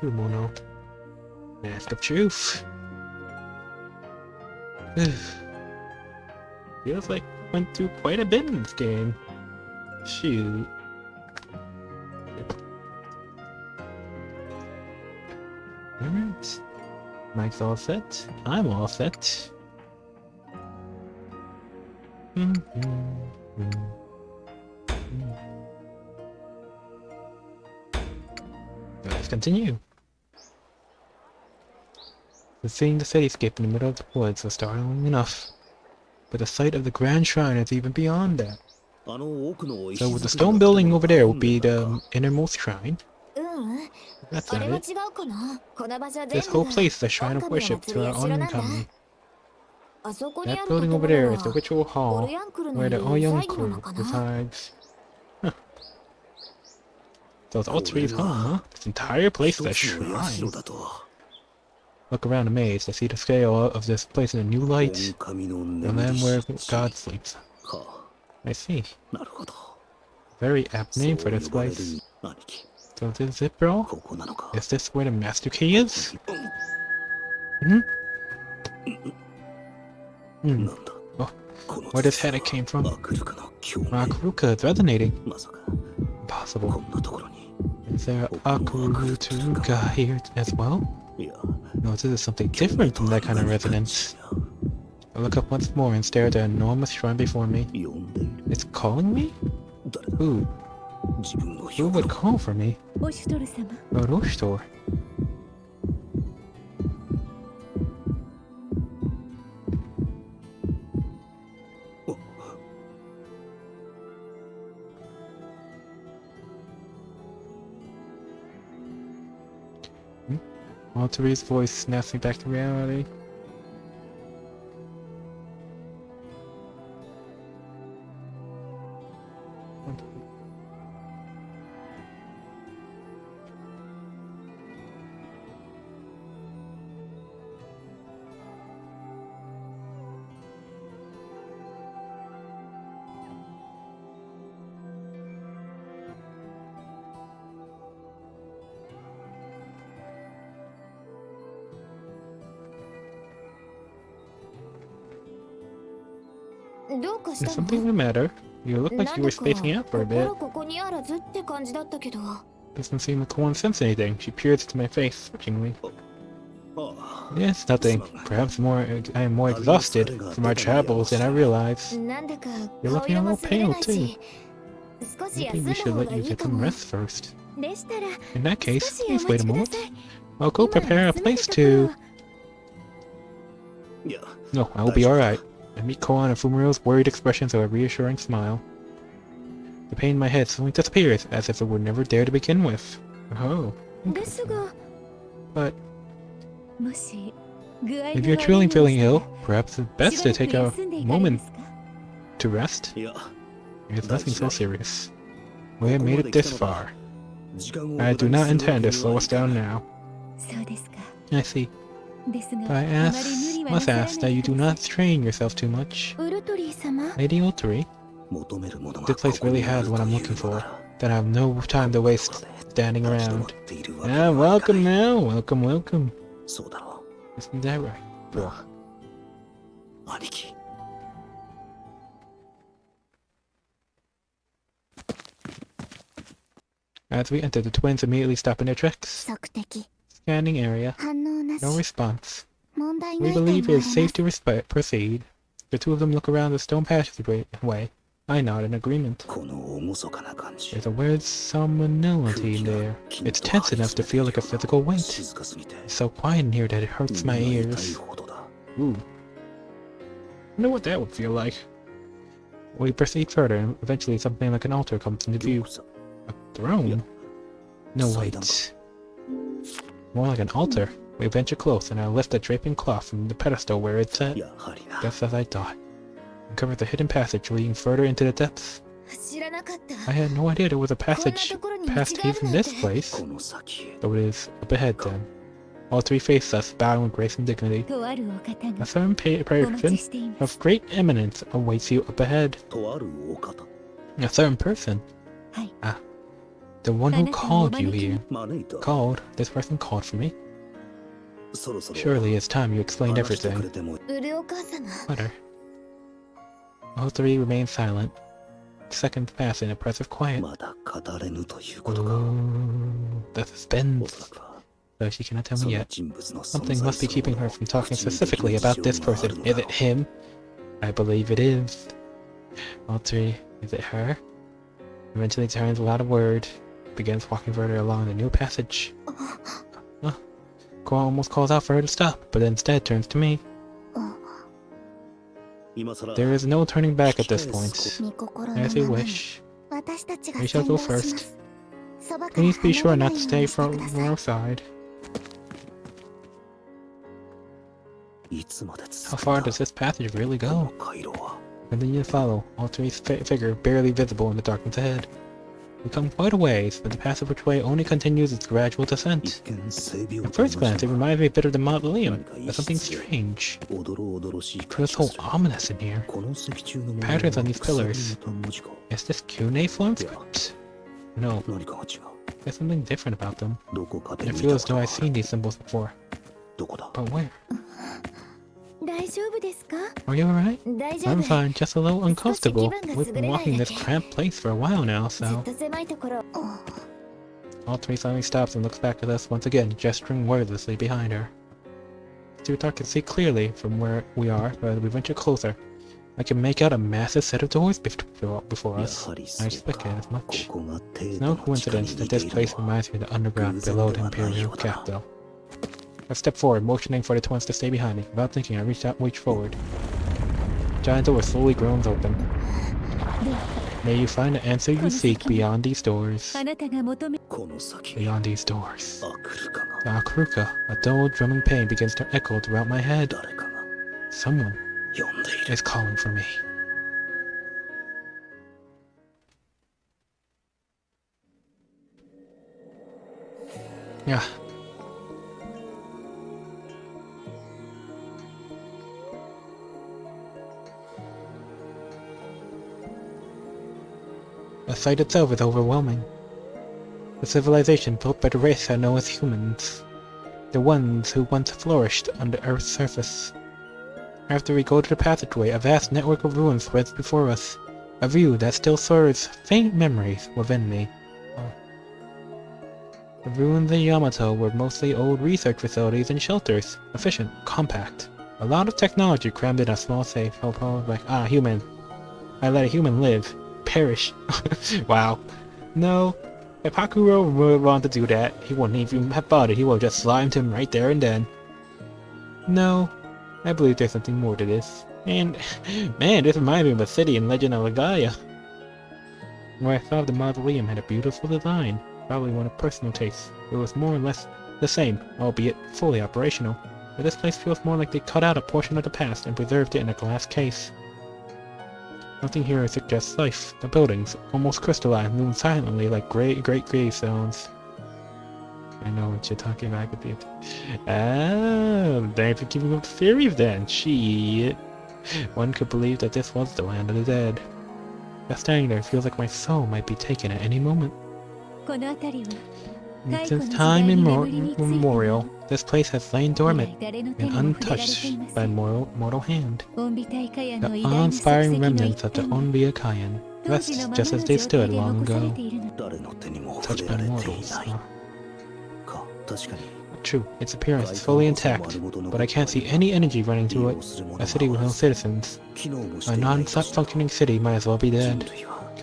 Utawarerumono Mask of Truth. Feels like went through quite a bit in this game. Shoot. Alright. Mike's all set. I'm all set. Let's continue. Seeing the cityscape in the middle of the woods was startling enough, but the sight of the grand shrine is even beyond that. So the stone building over there will be the innermost shrine. That's not it. This whole place is a shrine of worship to our oncoming. That building over there is the ritual hall where the Oyonku resides. Huh. So it's all trees home, huh? This entire place is a shrine. Look around amazed. I see the scale of this place in a new light. The land where God sleeps. I see. Very apt name for this place. So this is it, bro? Is this where the master key is? Oh, where this headache came from? Makuruka is resonating. Impossible. Is there Akurutuka here as well? No, this is something different from that kind of resonance. I look up once more and stare at the enormous shrine before me. It's calling me? Who? Who would call for me? Oroshitor. Walteri's voice snaps me back to reality. Is something the matter? You look like you were spacing out for a bit. Doesn't seem to coincidence anything. She peers into my face, searchingly. Yes, nothing. Perhaps I am more exhausted from our travels than I realize. You're looking a little pale, too. Maybe we should let you get some rest first. In that case, please wait a moment. I'll go prepare a place to... No, I'll be alright. I meet Koan and Fumiro's worried expressions of a reassuring smile. The pain in my head suddenly disappears, as if it were never there to begin with. Oh. But... if you're truly feeling ill, perhaps it's best to take a moment to rest. It's nothing so serious. We have made it this far. I do not intend to slow us down now. I see. But I must ask that you do not strain yourself too much. Lady Ulturi, this place really has what I'm looking for. Then I have no time to waste standing around. Ah, welcome now. Welcome, welcome. Isn't that right, bro? As we enter, the twins immediately stop in their tracks. Scanning area. No response. We believe it is safe to proceed. The two of them look around the stone passageway. I nod in agreement. There's a weird somnolity in there. It's tense enough to feel like a physical weight. It's so quiet in here that it hurts my ears. Ooh. I wonder what that would feel like. We proceed further, and eventually something like an altar comes into view. A throne? No, wait. More like an altar. We venture close, and I lift a draping cloth from the pedestal where it's at. Just as I thought. Uncover the hidden passage leading further into the depths. I had no idea there was a passage past even this place. Though it is up ahead then. All three face us, bowing with grace and dignity. A certain person of great eminence awaits you up ahead. A certain person? Ah. The one who called you here. Called? This person called for me? Surely it's time you explained everything. Whatever. All three remain silent. Seconds pass in oppressive quiet. Ooh, the suspense. Though she cannot tell me yet. Something must be keeping her from talking specifically about this person. Is it him? I believe it is. All three. Is it her? Eventually turns without a word. Begins walking further along the new passage. Cole almost calls out for her to stop, but instead turns to me. There is no turning back at this point. As you wish. We shall go first. Please be sure not to stay from our side. How far does this passage really go? Continue to follow, all three's figure barely visible in the darkness ahead. We come quite a ways, but the passageway way only continues its gradual descent. At first glance, it reminds me a bit of the mausoleum, but something strange. It feels so ominous in here. Patterns on these pillars. Is this cuneiform script? No. There's something different about them. I feel as though I've seen these symbols before. But where? Are you alright? I'm fine, just a little uncomfortable. We've been walking this cramped place for a while now, so... All three suddenly stops and looks back at us once again, gesturing wordlessly behind her. Sutar can see clearly from where we are, but as we venture closer, I can make out a massive set of doors before us. I expected as much. It's no coincidence that this place reminds me of the underground below the Imperial capital. I stepped forward, motioning for the twins to stay behind me. Without thinking, I reached forward. The giant door slowly groans open. May you find the answer you seek beyond these doors. Beyond these doors. The Akruka, a dull drumming pain begins to echo throughout my head. Someone is calling for me. Yeah. The sight itself is overwhelming. The civilization built by the race I know as humans. The ones who once flourished on the Earth's surface. After we go to the passageway, a vast network of ruins spreads before us. A view that still serves faint memories within me. The ruins of Yamato were mostly old research facilities and shelters. Efficient, compact. A lot of technology crammed in a small safe. Like, human. I let a human live. Perish. Wow. No. If Hakuro would want to do that, he wouldn't even have thought it. He would have just slimed him right there and then. No. I believe there's something more to this. And, man, this reminds me of a city in Legend of Legaia. Where I thought the mausoleum had a beautiful design. Probably one of personal taste. It was more or less the same, albeit fully operational. But this place feels more like they cut out a portion of the past and preserved it in a glass case. Nothing here suggests life. The buildings, almost crystalline, loom silently like great gravestones. I know what you're talking about. Thanks for keeping up the theories then. Shit. One could believe that this was the land of the dead. Just standing there feels like my soul might be taken at any moment. Since time immemorial, this place has lain dormant and untouched by mortal hand. The awe-inspiring remnants of the Onrya Kayan rest just as they stood long ago. Touched by mortals, huh? True, its appearance is fully intact, but I can't see any energy running through it. A city with no citizens. A non-functioning city might as well be dead.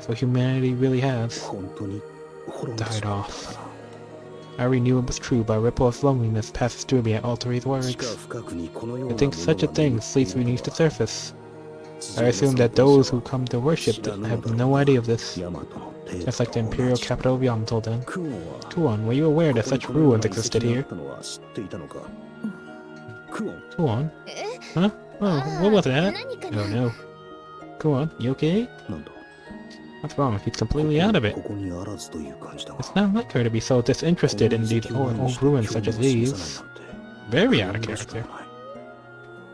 So humanity really has died off. I already knew it was true, but a ripple of loneliness passes through me at all three's words. I think such a thing sleeps beneath the surface. I assume that those who come to worship have no idea of this. Just like the imperial capital of Yamato then. Kuon, were you aware that such ruins existed here? Kuon? Huh? Oh, what was that? Oh no. Kuon, you okay? What's wrong? He's completely out of it. It's not like her to be so disinterested in these old ruins such as these. Very out of character.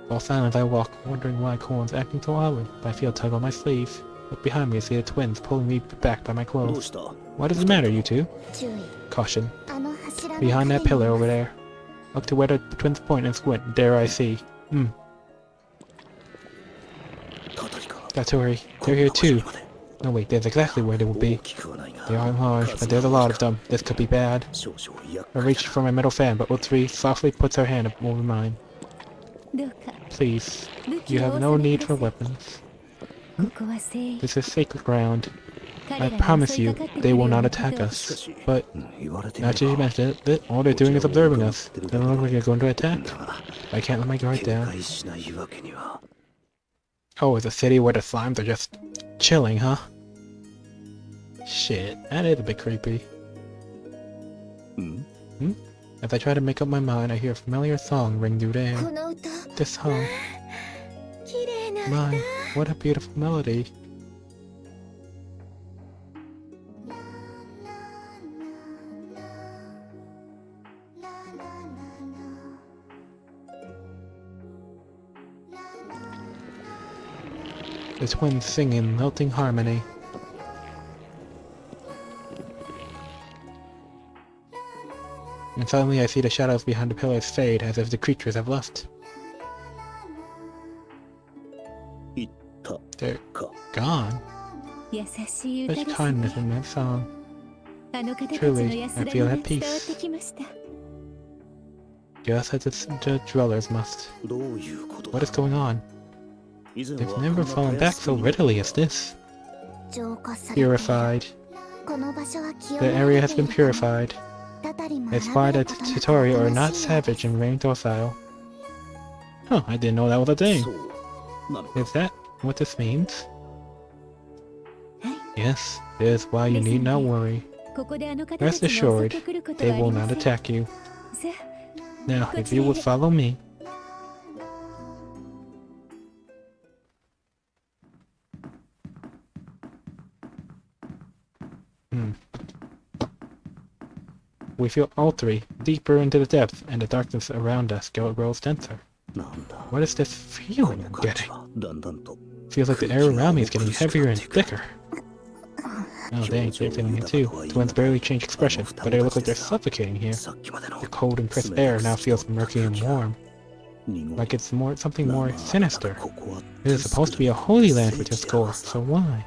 While silent, I walk, wondering why Kuon's acting so oddly, but I feel a tug on my sleeve. Look behind me and see the twins pulling me back by my clothes. What does the matter, you two? Caution. Behind that pillar over there. Look to where the twins point and squint. There I see. Got to hurry. They're here too. No wait, there's exactly where they will be. They aren't large, but there's a lot of them. This could be bad. I reached for my metal fan, but Utsuri softly puts her hand over mine. Please, you have no need for weapons. This is sacred ground. I promise you, they will not attack us. But, now that you mention it, all they're doing is observing us. They don't look like they're going to attack. I can't let my guard down. Oh, it's a city where the slimes are just chilling, huh? Shit, that is a bit creepy. As I try to make up my mind, I hear a familiar song ring through the air. This song. My, what a beautiful melody. The twins sing in melting harmony. And suddenly I see the shadows behind the pillars fade as if the creatures have left. They're gone? Such kindness in that song. Truly, I feel at peace. Just as the dwellers must. What is going on? They've never fallen back so readily as this. Purified. The area has been purified. It's why the Chitori are not savage and remain docile. Huh, I didn't know that was a thing. Is that what this means? Yes, it is why you need not worry. Rest assured, they will not attack you. Now, if you would follow me. We feel all three, deeper into the depths, and the darkness around us grows denser. What is this feeling I'm getting? Feels like the air around me is getting heavier and thicker. Oh dang, they're feeling it too. The twins barely change expression, but they look like they're suffocating here. The cold and crisp air now feels murky and warm. Like it's something more sinister. It is supposed to be a holy land for this core, so why?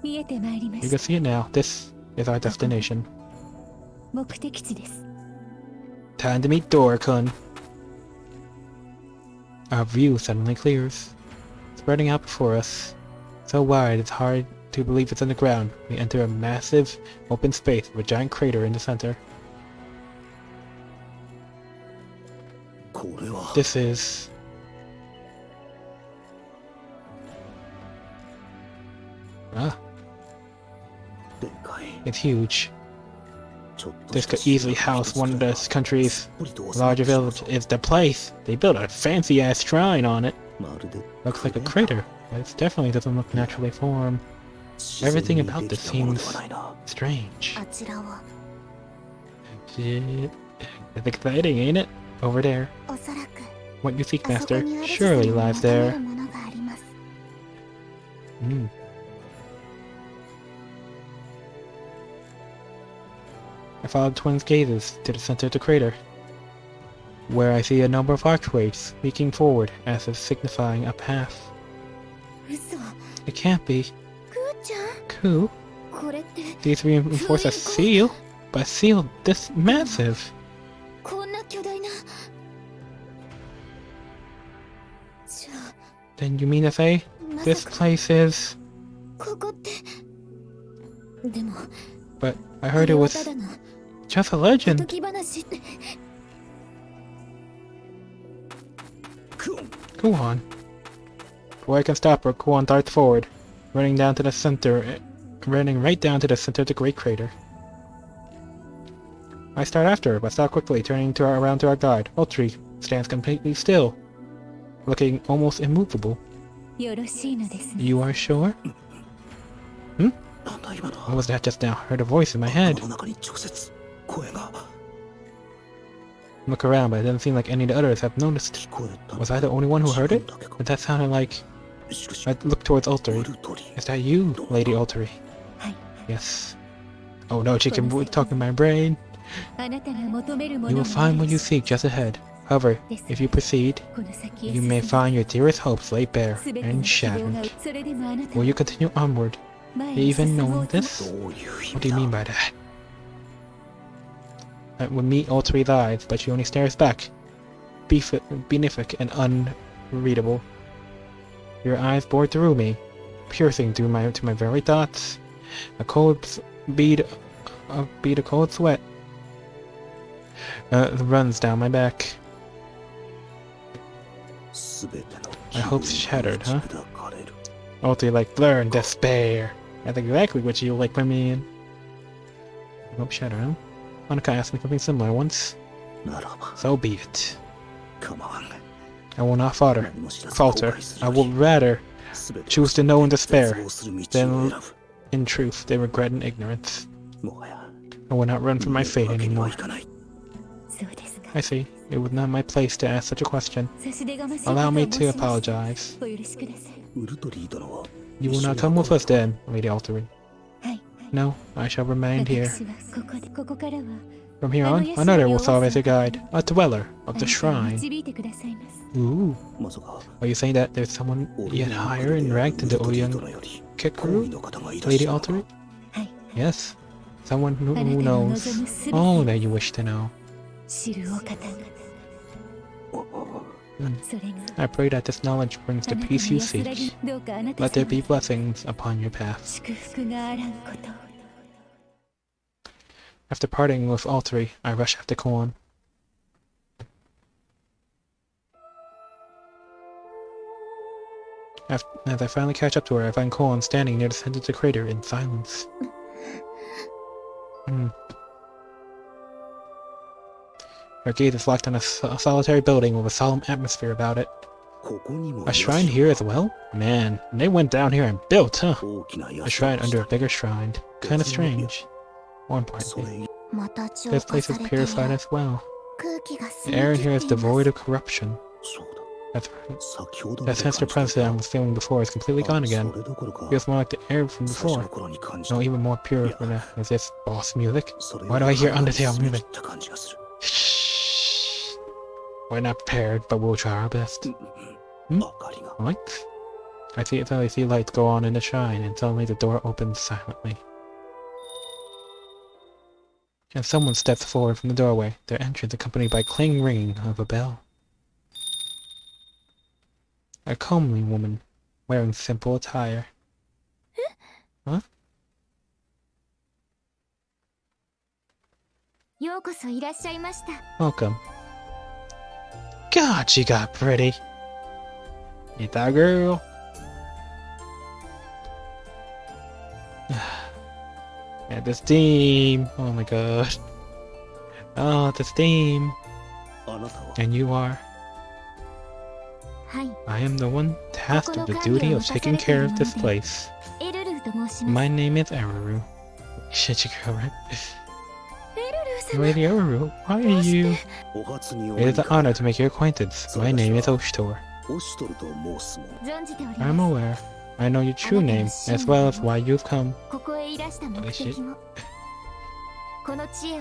You can see it now. This is our destination. Time to meet Dora-kun. Our view suddenly clears, spreading out before us. So wide it's hard to believe it's underground. We enter a massive open space with a giant crater in the center. This is... It's huge. This could easily house one of the country's larger villages. It's the place. They built a fancy-ass shrine on it. Looks like a crater, but it definitely doesn't look naturally formed. Everything about this seems strange. Shit. It's exciting, ain't it? Over there. What you seek, Master, surely lies there. I follow the twins' gazes to the center of the crater, where I see a number of archways leaking forward as if signifying a path. It can't be. Ku? These reinforce a seal? But a seal this massive? Then you mean to say this place is... But I heard it was just a legend. Go on. Before I can stop her, Kuon darts forward, running right down to the center of the great crater. I start after her, but stop quickly, turning around to our guide. Ultri stands completely still, looking almost immovable. You are sure? What was that just now? I heard a voice in my head. Look around, but it doesn't seem like any of the others have noticed. Was I the only one who heard it? But that sounded like... I looked towards Ultri. Is that you, Lady Ultri? Yes. Oh no, she can talk in my brain. You will find what you seek just ahead. However, if you proceed, you may find your dearest hopes laid bare and shattered. Will you continue onward, even knowing this? What do you mean by that? I would meet all three eyes, but she only stares back, benefic and unreadable. Your eyes bore through me, piercing through to my very thoughts. A cold bead of cold sweat runs down my back. My hopes shattered, huh? All three like blur and despair. That's exactly what you like women in. Hope shattered, huh? Monica asked me something similar once. So be it. Come on. I will not falter. I will rather choose to know in despair than in truth they regret in ignorance. I will not run from my fate anymore. I see. It was not my place to ask such a question. Allow me to apologize. You will not come with us then, Lady Altery. No, I shall remain here. From here on, another will serve as your guide, a dweller of the shrine. Ooh. Are you saying that there's someone yet higher in rank than the Oyan Kekuru, Lady Altery? Yes, someone who knows all that you wish to know. I pray that this knowledge brings the peace you seek. Let there be blessings upon your path. After parting with Altery, I rush after Korn. As I finally catch up to her, I find Korn standing near the center of the crater in silence. Her gaze is locked on a solitary building with a solemn atmosphere about it. A shrine here as well? Man, they went down here and built, huh? A shrine under a bigger shrine. Kinda strange. More importantly, this place is purified as well. The air in here is devoid of corruption. That's right. That sinister presence I was feeling before is completely gone again. Feels more like the air from before. No, even more pure than that. Is this boss music? Why do I hear Undertale music? Shh. We're not prepared, but we'll try our best. Lights? I see lights go on in the shrine, and suddenly the door opens silently. And someone steps forward from the doorway, their entrance accompanied by clang ringing of a bell. A comely woman, wearing simple attire. Huh? Welcome. God, she got pretty. Ain't that girl? Yeah, this team. Oh my god. Oh, this team. And you are? I am the one tasked with the duty of taking care of this place. My name is Aruru. Shit, you girl, right? Lady Aruru, why are you? It is an honor to make your acquaintance. My name is Oshtor. I'm aware. I know your true name, as well as why you've come. Holy shit.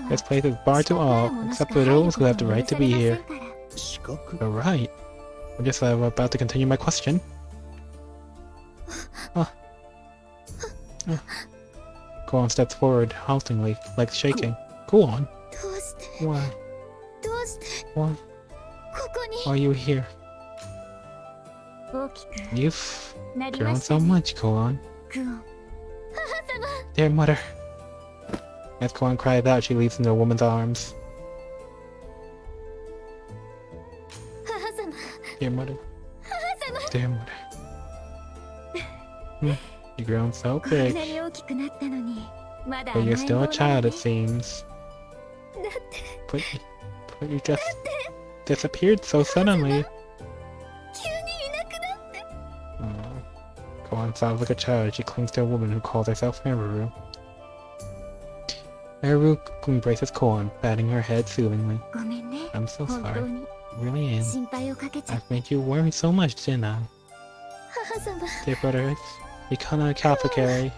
This place is barred to all, except for those who have the right to be here. The right? I guess I'm about to continue my question. Go on, steps forward, haltingly, like shaking. Go on. Why? Why? Why are you here? You've grown so much, Koan. Dear mother. As Koan cries out, she leaps into the woman's arms. Dear mother. Dear mother. You've grown so big. But you're still a child, it seems. But you just disappeared so suddenly. Koan sounds like a child. She clings to a woman who calls herself Aruru. Aruru embraces Koan, patting her head soothingly. I'm so sorry. I really am. I've made you worry so much, didn't I? Dear brother, it's become a apothecary.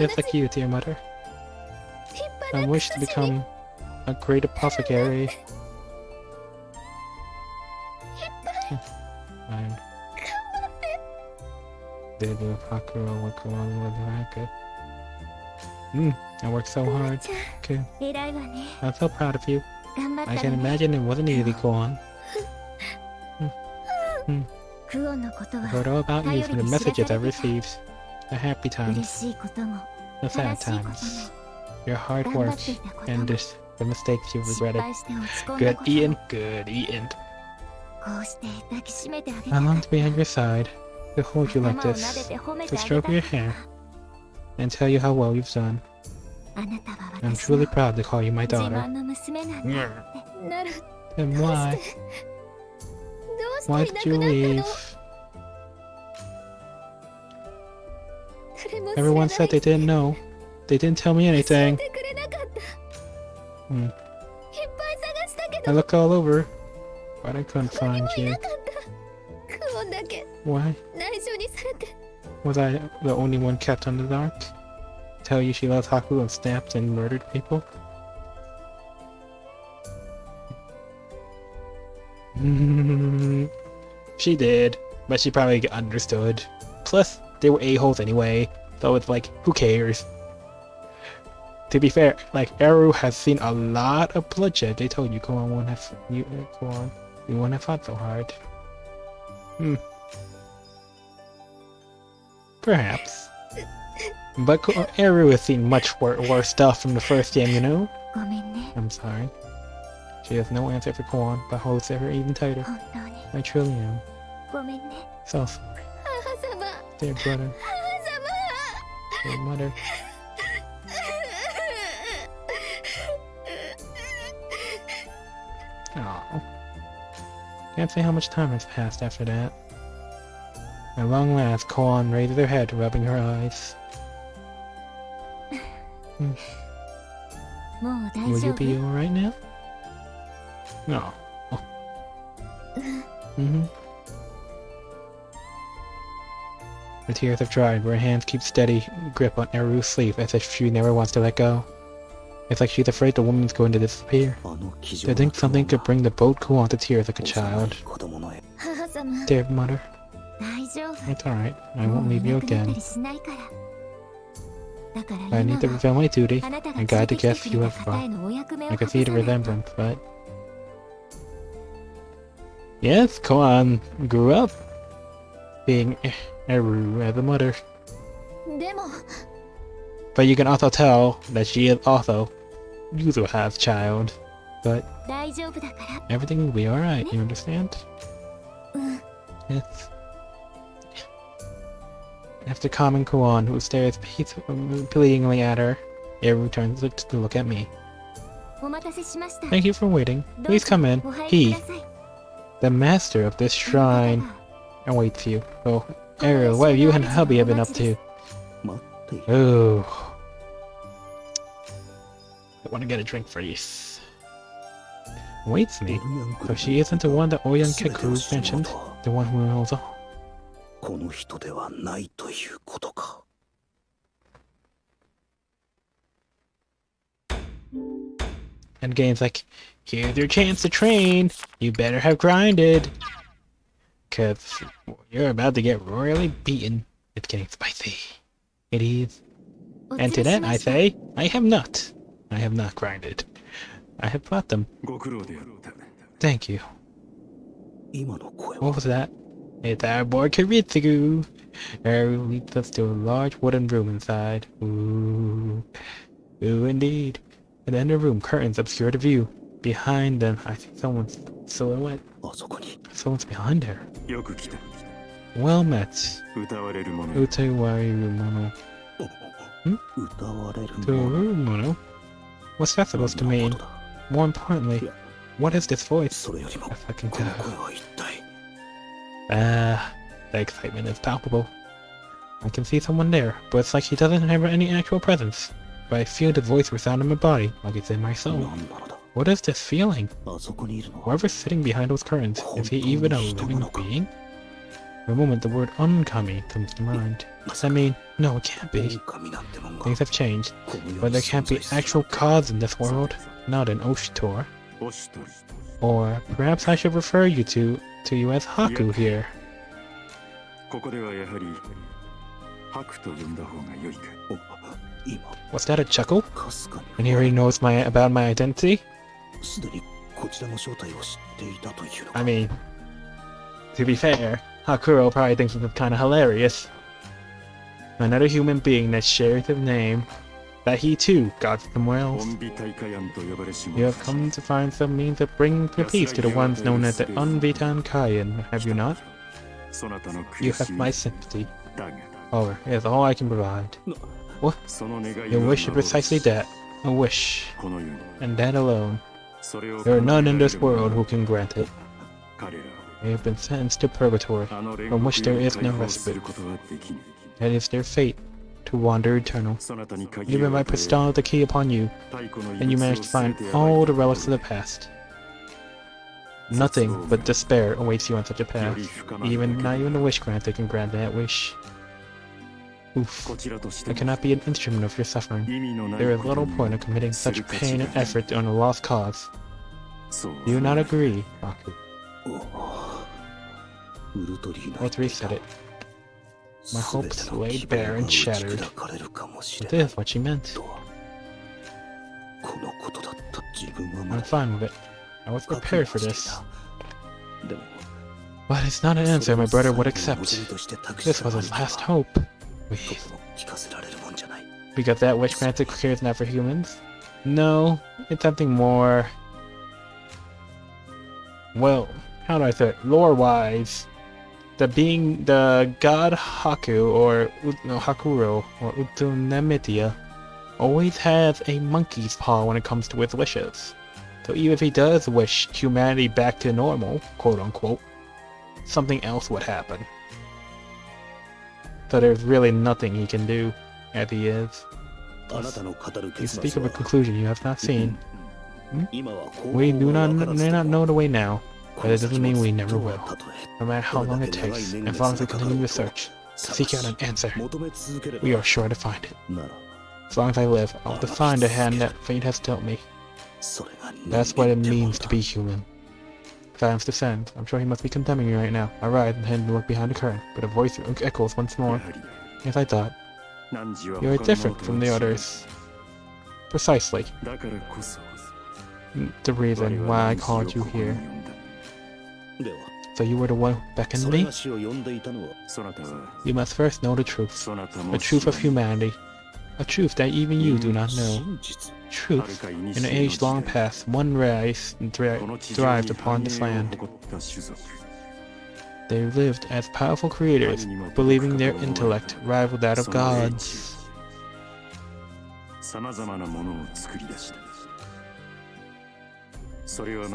Just like you, dear mother. I wish to become a great apothecary. Fine. Did the apothecary work along with the racket? I worked so hard. Okay. I'm so proud of you. I can imagine it wasn't easy, Kuon. I've heard all about you from the messages I've received. The happy times, the sad times, your hard work, and the mistakes you've regretted. Good eating, good eating. I long to be on your side, to hold you like this, to stroke your hair, and tell you how well you've done. I'm truly proud to call you my daughter. Then why? Why did you leave? Everyone said they didn't know. They didn't tell me anything. I looked all over, but I couldn't find you. Why? Was I the only one kept in the dark? Tell you she loves Haku and snapped and murdered people? She did, but she probably understood. Plus, they were a-holes anyway, so it's like, who cares? To be fair, like, Eru has seen a lot of bloodshed. They told you, go on, you wouldn't have fought so hard. Perhaps. But Eru has seen much worse stuff from the first game, you know? I'm sorry. She has no answer for Kuon, but holds her even tighter. I truly am. So sorry. Dear brother. Dear mother. Oh. Can't say how much time has passed after that. At long last, Kuon raised her head, rubbing her eyes. Will you be alright now? No. Her tears have dried, but her hands keep steady grip on Eru's sleeve as if she never wants to let go. It's like she's afraid the woman's going to disappear. To think something could bring the boat Kuon to tears like a child. Dear mother. It's alright, I won't leave you again. I need to fulfill my duty, and guide the guests you have brought. I can see the resemblance, but... Yes, Kuon grew up being Eru as a mother. But you can also tell that she is also Yuzu has child. But everything will be alright, you understand? Yes. After calming Kuon, who stares pleadingly at her, Eru turns to look at me. Thank you for waiting. Please come in. He, the master of this shrine, awaits you. Oh, Eru, what have you and hubby have been up to? Oh. I want to get a drink for you. Waits me? So she isn't the one that Oyan Keku mentioned? The one who knows all? And Gain's like, here's your chance to train. You better have grinded. Cause you're about to get royally beaten. It's getting spicy. It is. And to that I say, I have not. I have not grinded. I have fought them. Thank you. What was that? It's our boy Kiritsugu. Eru leads us to a large wooden room inside. Ooh. Ooh, indeed. At the end of the room, curtains obscure the view. Behind them, I see someone's silhouette. Someone's behind her. Well met. Utawarerumono. Utawarerumono? What's that supposed to mean? More importantly, what is this voice? I fucking tell. The excitement is palpable. I can see someone there, but it's like he doesn't have any actual presence. But I feel the voice resound in my body, like it's in my soul. What is this feeling? Whoever's sitting behind those curtains, is he even a living being? For a moment, the word unkami comes to mind. Does that mean, no, it can't be. Things have changed, but there can't be actual gods in this world. Not in Oshtor. Or perhaps I should refer you to you as Haku here. Was that a chuckle? And he already knows about my identity? I mean, to be fair, Hakuro probably thinks it's kind of hilarious. Another human being that shares his name, that he too got somewhere else. You have come to find some means of bringing peace to the ones known as the Unbeaten Kaien, have you not? You have my sympathy. However, it is all I can provide. What? Your wish is precisely that. A wish. And that alone. There are none in this world who can grant it. They have been sentenced to purgatory, from which there is no respite. That is their fate, to wander eternal. Even by bestowing the key upon you, and you manage to find all the relics of the past. Nothing but despair awaits you on such a path. Not even the wish granter can grant that wish. Oof. I cannot be an instrument of your suffering. There is little point in committing such pain and effort on a lost cause. Do you not agree, Haku? All three said it. My hopes laid bare and shattered. But this is what she meant. I'm fine with it. I was prepared for this. But it's not an answer my brother would accept. This was his last hope. Because that wish granted cares not for humans? No, it's something more... Well, how do I say it? Lore-wise, the god Haku, or Hakuro, or Utunemitia, always has a monkey's paw when it comes to his wishes. So even if he does wish humanity back to normal, quote-unquote, something else would happen. So there's really nothing he can do, as he is. You speak of a conclusion you have not seen. We do not know the way now, but it doesn't mean we never will. No matter how long it takes, as long as we continue to search, to seek out an answer, we are sure to find it. As long as I live, I'll define the hand that fate has dealt me. That's what it means to be human. Silence descends. I'm sure he must be condemning me right now. I rise and head to look behind the curtain, but a voice echoes once more. As I thought, you are different from the others. Precisely. The reason why I called you here. So you were the one who beckoned me? You must first know the truth. The truth of humanity. A truth that even you do not know. Truth. In an age long past, one race thrived upon this land. They lived as powerful creators, believing their intellect rivaled that of gods.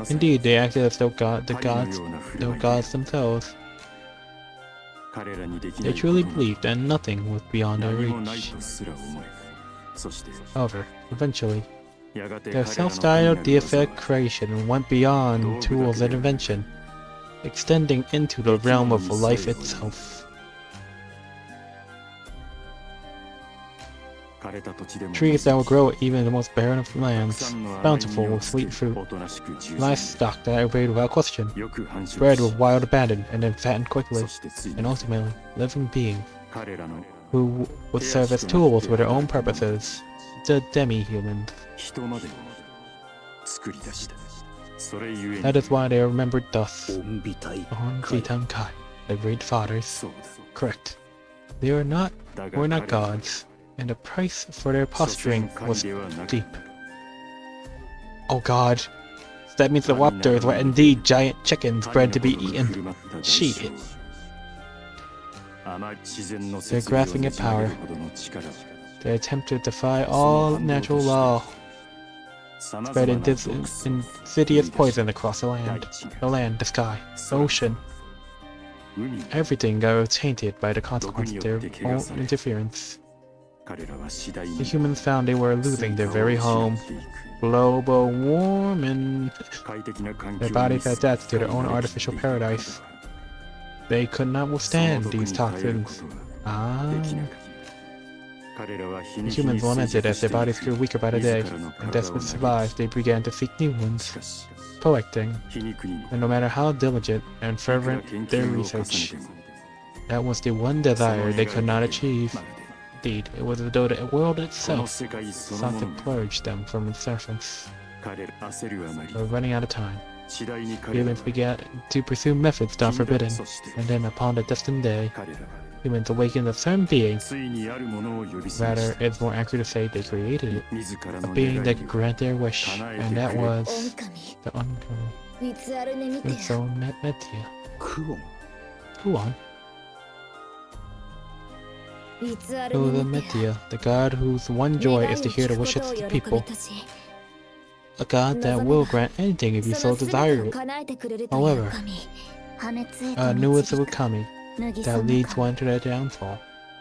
Indeed, they acted as though gods themselves. They truly believed that nothing was beyond their reach. However, eventually, their self-styled deific creation went beyond tools and invention, extending into the realm of life itself. Trees that will grow even in the most barren of lands, bountiful with sweet fruit, livestock that obeyed without question, bred with wild abandon and then fattened quickly, and ultimately, living beings who would serve as tools for their own purposes, the demi-humans. That is why they are remembered thus. Onbitan Kai, the great fathers. Correct. They were not gods, and the price for their posturing was deep. Oh god. That means the Waptors were indeed giant chickens bred to be eaten. Shit. They're grasping at power. They attempt to defy all natural law, spreading insidious poison across the land, the sky, the ocean. Everything got tainted by the consequence of their own interference. The humans found they were losing their very home. Global warming. Their bodies adapted to their own artificial paradise. They could not withstand these toxins. The humans lamented as their bodies grew weaker by the day, and desperate to survive, they began to seek new ones, collecting, and no matter how diligent and fervent their research, that was the one desire they could not achieve. Indeed, it was as though the world itself sought to purge them from its surface. They were running out of time. Humans began to pursue methods thought forbidden, and then upon the destined day, humans awakened a certain being. Rather, it's more accurate to say they created it. A being that could grant their wish, and that was the Onkami. Utawarerumono Kuon. Utawarerumono, the god whose one joy is to hear the wishes of the people. A god that will grant anything if you so desire it. However, new Utawarerumono that leads one to their downfall.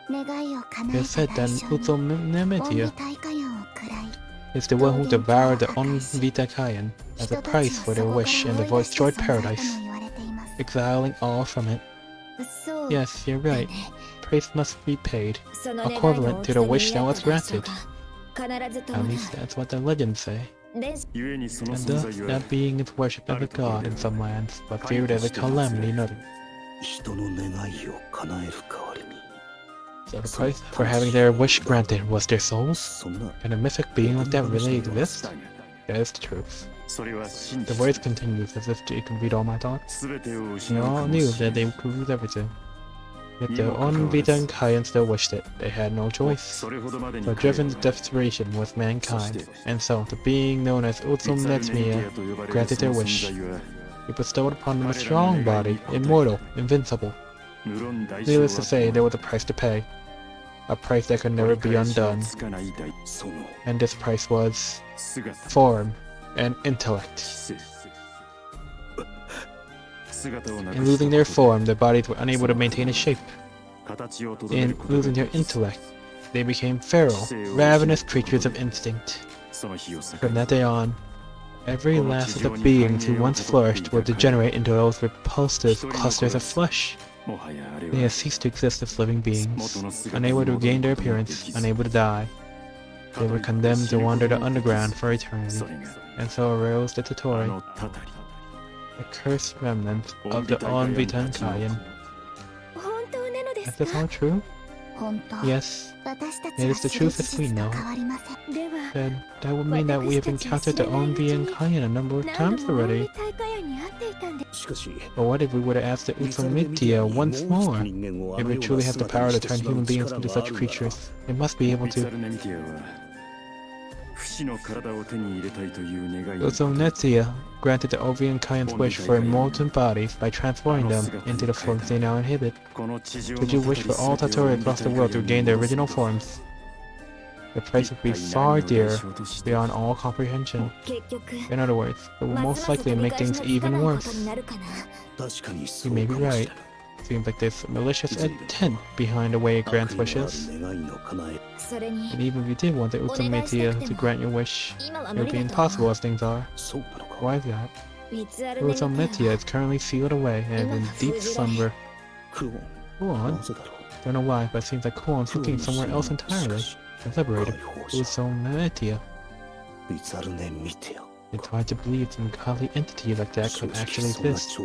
It is said that Utawarerumono is the one who devoured the Onvita as a price for their wish in the void-destroyed paradise, exiling all from it. Yes, you're right. Price must be paid, equivalent to the wish that was granted. At least that's what the legends say. And thus, that being is worshipped as a god in some lands, but feared as a calamity in others. So the price for having their wish granted was their souls? Can a mythic being like that really exist? That is the truth. The voice continues as if it can read all my thoughts. They all knew that they could lose everything. Yet the unbeaten Kayan still wished it. They had no choice. So driven to desperation was mankind, and so the being known as Utawarerumono granted their wish. He bestowed upon them a strong body, immortal, invincible. Needless to say, there was a price to pay. A price that could never be undone. And this price was form and intellect. In losing their form, their bodies were unable to maintain a shape. In losing their intellect, they became feral, ravenous creatures of instinct. From that day on, every last of the beings who once flourished will degenerate into those repulsive clusters of flesh. They have ceased to exist as living beings, unable to regain their appearance, unable to die. They were condemned to wander the underground for eternity, and so arose the Tatori, the cursed remnant of the Onvita Kayan. Is this all true? Yes, it is the truth as we know. Then that would mean that we have encountered the Onvita Kayan a number of times already. But what if we were to ask the Utawarerumono once more? If it truly has the power to turn human beings into such creatures, it must be able to. Utawarerumono granted the Onvita Kayan's wish for immortal bodies by transforming them into the forms they now inhabit. Could you wish for all Tatori across the world to regain their original forms? The price would be far dearer, beyond all comprehension. In other words, it will most likely make things even worse. You may be right. Seems like there's a malicious intent behind the way it grants wishes. And even if you did want the Utawarerumono to grant your wish, it would be impossible as things are. Why is that? The Utawarerumono is currently sealed away and in deep slumber. Kuon? Don't know why, but it seems like Kuon's looking somewhere else entirely. Liberated. Utawarerumono. It's hard to believe some godly entity like that could actually exist.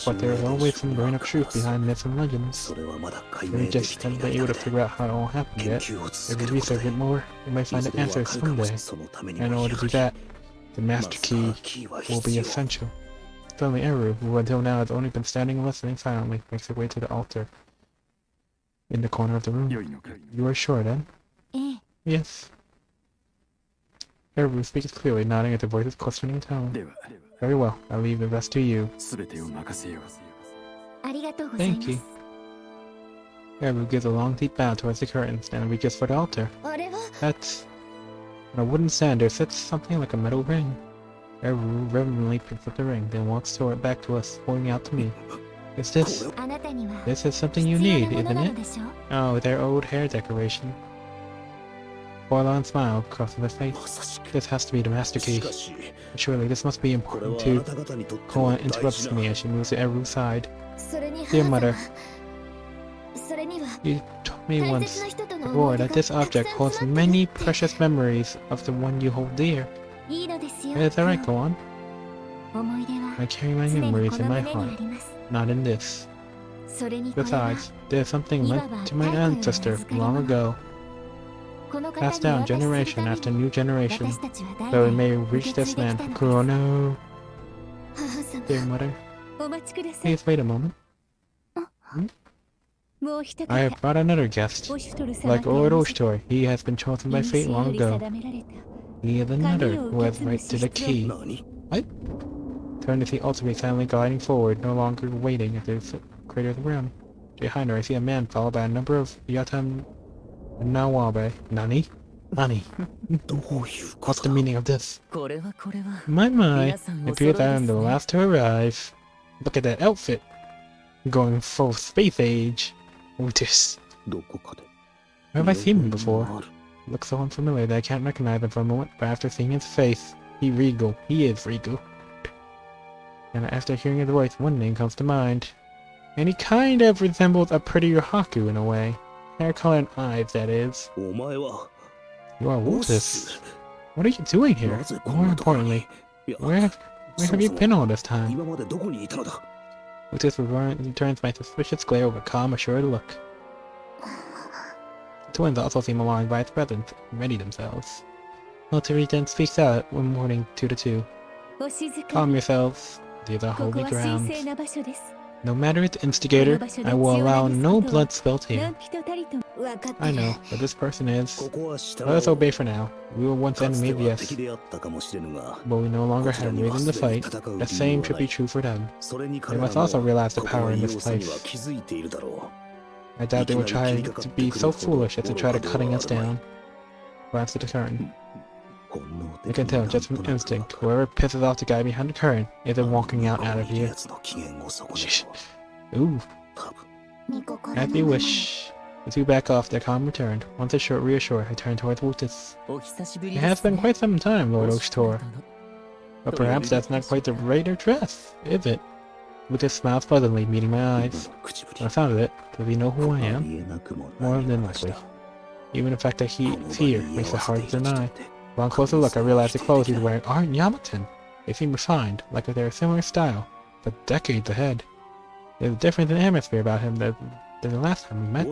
But there is always some grain of truth behind myths and legends. We just haven't been able to figure out how it all happened yet. If we research it more, we might find the answer someday. And in order to do that, the Master Key will be essential. Finally, Eru, who until now has only been standing and listening silently, makes her way to the altar in the corner of the room. You are sure, then? Yes. Eru speaks clearly, nodding at the voice's questioning tone. Very well, I'll leave the rest to you. Thank you. Eru gives a long deep bow towards the curtains, and reaches for the altar. That's... On a wooden stand there sits something like a metal ring. Eru reverently picks up the ring, then walks toward it back to us, holding out to me. Is this... This is something you need, isn't it? Oh, their old hair decoration. forlorn smile crosses his face. This has to be the master key. Surely this must be important too. Koan interrupts me as she moves to Eru's side. Dear mother, you told me once before that this object holds many precious memories of the one you hold dear. Is that right, Koan? I carry my memories in my heart, not in this. Besides, there's something linked to my ancestor from long ago, passed down generation after new generation, though it may reach this land. Kurono. Dear mother, please wait a moment. I have brought another guest. Like Lord Oshtor, he has been chosen by fate long ago. He is another who has right to the key. What? Turn to see Ultimate silently gliding forward, no longer waiting at the crater of the rim. Behind her, I see a man followed by a number of Yatam Nawabe. Nani? Nani? What's the meaning of this? My, it appears I am the last to arrive. Look at that outfit. Going full space age. Otis. Where have I seen him before? Looks so unfamiliar that I can't recognize him for a moment, but after seeing his face, he is regal. And after hearing his voice, one name comes to mind. And he kind of resembles a prettier Haku in a way. Hair color and eyes, that is. You are Otis. What are you doing here? More importantly, where have you been all this time? Otis returns my suspicious glare with a calm, assured look. The twins also seem alarmed by its presence and ready themselves. Military then speaks out one morning to the two. Calm yourselves. These are holy grounds. No matter its instigator, I will allow no blood spilt here. I know, but this person is. Let us obey for now. We were once enemies, yes. But we no longer have reason to fight. The same should be true for them. They must also realize the power in this place. I doubt they will try to be so foolish as to try to cutting us down. Glance at the curtain. I can tell just from instinct, whoever pisses off the guy behind the curtain isn't walking out of here. Ooh. As you wish. The two back off, their calm returned. Once reassured, I turned towards Otis. It has been quite some time, Lord Oshtor. But perhaps that's not quite the right dress, is it? Otis smiled pleasantly, meeting my eyes. When I sound of it, does he know who I am? More than likely. Even the fact that he's here makes it hard to deny. Upon closer look, I realized the clothes he's wearing aren't Yamaton. They seem refined, like they're a similar style, but decades ahead. There's a difference in atmosphere about him than the last time we met.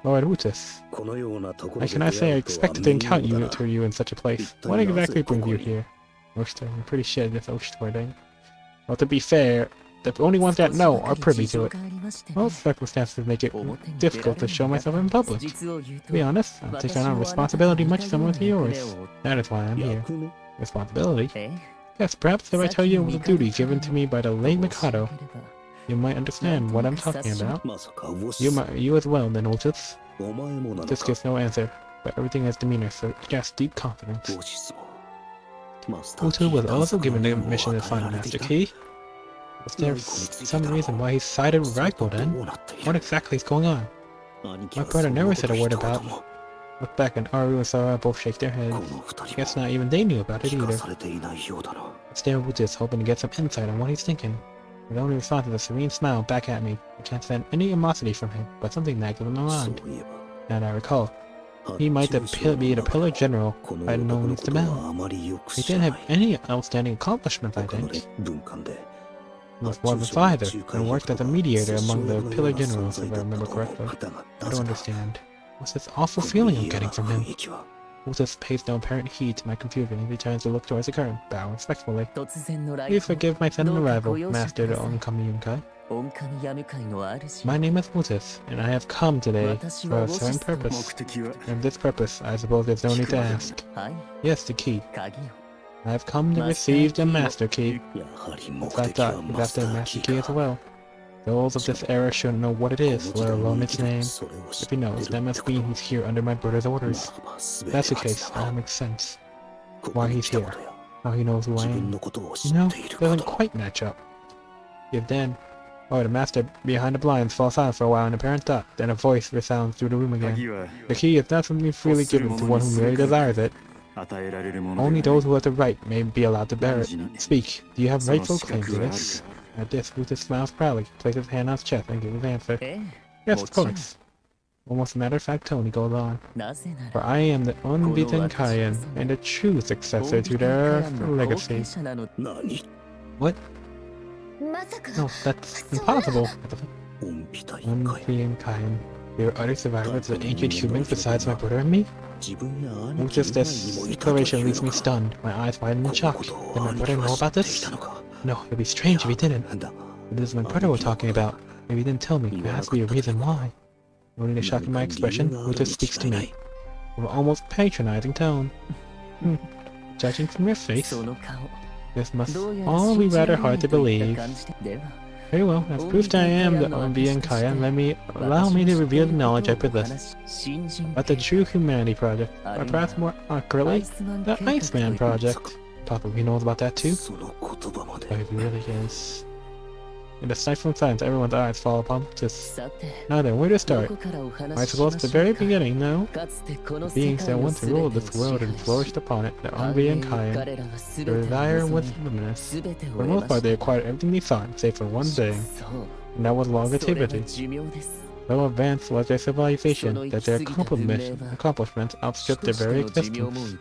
Lord Otis, how can I say I expected to encounter you in such a place? What exactly brings you here? Oshtor, I'm pretty sure this Oshtor thing. Well, to be fair, the only ones that know are privy to it. Most circumstances make it difficult to show myself in public. To be honest, I'm taking on a responsibility much similar to yours. That is why I'm here. Responsibility? Yes, perhaps if I tell you of the duty given to me by the late Mikado, you might understand what I'm talking about. You as well, then, Otis. This gives no answer, but everything has demeanor, so yes, deep confidence. Otis was also given the mission to find the Master Key. Was there some reason why he sided with Raiko then? What exactly is going on? My brother never said a word about it. Look back and Aru and Sora both shake their heads. I guess not even they knew about it either. I stare at Otis, hoping to get some insight on what he's thinking. His only response is a serene smile back at me. I can't stand any animosity from him, but something nagged him around. Now that I recall, he might be the Pillar General by no means to bow. He didn't have any outstanding accomplishments, I think. He was more of a father, and worked as a mediator among the Pillar Generals, if I remember correctly. I don't understand. What's this awful feeling I'm getting from him? Otis pays no apparent heed to my confusion as he turns to look towards the curtain, bowing respectfully. Please forgive my sudden arrival, Master the Onkami Yunkai. My name is Otis, and I have come today for a certain purpose. And this purpose, I suppose there's no need to ask. Yes, the key. I have come to receive the Master Key. If I thought you got the Master Key as well. Those of this era shouldn't know what it is, let alone its name. If he knows, that must mean he's here under my brother's orders. If that's the case, that makes sense. Why he's here, how he knows who I am. You know, doesn't quite match up. If then, Oh, the master behind the blinds falls silent for a while in apparent thought. Then a voice resounds through the room again. The key is not something freely given to one who merely desires it. Only those who have the right may be allowed to bear it. Speak. Do you have rightful claim to this? At this, Luther smiles proudly, places his hand on his chest, and gives his answer. Yes, of course. Almost matter-of-fact tone, he goes on. For I am the unbeaten Kaien, and the true successor to their legacy. What? No, that's impossible. Unbeaten Kaien. There are other survivors of ancient humans besides my brother and me? Just this declaration leaves me stunned, my eyes widen in shock. Did my brother know about this? No, it'd be strange if he didn't. But this is my brother we're talking about. Maybe he didn't tell me. There has to be a reason why. Noting the shock in my expression, Uta speaks to me. With an almost patronizing tone. Judging from your face, this must all be rather hard to believe. Very well, as proof that I am the unbeaten Kaien, allow me to reveal the knowledge I possess about the True Humanity Project, or perhaps more accurately, the Iceman Project. Probably knows about that too. But it really is. In the stifling silence, everyone's eyes fall upon this. Now then, where to start? I suppose at the very beginning, no? The beings that once ruled this world and flourished upon it, the unbeaten Kaien, their desire was luminous. For the most part, they acquired everything they sought, save for one thing, and that was longevity. So advanced was their civilization that their accomplishments outstripped their very existence.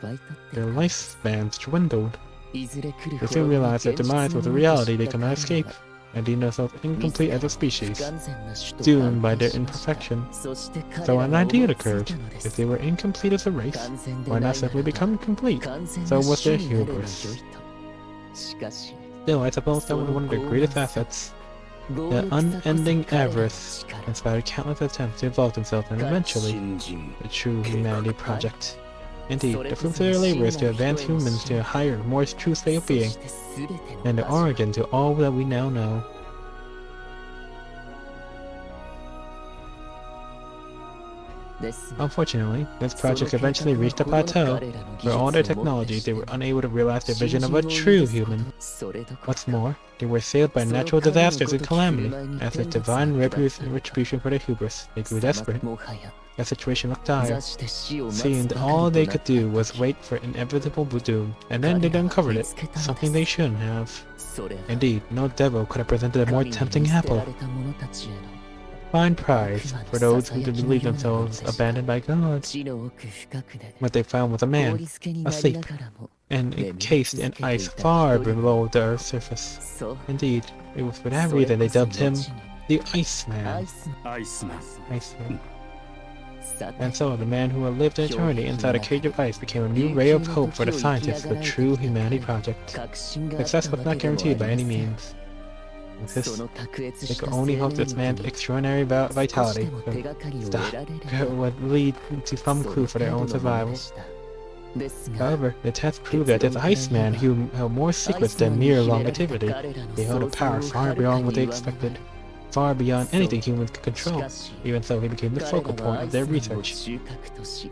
Their lifespans dwindled. They soon realized that demise was a reality they could not escape, and deemed themselves incomplete as a species, doomed by their imperfection. So an idea occurred: if they were incomplete as a race, why not simply become complete? So was their hubris. Still, I suppose that was one of their greatest assets. The unending avarice inspired countless attempts to evolve themselves and eventually, the True Humanity Project. Indeed, the fruits of their labor is to advance humans to a higher, more true state of being, and the origin to all that we now know. Unfortunately, this project eventually reached a plateau. For all their technology, they were unable to realize their vision of a true human. What's more, they were assailed by natural disasters and calamity. As a divine retribution for their hubris, they grew desperate. Their situation looked dire. Seemed all they could do was wait for inevitable doom, and then they uncovered it, something they shouldn't have. Indeed, no devil could have presented a more tempting apple. Fine prize for those who did believe themselves abandoned by God. What they found was a man, asleep, and encased in ice far below the Earth's surface. Indeed, it was for that reason they dubbed him the Iceman. Iceman. And so, the man who had lived an eternity inside a cage of ice became a new ray of hope for the scientists of the True Humanity Project. Success was not guaranteed by any means. With this, they could only hope this man's extraordinary vitality would lead to some clue for their own survival. However, the tests proved that this Iceman held more secrets than mere longevity. He held a power far beyond what they expected, far beyond anything humans could control. Even so, he became the focal point of their research,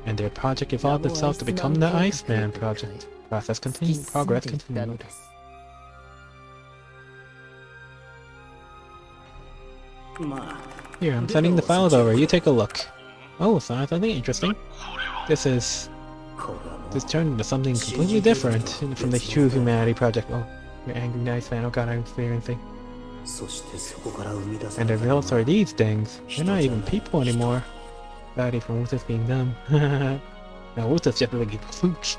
and their project evolved itself to become the Iceman Project. Progress continued. Here, I'm sending the files over. You take a look. Oh, sounds something interesting. This turned into something completely different from the True Humanity Project. Oh, you're angry, nice man. Oh god, I'm experiencing. And the results are these things. They're not even people anymore. Body from Wuthas being dumb. Now Wuthas just really give flukes.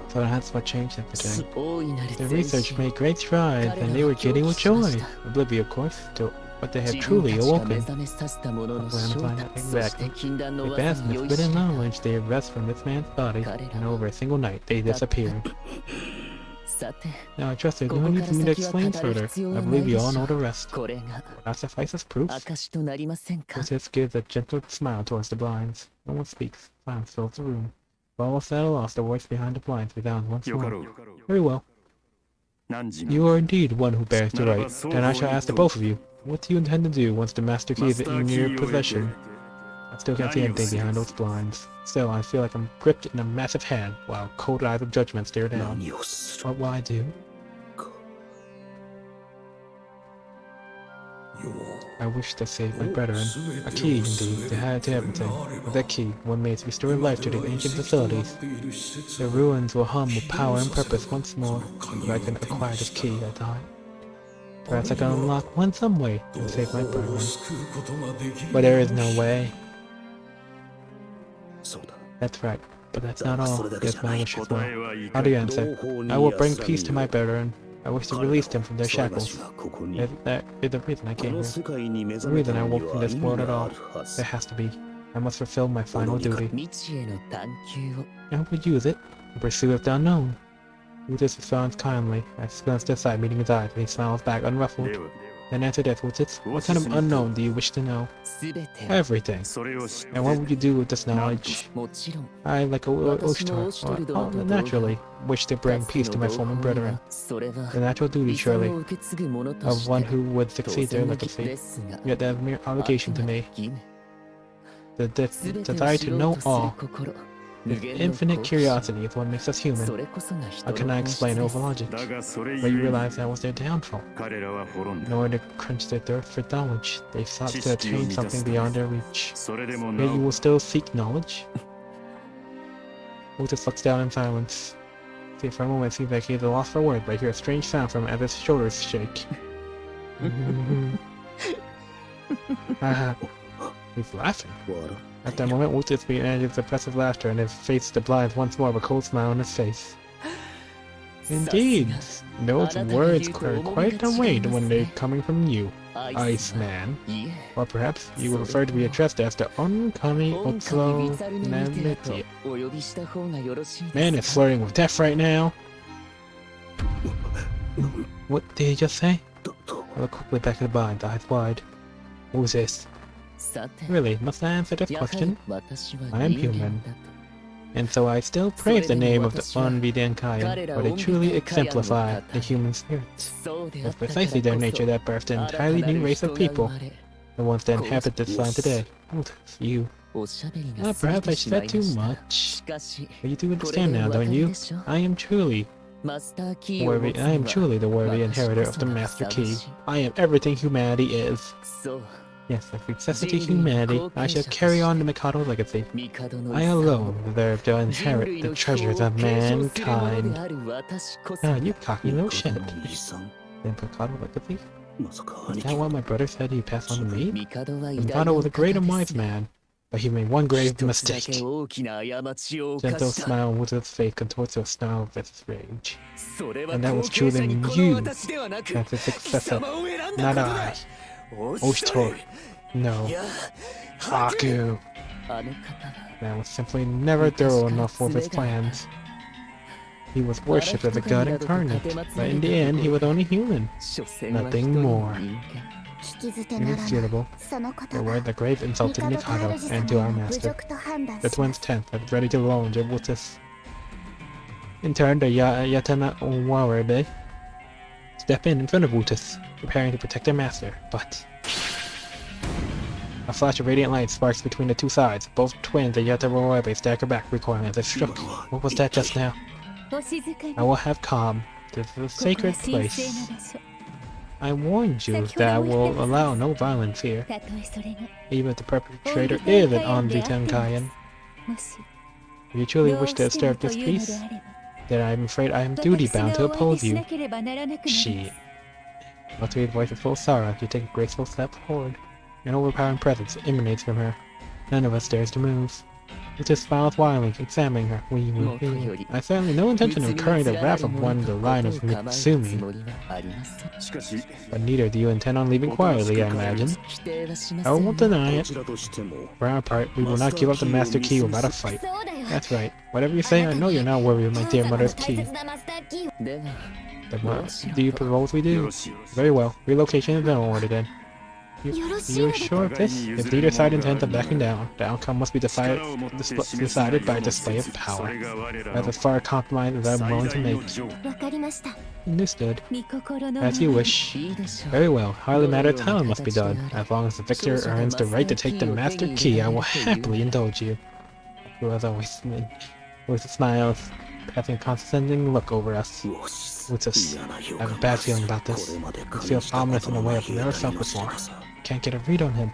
So that's what changed everything. The research made great strides, and they were giddy with joy. Oblivious, of course, to what they had truly awoken. Exactly. The vastness within knowledge they rest from this man's body, and over a single night they disappeared. Now I trust there's no need for me to explain further. I believe you all know the rest. Will that suffice as proof? Otis gives a gentle smile towards the blinds. No one speaks. Silence fills the room. All was at a loss, the voice behind the blinds resounds once more. Very well. You are indeed one who bears the right. Then I shall ask the both of you, what do you intend to do once the master key is in your possession? I still can't see anything behind those blinds. Still, I feel like I'm gripped in a massive hand, while cold eyes of judgment stare down. What will I do? I wish to save my brethren. A key, indeed, to have to everything. With that key, one may restore life to the ancient facilities. The ruins will hum with power and purpose once more. If I can acquire this key, I thought. Perhaps I can unlock one some way to save my brethren. But there is no way. That's right, but that's not all. There's my wish as well. How do you answer? I will bring peace to my brethren. I wish to release them from their shackles. That is the reason I came here. The reason I woke from this world at all. There has to be. I must fulfill my final duty. I would use it in pursuit of the unknown. Wutis responds kindly. I glanced aside, meeting his eyes, and he smiles back unruffled. Then answer this, Wutis. What kind of unknown do you wish to know? Everything. And what would you do with this knowledge? I, like Oshtar, naturally wish to bring peace to my former brethren. The natural duty, surely, of one who would succeed their legacy. Yet that is mere obligation to me. The desire to know all. This infinite curiosity is what makes us human. How can I explain over logic? But you realize that was their downfall. In order to quench their thirst for knowledge, they sought to attain something beyond their reach. Yet you will still seek knowledge? Wutis looks down in silence. See, for a moment it seems like he is at a loss for words, but I hear a strange sound from him as his shoulders shake. He's laughing. At that moment, Wutis began his oppressive laughter, and his face sublimes once more with a cold smile on his face. Indeed, those words carry quite a weight when they're coming from you, Iceman. Or perhaps you would prefer to be addressed as the Onkami Otsuo Namete. Man is flirting with death right now. What did he just say? I look quickly back at the blind, eyes wide. Who's this? Really, must I answer this question? I am human. And so I still praise the name of the Onvidenkayan, for they truly exemplify the human spirit. It's precisely their nature that birthed an entirely new race of people, the ones that inhabit this land today. You. Perhaps I said too much. But you do understand now, don't you? I am truly the worthy inheritor of the Master Key. I am everything humanity is. Yes, with necessity humanity, I shall carry on the Mikado legacy. I alone deserve to inherit the treasures of mankind. Ah, you cocky little shit. The Mikado legacy? Is that what my brother said he passed on to me? The Mikado was a great and wise man, but he made one grave mistake. Gentle smile on Wutis' face contorts to a snarl of its rage. And that was choosing you as a successor, not I. Oshtor. No. Haku. That was simply never thorough enough for his plans. He was worshipped as a god incarnate, but in the end he was only human. Nothing more. Inexcusable. The word the grave insulted Mikado and to our master. The twins' tent was ready to launch at Wutis. In turn, the Utawarerumono step in front of Wutis, preparing to protect their master, but... A flash of radiant light sparks between the two sides. Both twins and Utawarerumono stagger back, recoiling as if struck. What was that just now? I will have calm. This is a sacred place. I warned you that I will allow no violence here. Even if the perpetrator is an Onvidenkayan. If you truly wish to disturb this peace, then I am afraid I am duty-bound to oppose you. Shit. Walteri's voice is full of sorrow. You take a graceful step forward. An overpowering presence emanates from her. None of us dares to move. Wutis smiles wildly, examining her. I certainly no intention of incurring the wrath of one of the line of Mitsumi. But neither do you intend on leaving quietly, I imagine. I won't deny it. For our part, we will not give up the Master Key without a fight. That's right. Whatever you say, I know you're not worried with my dear mother's key. Then what do you propose we do? Very well. Relocation is in order then. You're sure of this? If neither side intends on backing down, the outcome must be decided by a display of power. That's as far a compromise as I'm willing to make. Understood. As you wish. Very well. Hardly matters how it must be done. As long as the victor earns the right to take the master key, I will happily indulge you. Who has always a smile, having a condescending look over us. Lutus, I have a bad feeling about this. It feels ominous in a way I've never felt before. Can't get a read on him.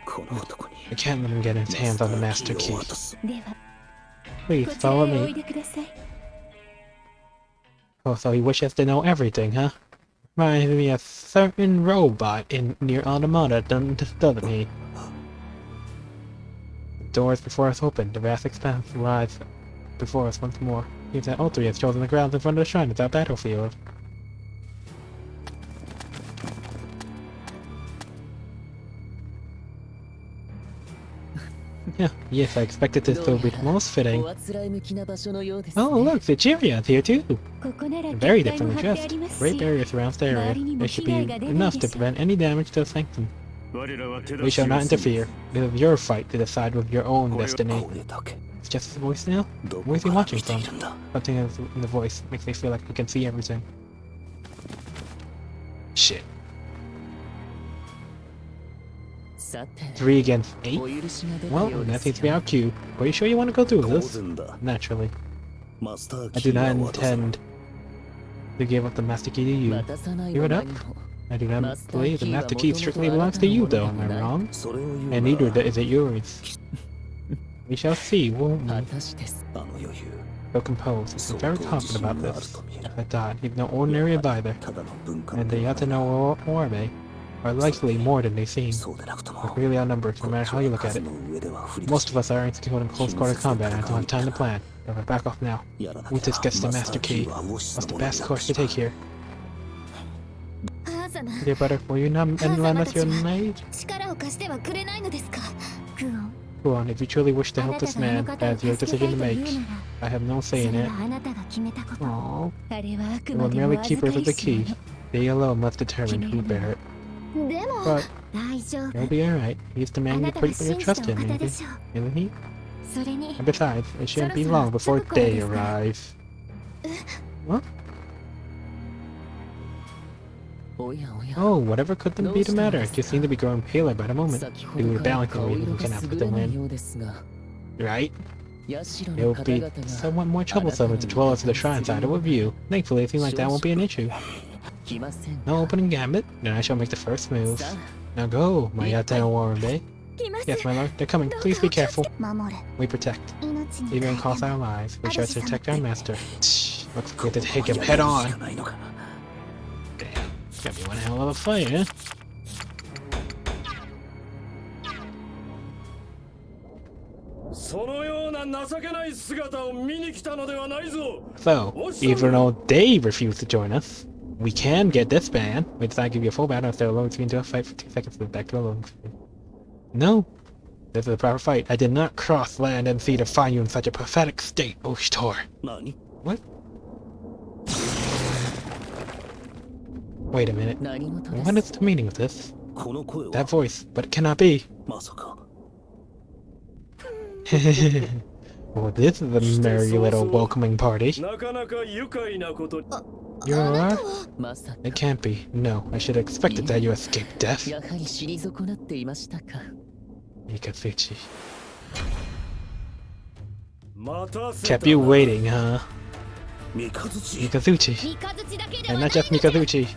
I can't let him get his hands on the master key. Please, follow me. Oh, so he wishes to know everything, huh? Reminds me of a certain robot in near Automata, doesn't he? The doors before us open, the vast expanse lies before us once more. Seems that all three have chosen the grounds in front of the shrine as our battlefield. Yeah, yes, I expected this to be most fitting. Oh, look, Vegeria's here too! Very differently dressed. Great barrier surrounds the area. It should be enough to prevent any damage to the sanctum. We shall not interfere. It is your fight to decide with your own destiny. It's just his voice now? Where is he watching from? Something in the voice makes me feel like we can see everything. Shit. 3 against 8? Well, that seems to be our cue. Are you sure you want to go through this? Naturally. I do not intend to give up the master key to you. Give it up? I do not believe the master key strictly belongs to you, though, am I wrong? And neither is it yours. We shall see, won't we? So composed. I'm very confident about this. I thought he's no ordinary advisor. And they ought to know Orbe. Are likely more than they seem. We're really outnumbered, no matter how you look at it. Most of us are skilled in close quarter combat and don't have time to plan. But back off now. Utis gets the master key. What's the best course to take here? Dear brother, will you not lend us your aid? Go on, if you truly wish to help this man, that is your decision to make. I have no say in it. Aww. We will merely keepers of the key. They alone must determine who bear it. But he'll be alright. He's the man you put your trust in, isn't he? And besides, it shouldn't be long before they arrive. What? Oh, whatever could be the matter? You seem to be growing paler by the moment. Due to balancing reasons, we cannot put them in. Right? It will be somewhat more troublesome if the dwellers of the shrine sided with you. Thankfully, it seems like that won't be an issue. No opening gambit? Then I shall make the first move. Now go, my Utawarerumono. Yes, my lord, they're coming. Please be careful. We protect. Even it costs our lives, we shall protect our master. Looks like we have to take him head on. Damn, it's gonna be one hell of a fight, huh? So, even though they refuse to join us, we can get this man. We decide to give you a full battle instead of loading screen to a fight for 2 seconds and back to a loading screen. No, this is a proper fight. I did not cross land and sea to find you in such a pathetic state, Oshtor. What? Wait a minute. What is the meaning of this? That voice, but it cannot be. Well, this is a merry little welcoming party. You're alright? It can't be. No, I should have expected that you escaped death. Mikazuchi. Kept you waiting, huh? Mikazuchi. And not just Mikazuchi.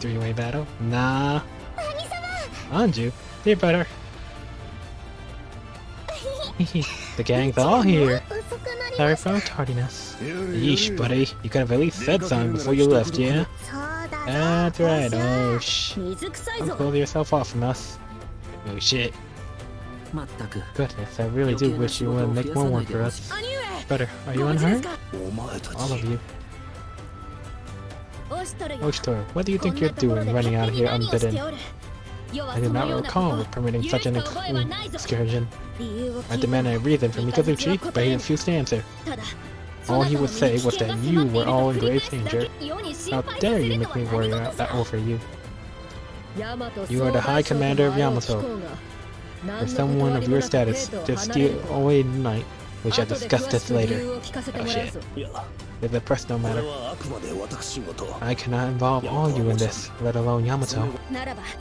Three-way battle? Nah. Anju, dear brother. The gang's all here. Sorry for our tardiness. Yeesh, buddy. You could have at least said something before you left, yeah? That's right. Oh, don't pull yourself off from us. Oh, shit. Goodness, I really do wish you would make more work for us. Brother, are you unhurt? All of you. Oshtor, what do you think you're doing running out here unbidden? I do not recall permitting such an excursion. I demanded a reason from Mikazuchi, but he refused to answer. All he would say was that you were all in grave danger. How dare you make me worry over you? You are the High Commander of Yamato. If someone of your status just steal away tonight, we shall discuss this later. Oh shit. It's a personal matter. I cannot involve all you in this, let alone Yamato.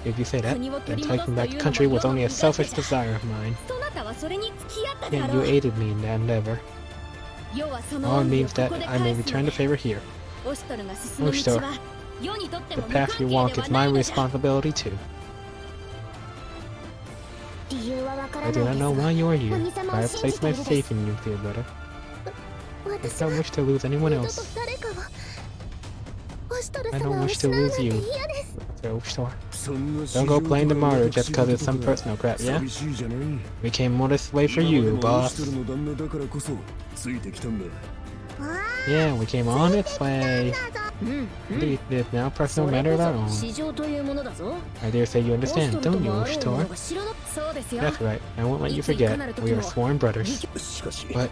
If you say that, then taking back the country was only a selfish desire of mine. Yet you aided me in that endeavor. All it means that I may return the favor here. Oshito, the path you walk is my responsibility too. I do not know why you are here, but I have placed my faith in you, dear brother. I don't wish to lose anyone else. I don't wish to lose you. Don't go playing the martyr just cause it's some personal crap, yeah? We came all this way for you, boss. Yeah, we came all this way. Indeed, it is now a personal matter of our own. I dare say you understand, don't you, Oshitor? That's right, I won't let you forget. We are sworn brothers. But...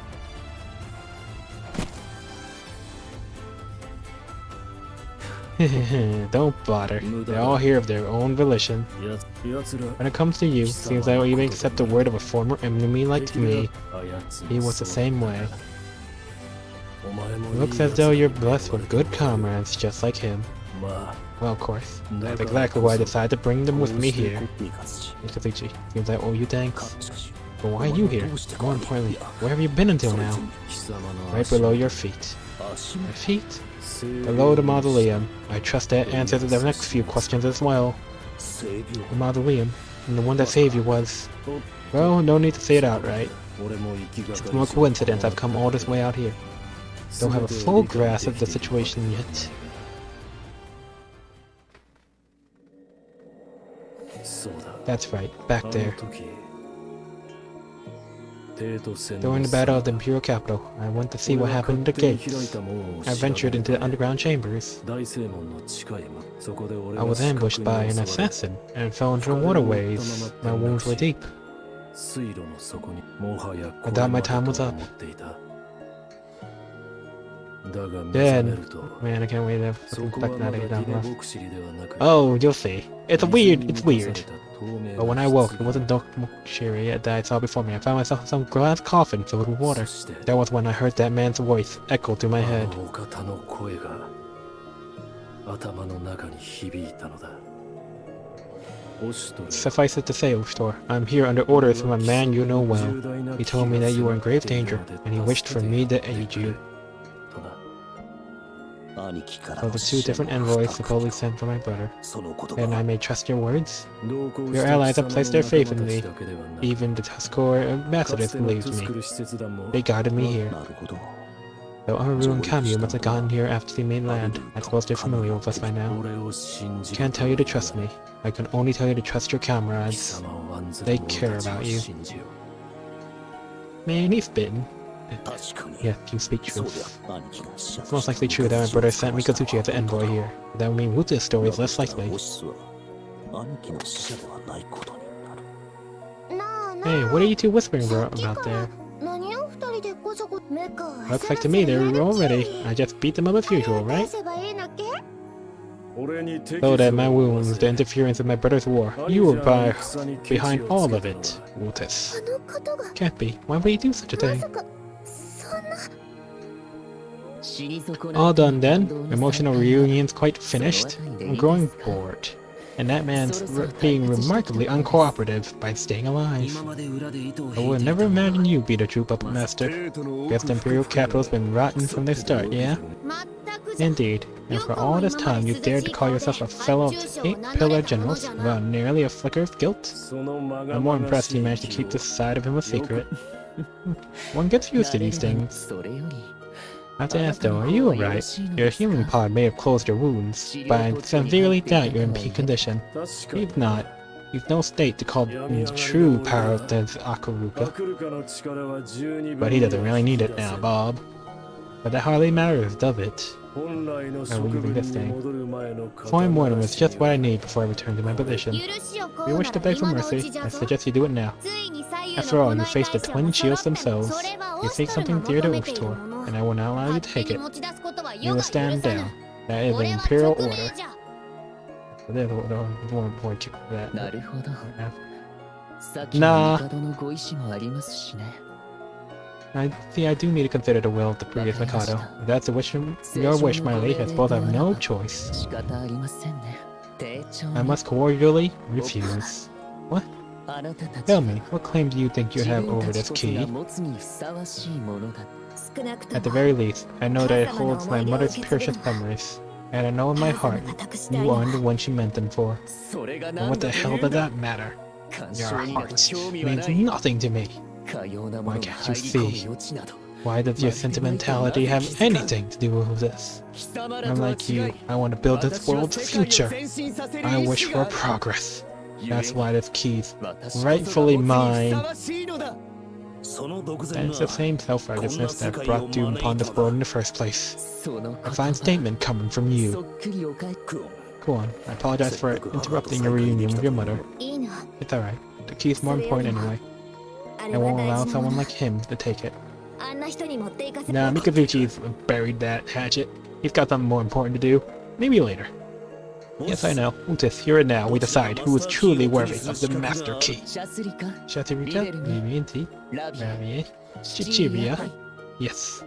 don't bother. They're all here of their own volition. When it comes to you, seems I will even accept the word of a former enemy like me. He was the same way. It looks as though you're blessed with good comrades just like him. Well, of course. That's exactly why I decided to bring them with me here. Kazuchi, seems I owe you thanks. But why are you here? More importantly, where have you been until now? Right below your feet. My feet? Below the mausoleum. I trust that answers the next few questions as well. The mausoleum, and the one that saved you was... well, no need to say it outright. It's no coincidence I've come all this way out here. Don't have a full grasp of the situation yet. That's right, back there. During the Battle of the Imperial Capital, I went to see what happened at the gates. I ventured into the underground chambers. I was ambushed by an assassin and fell into the waterways. My wounds were deep. I thought my time was up. Then, man, I can't wait to fucking that again. Oh, you'll see. It's weird. But when I woke, it wasn't Dokmoshiri that I saw before me. I found myself in some glass coffin filled with water. That was when I heard that man's voice echo through my head. Suffice it to say, Oshitor, I'm here under orders from a man you know well. He told me that you were in grave danger, and he wished for me to aid you. So the two different envoys supposedly sent for my brother. And I may trust your words? Your allies have placed their faith in me. Even the Tuscarora ambassadors believed me. They guided me here. Though Amaru and Kamyu must have gotten here after the mainland, I suppose they're familiar with us by now. Can't tell you to trust me. I can only tell you to trust your comrades. They care about you. Man, he's bitten. Yeah, you speak truth. It's most likely true that my brother sent Mikazuchi as an envoy here. That would mean Wuta's story is less likely. Hey, what are you two whispering about there? Looks like to me they're all ready. I just beat them up as usual, right? So that my wounds, the interference of my brother's war, you were behind all of it, Wutas. Can't be. Why would he do such a thing? All done then. Emotional reunion's quite finished. I'm growing bored. And that man's being remarkably uncooperative by staying alive. I would never imagine you be the true puppet master. Guess the Imperial Capital's been rotten from the start, yeah? Indeed. And for all this time you dared to call yourself a fellow of 8 pillar generals without nearly a flicker of guilt? I'm more impressed you managed to keep this side of him a secret. One gets used to these things. I have to ask though, are you alright? Your healing pod may have closed your wounds, but I severely doubt you're in peak condition. If not, you've no state to call the true power of the Akaruka. But he doesn't really need it now, Bob. But that hardly matters, does it? I'm leaving this thing. Fine mortem is just what I need before I return to my position. If you wish to beg for mercy, I suggest you do it now. After all, you face the twin shields themselves. You seek something dear to Oshitor. and I will not allow you to take it. You will stand down. That is an imperial order. So there's one point to that. Nah. I do need to consider the will of the previous Mikado. If that's your wish, my lady, I suppose I have no choice. I must cordially refuse. What? Tell me, what claim do you think you have over this key? At the very least, I know that it holds my mother's precious memories. And I know in my heart, you are the one she meant them for. And what the hell does that matter? Your heart means nothing to me. Why can't you see? Why does your sentimentality have anything to do with this? Unlike you, I want to build this world's future. I wish for progress. That's why this key's rightfully mine. And it's the same self-righteousness that brought doom upon this world in the first place. A fine statement coming from you. Go on, I apologize for interrupting your reunion with your mother. It's alright. The key's more important anyway. I won't allow someone like him to take it. Nah, Mikazuchi's buried that hatchet. He's got something more important to do. Maybe later. Yes, I know. Utis, here and now we decide who is truly worthy of the Master Key. Shaturika, Vivianti, Ravie, Chichiria. Yes.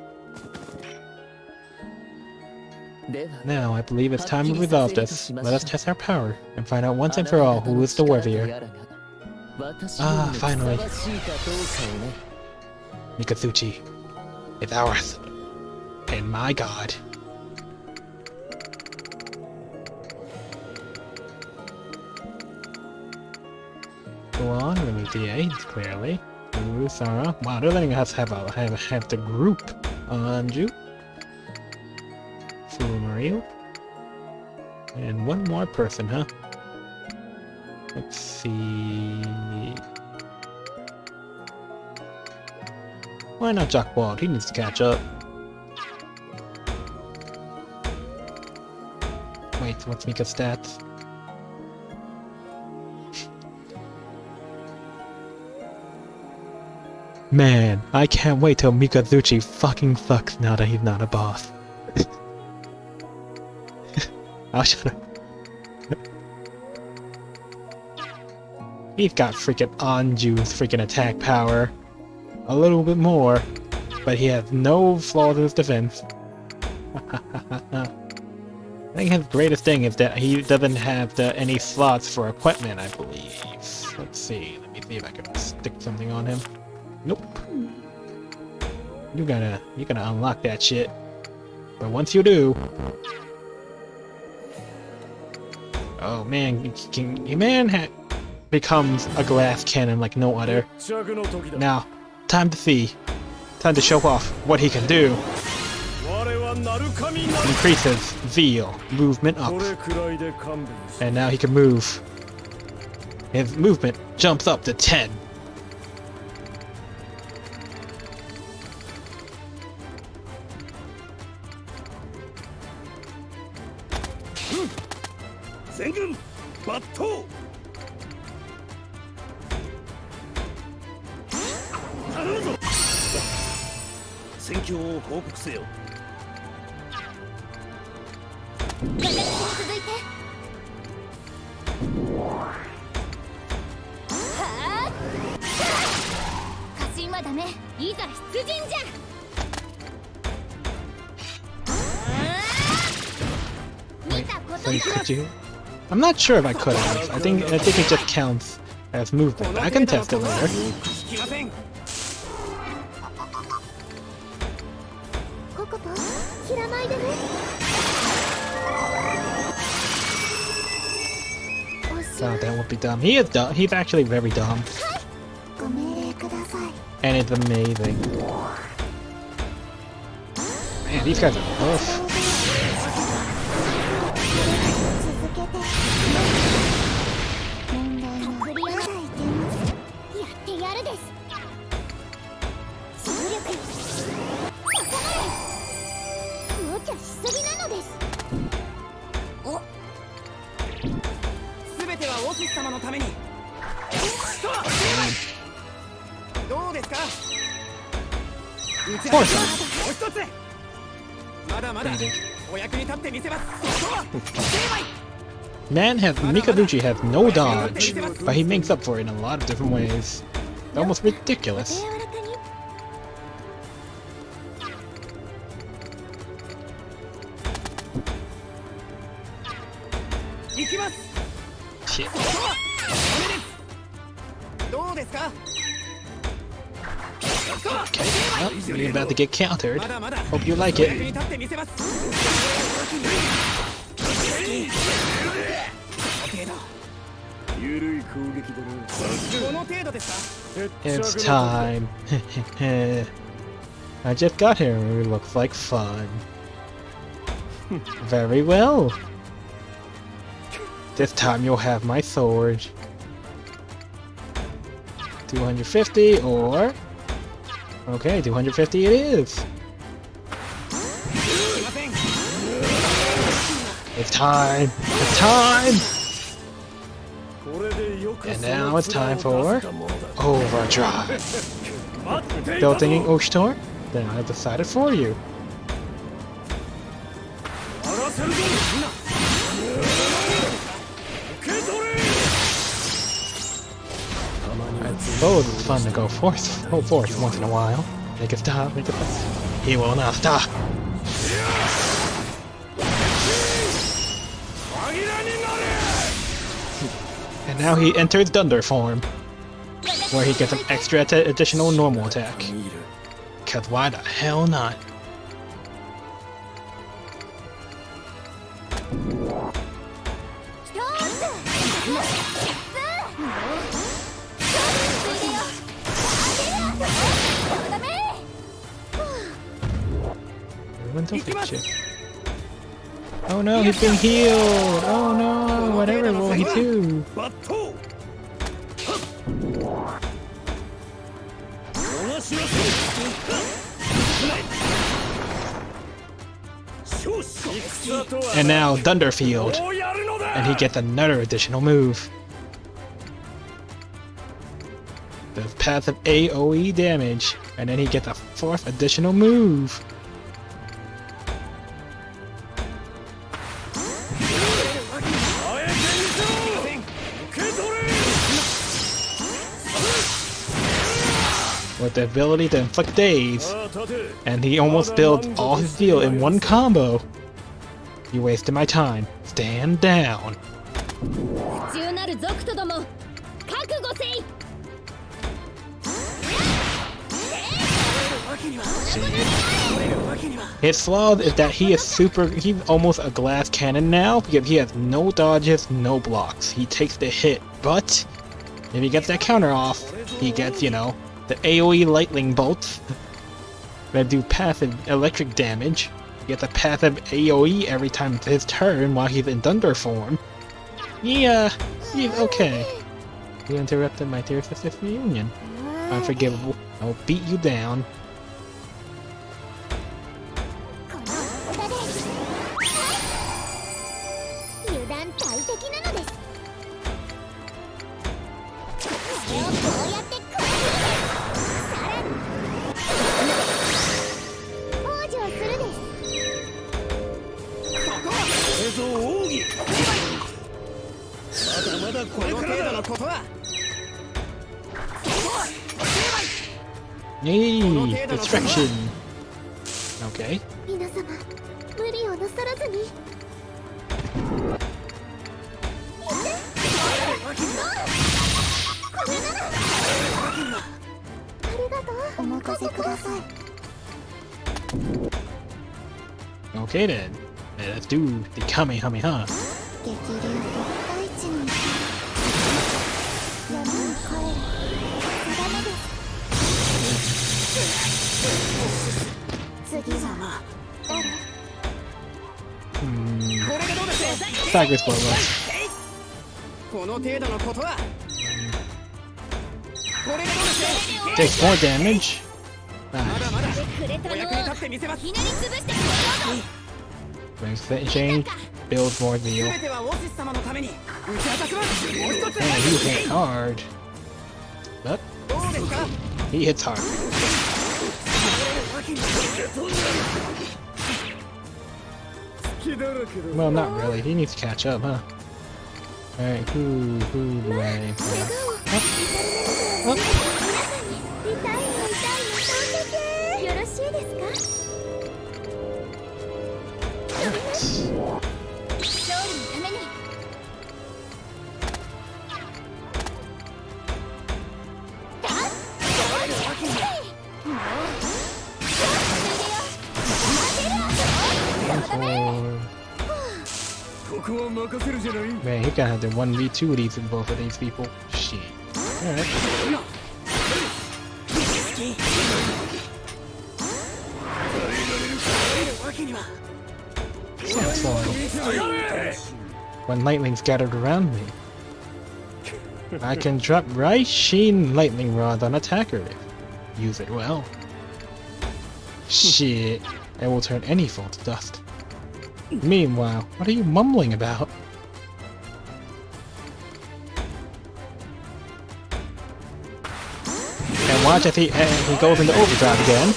Now, I believe it's time to resolve this. Let us test our power and find out once and for all who is the worthier. Ah, finally. Mikazuchi, it's ours. And my god. Go on, remove the aids, clearly. Ooh, Sarah. Wow, they're letting us have the group. Anju. Furumario. And one more person, huh? Let's see... Why not Jack Wald? He needs to catch up. Wait, what's Mika's stats? Man, I can't wait till Mikazuchi fucking fucks now that he's not a boss. I'll shut up. He's got freaking Anju's freaking attack power. A little bit more, but he has no flaws in his defense. I think his greatest thing is that he doesn't have any slots for equipment, I believe. Let's see, let me see if I can stick something on him. Nope. You're gonna unlock that shit. But once you do... Oh man, becomes a glass cannon like no other. Now, time to see. Time to show off what he can do. Increases zeal, movement up. And now he can move. His movement jumps up to 10. I'm not sure if I could have. I think it just counts as movement, but I can test it later. Oh, that would be dumb. He is dumb. He's actually very dumb. And it's amazing. Man, these guys are tough. Force him. Mikazuchi has no dodge, but he makes up for it in a lot of different ways. It's almost ridiculous. Shit. Okay, well, you're about to get countered. Hope you like it. It's time. I just got here and it looks like fun. Very well. This time you'll have my sword. 250 or... Okay, 250 it is. It's time! It's time! And now it's time for... Overdrive. Still thinking Ushtor? Then I've decided for you. I suppose it's fun to go forth once in a while. Make it stop, make it stop. He will not stop. And now he enters Thunder form, where he gets an extra additional normal attack. Cause why the hell not? Oh no, he's being healed! Oh no, whatever will he do? And now Thunderfield, and he gets another additional move. Does passive AoE damage, and then he gets a fourth additional move. With the ability to inflict daze, and he almost builds all his deal in one combo. You wasted my time. Stand down. His flaw is that he's almost a glass cannon now because he has no dodges, no blocks. He takes the hit, but if he gets that counter off, he gets, you know, the AoE lightning bolts that do passive electric damage. He gets a passive AoE every time it's his turn while he's in Thunder form. Yeah, he's okay. You interrupted my dear sister's reunion. Unforgivable. I'll beat you down. Yay! Distraction! Okay. Okay then. Let's do the Kamehameha. Tiger's bloodlust. Takes more damage. Brings fit change, builds more deal. Man, he hit hard. But he hits hard. Well, not really. He needs to catch up, huh? Alright, who do I... Oh. Man, he gonna have to 1v2 these with both of these people. Shit. Alright. Sounds fun. When lightning's gathered around me, I can drop Raishin lightning rod on attacker. Use it well. Shit. It will turn any foe to dust. Meanwhile, what are you mumbling about? And watch as he goes into overdrive again.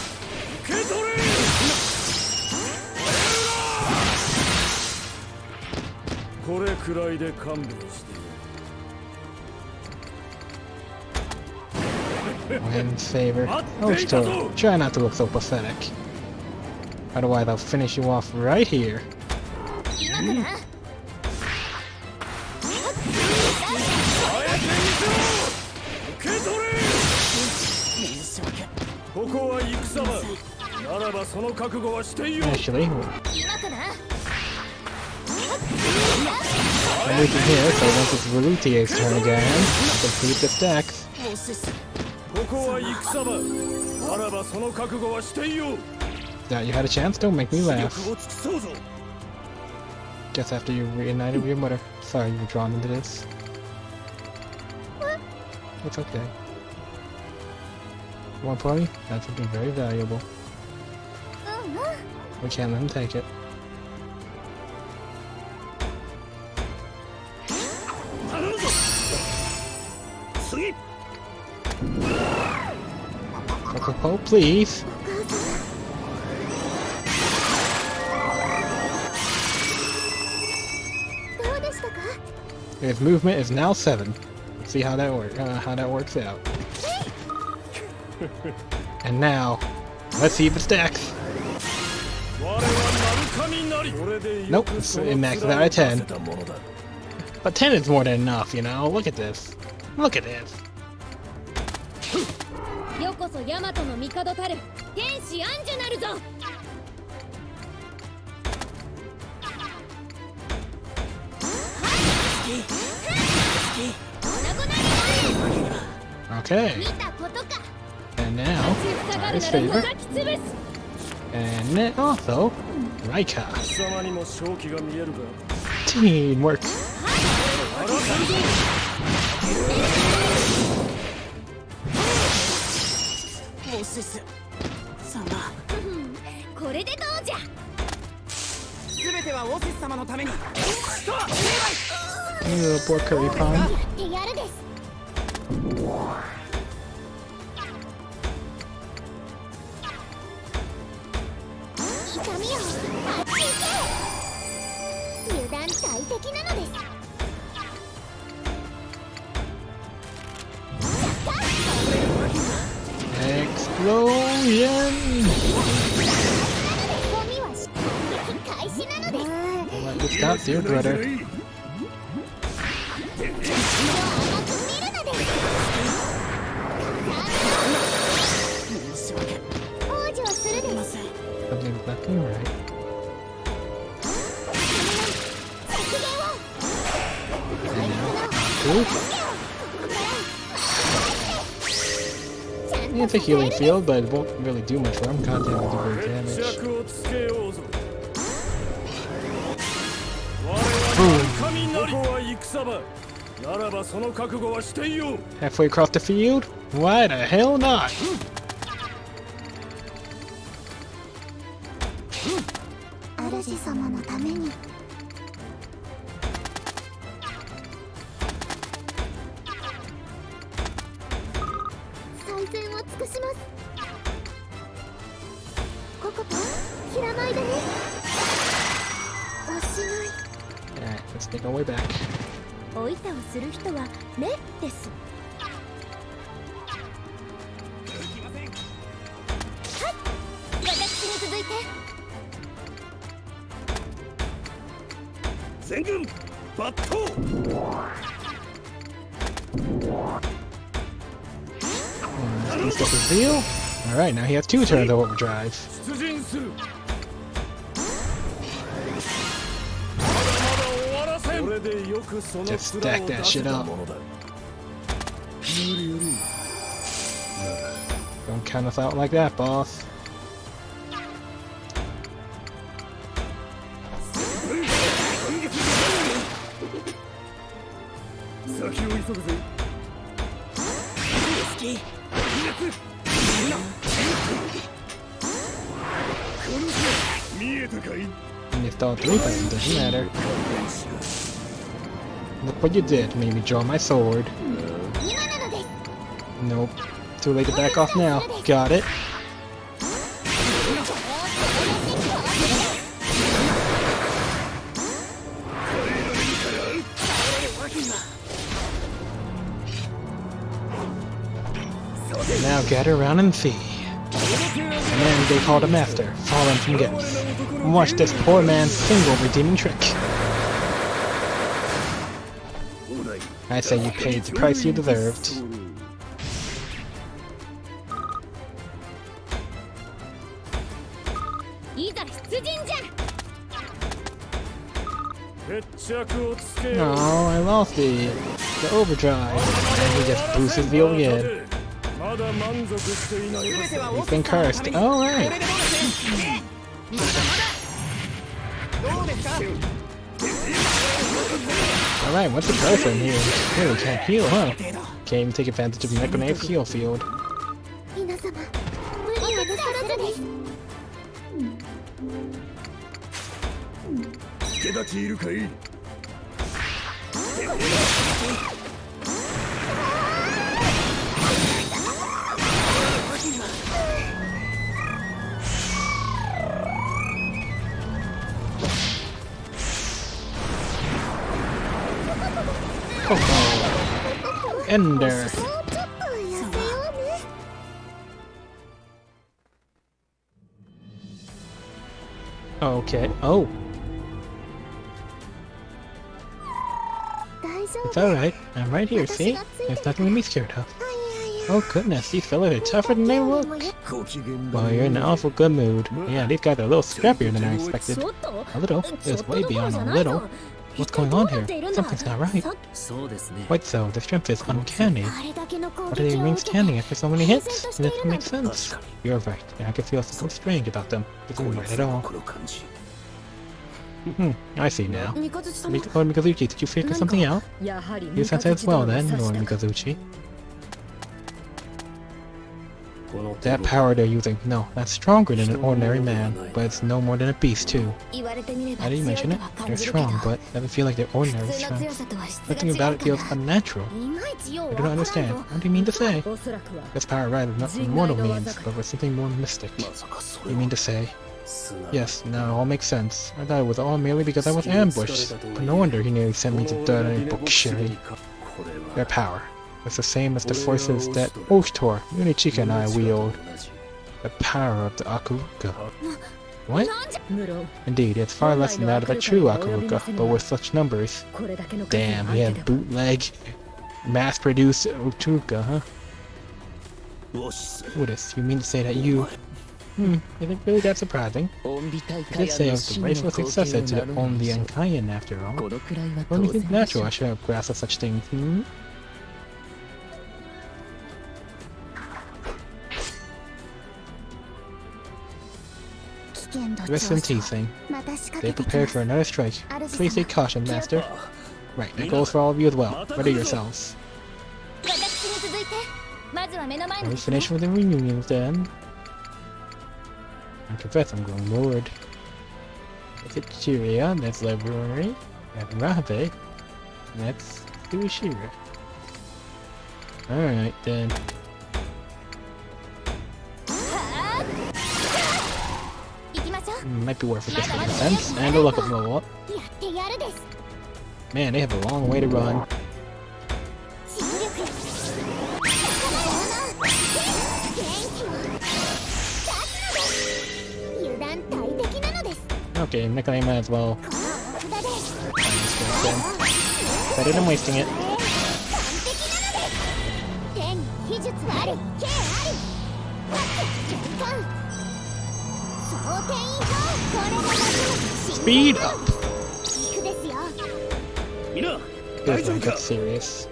Wind favor. Oh, still, try not to look so pathetic. Otherwise, I'll finish you off right here. Actually, I'm waiting here, so once it's Valutier's turn again, I can complete the stacks. Yeah, you had a chance? Don't make me laugh. Guess after you reunited with your mother. Sorry you were drawn into this. It's okay. One pony? That's something very valuable. We can't let him take it. Coco, please. His movement is now 7. Let's see how that works out. And now, let's see if it stacks. Nope, it's maxed out at 10. But 10 is more than enough, you know. Look at this. Look at this. Okay. And now, his favor. And then also, Raika. Teamwork. You little poor curry pond. Explosion! Let's stop, dear brother. Something's not doing right. It's a healing field, but it won't really do much for him. Content will do great damage. Boom. Halfway across the field? Why the hell not? Alright, let's make our way back. East of his deal. Alright, now he has 2 turns of overdrive. Just stack that shit up. Don't count us out like that, boss. And if all 3 buttons, doesn't matter. Look what you did, made me draw my sword. Nope. Too late to back off now. Got it. Now gather around and see. The man they called a master, fallen from gifts. Watch this poor man's single redeeming trick. I say you paid the price you deserved. Oh, I lost the overdrive. And he just boosts his deal again. He's been cursed. Alright. Alright, what's the curse in here? Really can't heal, huh? Can't even take advantage of Necronate's heal field. Oh, Ender. Okay. Oh. It's alright. I'm right here, see? There's nothing to be scared of. Oh goodness, these fellas are tougher than they look. Well, you're in an awful good mood. Yeah, these guys are a little scrappier than I expected. A little? It's way beyond a little. What's going on here? Something's not right. Quite so, the strength is uncanny. Why do they remain standing after so many hits? It doesn't make sense. You're right, I can feel something strange about them. It's not right at all. I see now. Mikazuchi, did you figure something out? You sense it as well then, Lord Mikazuchi. That power they're using, no, that's stronger than an ordinary man, but it's no more than a beast too. Now that you mention it, they're strong, but I don't feel like they're ordinary strong. Nothing about it feels unnatural. I do not understand. What do you mean to say? This power rather than what mortal means, but with something more mystic. You mean to say? Yes, now it all makes sense. I thought it was all merely because I was ambushed, but no wonder he nearly sent me to dirty Bokushiri. Their power. It's the same as the forces that Oshtor, Unichika and I wield. The power of the Akuruka. What? Indeed, it's far less than that of a true Akuruka, but with such numbers. Damn, he had bootleg, mass-produced Akuruka, huh? Otis, you mean to say that you... isn't really that surprising. You did say I was the rightful successor to the only Ankayan after all. Don't you think natural I should have grasped such things, Rest in teasing. They prepared for another strike. Please take caution, Master. Right, that goes for all of you as well. Ready yourselves. Are we finished with the reunions then? I confess I'm going bored. Let's hit Chiria, that's Library. And Rabe, that's Ushira. Alright then. Might be worth it just for defense and a look-up level up. Man, they have a long way to run. Okay, Nikolai might as well. Better than wasting it. Speed up! This one gets serious.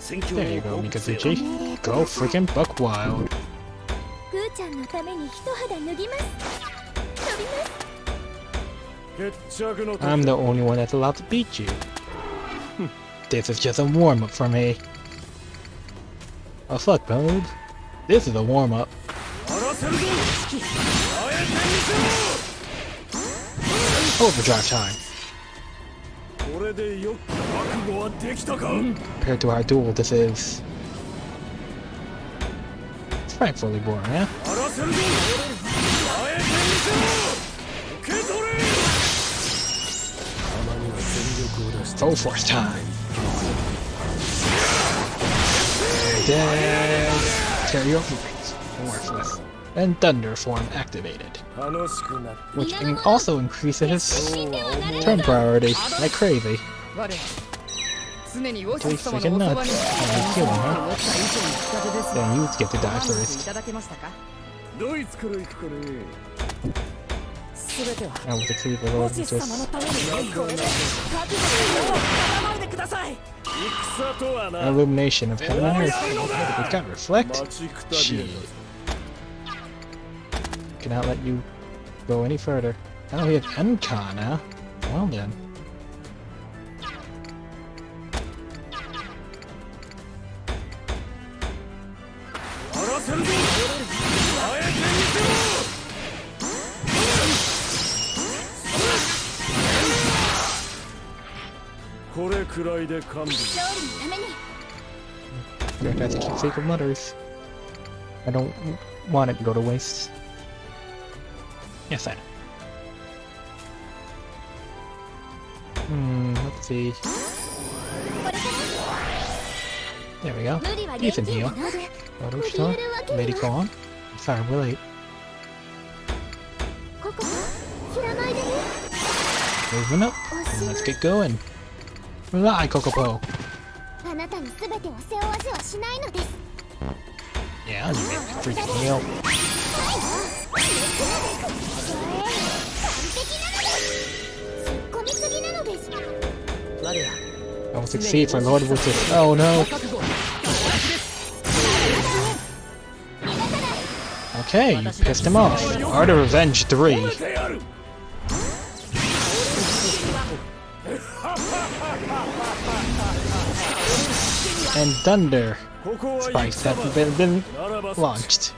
There you go, Mikazuchi. Go freaking buck wild. I'm the only one that's allowed to beat you. This is just a warm-up for me. Oh fuck, bud. This is a warm-up. Overdrive time. Compared to our duel, this is frightfully boring, yeah? Full force time. Dead. Terrio worthless. And Thunder form activated. Which also increases his turn priority like crazy. He's freaking nuts. Oh, he's killing her. Then you get to die first. I was excited for those just illumination of heaven and earth. We got reflect. Shit. Cannot let you go any further. Oh, we have Enka now. Well then. Fantastic keepsake of letters. I don't want it to go to waste. Yes, I know. Let's see. There we go. Decent heal. Autostar, Lady Kong. Sorry, we're late. Moving up. And let's get going. Rely, Kokopo. Yeah, you get a freaking heal. I will succeed for Lord Witches. Oh no! Okay, you pissed him off. Art of Revenge 3. And Thunder Spikes have been launched.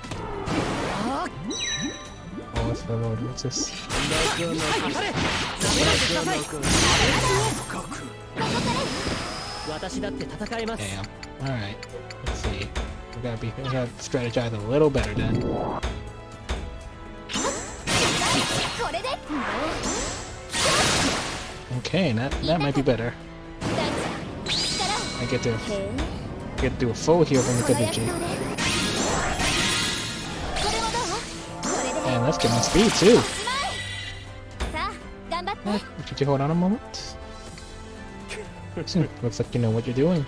Oh, it's the Lord Witches. Damn. Alright. Let's see. We gotta strategize a little better then. Okay, that might be better. I get to do a full heal from the Kabuki. And let's get my speed too. Could you hold on a moment? Looks like you know what you're doing.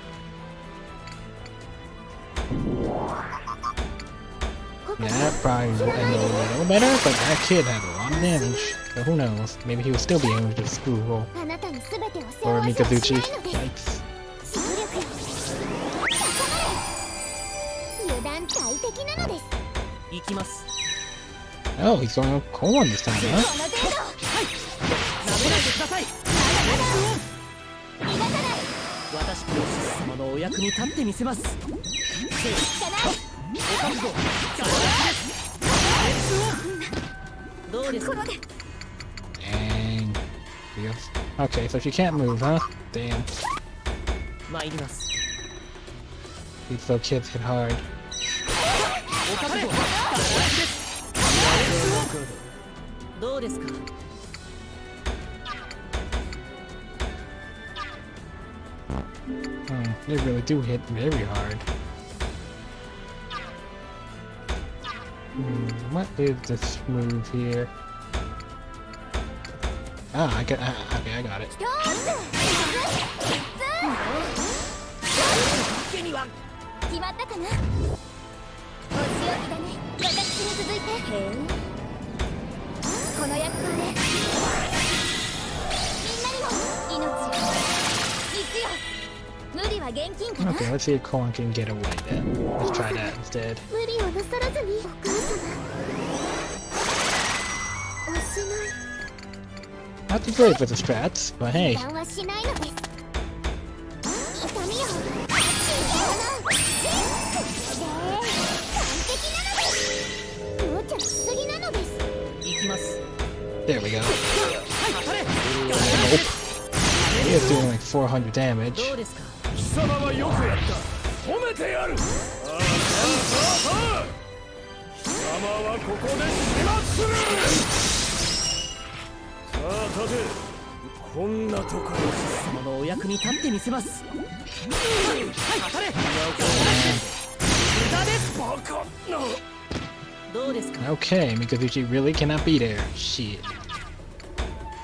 That probably will end a little better, but that kid had a lot of damage. So who knows? Maybe he will still be able to just screw roll. Or Mikazuchi. Yikes. Oh, he's going on corn this time, huh? Dang. Okay, so she can't move, huh? Damn. These little kids hit hard. どうですか。 They really do hit very hard. What is this move here? Ah, okay, I got it. 決まったかな。お仕置きだね。私に続いて。この約束でみんなにも命を。行くよ。無理は現金かな。 Okay, let's see if Koan can get away then. Let's try that instead. 無理をなさらずに。お母様。おしまい。 Not too great for the strats, but hey. 油断はしないのです。痛みよ。完璧なのです。無茶しすぎなのです。行きます。 There we go. Nope. He is doing like 400 damage. どうですか。 貴様はよくやった。褒めてやる。さあ貴様はここで始末する。さあ立て。こんなところ貴様のお役に立ってみせます。はい、当たれ。無駄です。バカな。どうですか。 Okay, Mikazuchi really cannot be there. Shit.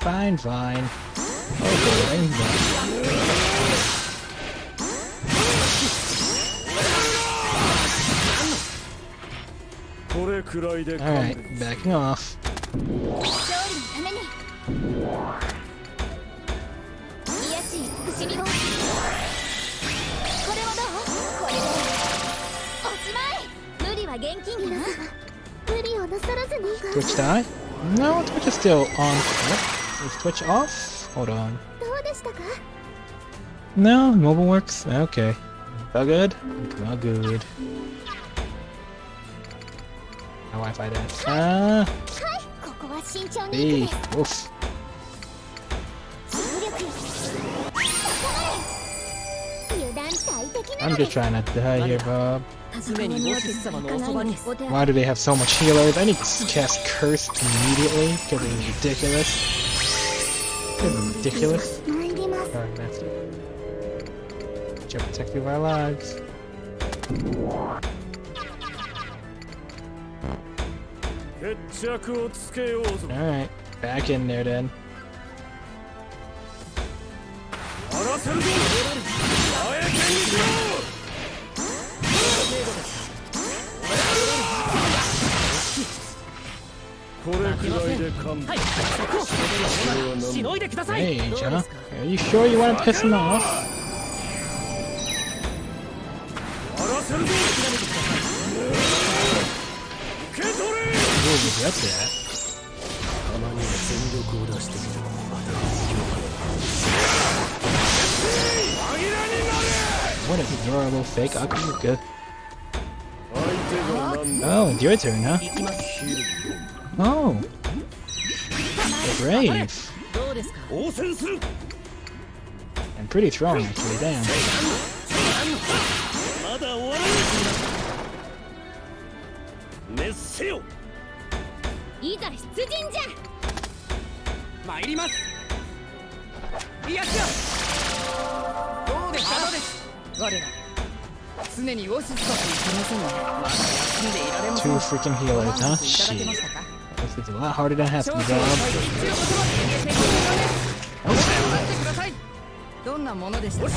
Fine, fine. Okay, I'm done. Alright, backing off. 勝利のために。癒し慈しみを。これはどう？これでおしまい。無理は現金かな。無理をなさらずに。 Twitch die? No, Twitch is still on. What? Is Twitch off? Hold on. どうでしたか？ No, mobile works? Okay. All good? All good. How Wi-Fi that? はい、ここは慎重に Hey, 行くです。 oof. 重力よ。油断大敵な I'm ので just す。 trying not to die here, Bob. 常にボス様のおそばに。 Why do they have so much healers? I need to cast Curse immediately because it's ridiculous. It's ridiculous. 参ります。 Alright, that's it. Should protect you of our lives. 決着をつけようぞ。 Alright, back in there then. やらせるぞ。あえてみろ。これくらいで勘弁。はい、そこをしのいでください。 Hey, どう John. ですか。 Are you sure you want to piss him off? やらせるぞ。受け取れ。 You'll regret that. たまには全力を出してみる。紛らになれ。 What is adorable fake Aku? Good. 相手がなんだ。 Oh, it's your turn, huh? 行きます。 Oh. Brave. どうですか。応戦する。 And pretty strong, actually. Damn. まだ終わらない。熱せよ。いざ出陣じゃ。参ります。いやしや。どうですか。どうです。我ら常にオシスとは言ってませんね。まだ休んでいられません。 Two freaking healers, huh? いただけま Shit. したか。 This is a lot harder than it has to be, Bob. どんなものでしたか。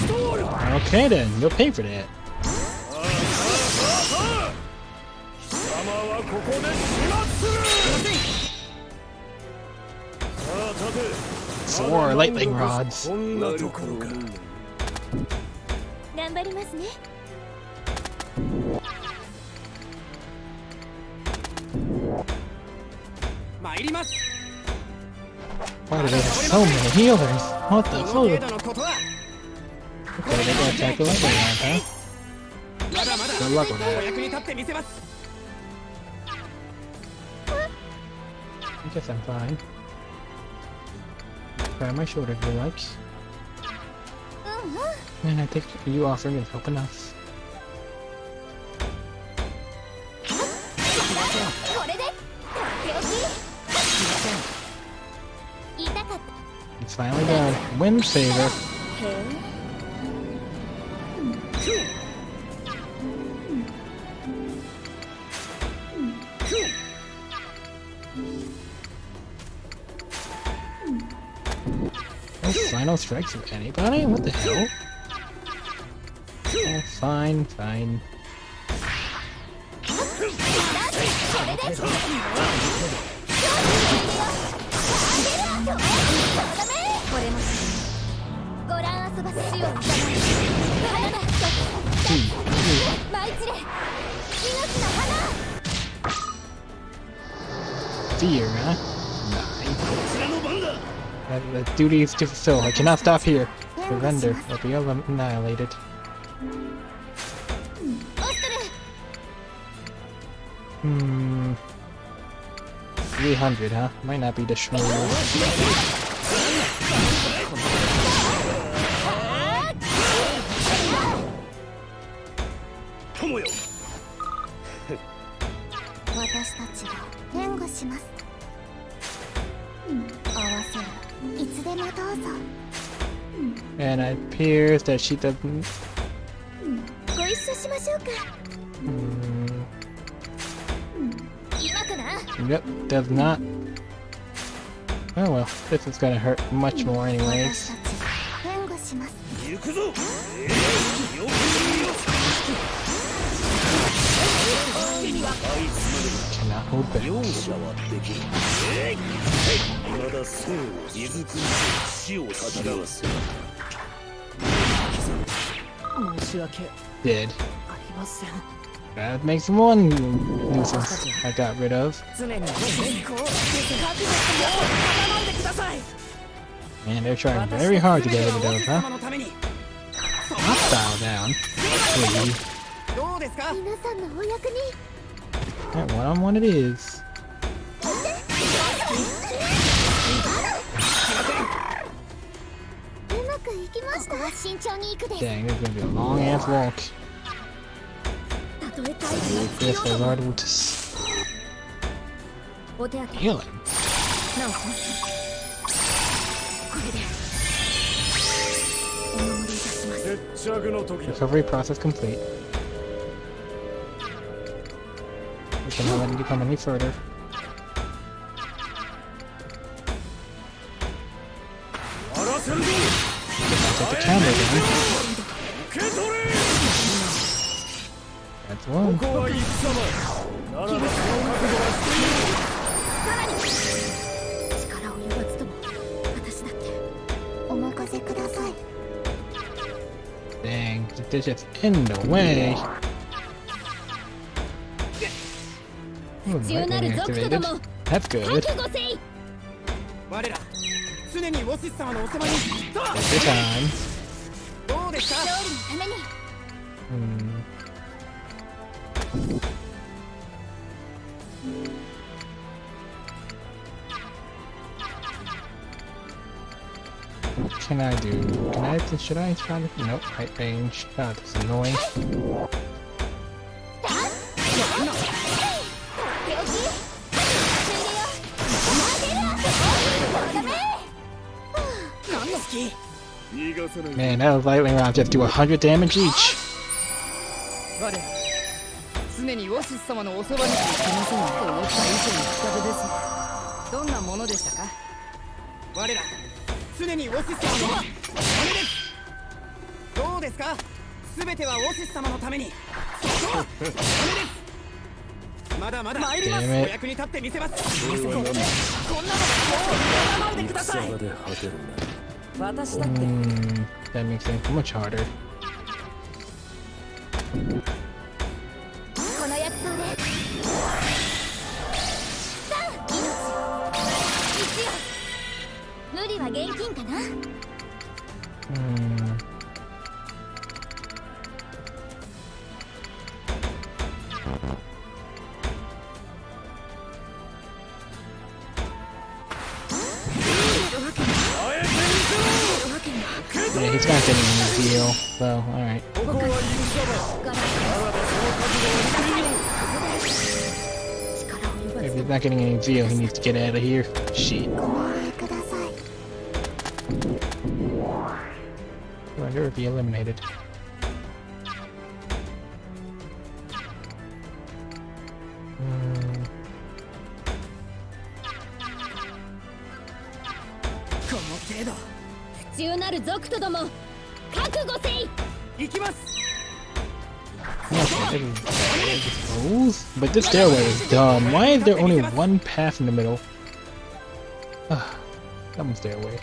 Okay then, you'll pay for that. 貴様はここで始末する。さあ立て。 Four lightning rods. こんなところか。頑張りますね。 参ります。 Why do they have so many healers? What the この程 fuck? 度のことは Okay, they gotta attack the lightning round, huh? まだまだ Good luck with お that. 役に立ってみせます。 I guess I'm fine. Try my shoulder if you like. うんうん。 And I think you offering is helping us. 痛かった。 It's finally done. Wind saver. へえ。 No final strikes of anybody? What the hell? Oh, fine, fine. これもご覧遊ばせしよう。花だ。舞い散れ。命の花。 Fear, huh? Nine. The duty is to fulfill. I cannot stop here. Surrender or be annihilated. オストル。 300, huh? Might not be the shrew. 友よ。私たちが援護します。合わせる。いつでもどうぞ。 And it appears that she doesn't. ご一緒しましょうか。今かな。 Yep, does not. Oh well, this is gonna hurt much more 私 anyways. たちが援護します。行くぞ。よく見よ。 Cannot hold back. 容赦はできる。まだ生を水汲みで死をたたらわせ。申し訳 Dead. ありません。 That makes one nuisance I got rid of. 常にこう覚悟して頼んでください。 Man, they're trying very hard to get rid of those, huh? 様のために Hostile down. Please. どうですか。皆さんのお役に。 Alright, one on one it is. うまくいきました。ここは慎重に行くです。 Dang, this is gonna be a long ass walk. たとえ大 Yes, the Lord will just お手当て。 heal him. なおしますこれでお守りいたします。決着の時だ。 Recovery process complete. We cannot let it become any further. 荒らせるぞ。 Take the camera down. 受け取れ。 That's こ one. こは戦場。ならばその覚悟はしている。さらに力及ばずとも私だってお任せください。 Dang, they're just in the way. Ooh, 必要なる lightning 族と activated. ども That's good. 覚悟せい。我ら常にウォシス様のお世話に。と Take your time. どうですか。勝利のために What can I do? Should I try to? Nope, right range. God, that's annoying. 手置きついでよ。ダメ。何の好き。逃がさない。 Man, that lightning round just do 100 damage each. 我ら常にウォシス様のおそばにいません。思った以上に深手ですね。どんなものでしたか。我ら常にウォシス様のためです。どうですか。すべてはウォシス様のために。そこはためです。まだまだ参ります。 Damn it. お役に立ってみせます。それは何だ。こんなの頼んでください。戦場で果てるな。私だって That makes things much harder. この薬草で3、命、1よ。無理は現金かな。 Yeah, he's not getting any deal. So, alright. ここは戦場。ならばその覚悟はしている。 力及ば If ず he's not getting any deal, he needs to get out of here. Shit. ご命令ください。Wonder if he eliminated. Hmm. この程度不忠なる族とども覚悟せい。行きます。 But this stairway is dumb. Why is there only one path in the middle? Ah, that one's stairway.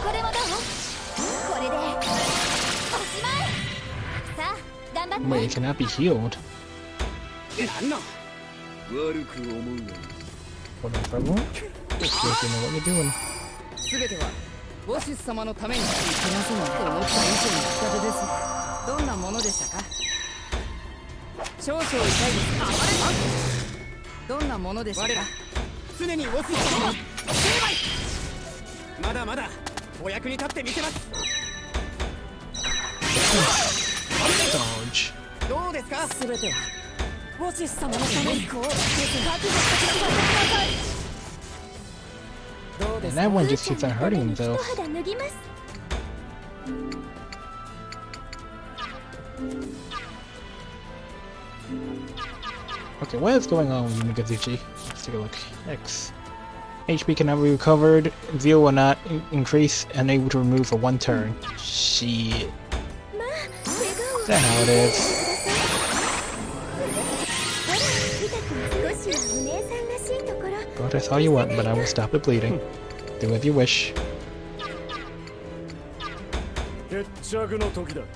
これもどう？これでおしまい。さあ頑張って。 Wait, it cannot be healed. なんの悪く思うな。 What the fuck? Just you know what you're doing. すべてはウォシス様のために。いけませんと思った以上に深手です。どんなものでしたか。少々痛いです。どんなものでしたか。常にウォシス様の成敗。まだまだお役に立ってみせます。 Dodge. どうですか。すべてはウォシス様のためにこう覚悟してください。どうで And すか。 that one just keeps on hurting himself. 一肌脱ぎます。 Okay, what is going on with Migazuchi? Let's take a look. X. HP cannot be recovered. Zeal will not increase. Unable to remove for one turn. Shit. まあ怪我を。 Is that how it is? 痛く少しはお姉さんらしいところ。 Well, that's all you want, but I will stop the bleeding. Do as you wish. 決着の時だ。こ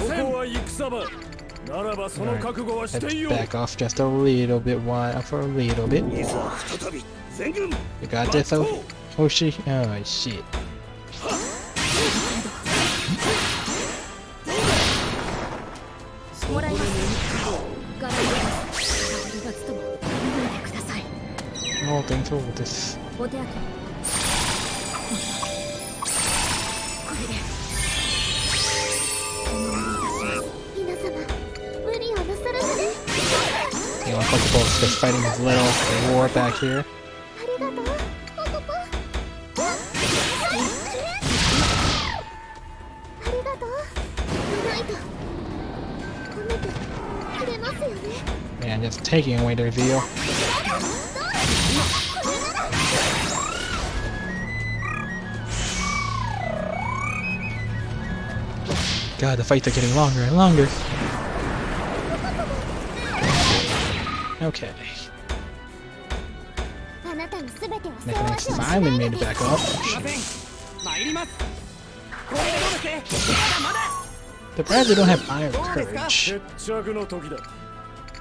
こは戦場。ならばその Alright, 覚悟はしてい let's よう。 back off just a little bit. Why? For a little bit. いざ再び全軍。 You got this, Hoshi? Oh, shit. もらいます。ガランド香りがつとも見ないでください。 All things hold this. お手当て。これで。お願いいたします。皆様、無理をなさらずで。 You know, Uncle Bolt's just fighting his little war back here. ありがとう、ポコポ。ありがとう。ないと。褒めてくれますよね。 Man, just taking away their zeal. God, the fights are getting longer and longer. Okay. あなたのすべてを背負 Mechanics わせはしな finally い made の it で back す。 up. すいません。参ります。これでどうです。まだまだ。 Surprised they don't have Iron どうですか。 Courage. 決着の時だ。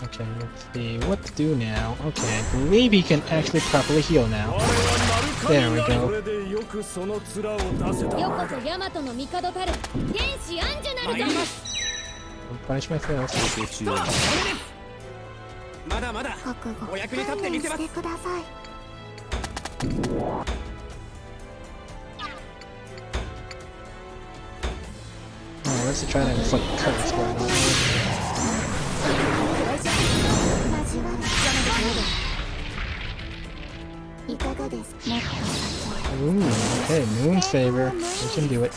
Okay, let's see what to do now. Okay, I believe he can actually properly heal now. 我は丸 There we 神なり。 go. これでよくその面を出せた。よこそヤマトの帝たる天使アンジュなるぞ。参ります。 I'll punish myself. まだまだ覚悟お役に立ってみせます。してください。 Alright, let's try to inflict curse going on. 交わる。いかがですか。もっと先へ。 Ooh, okay, Moon Favor. We can do it.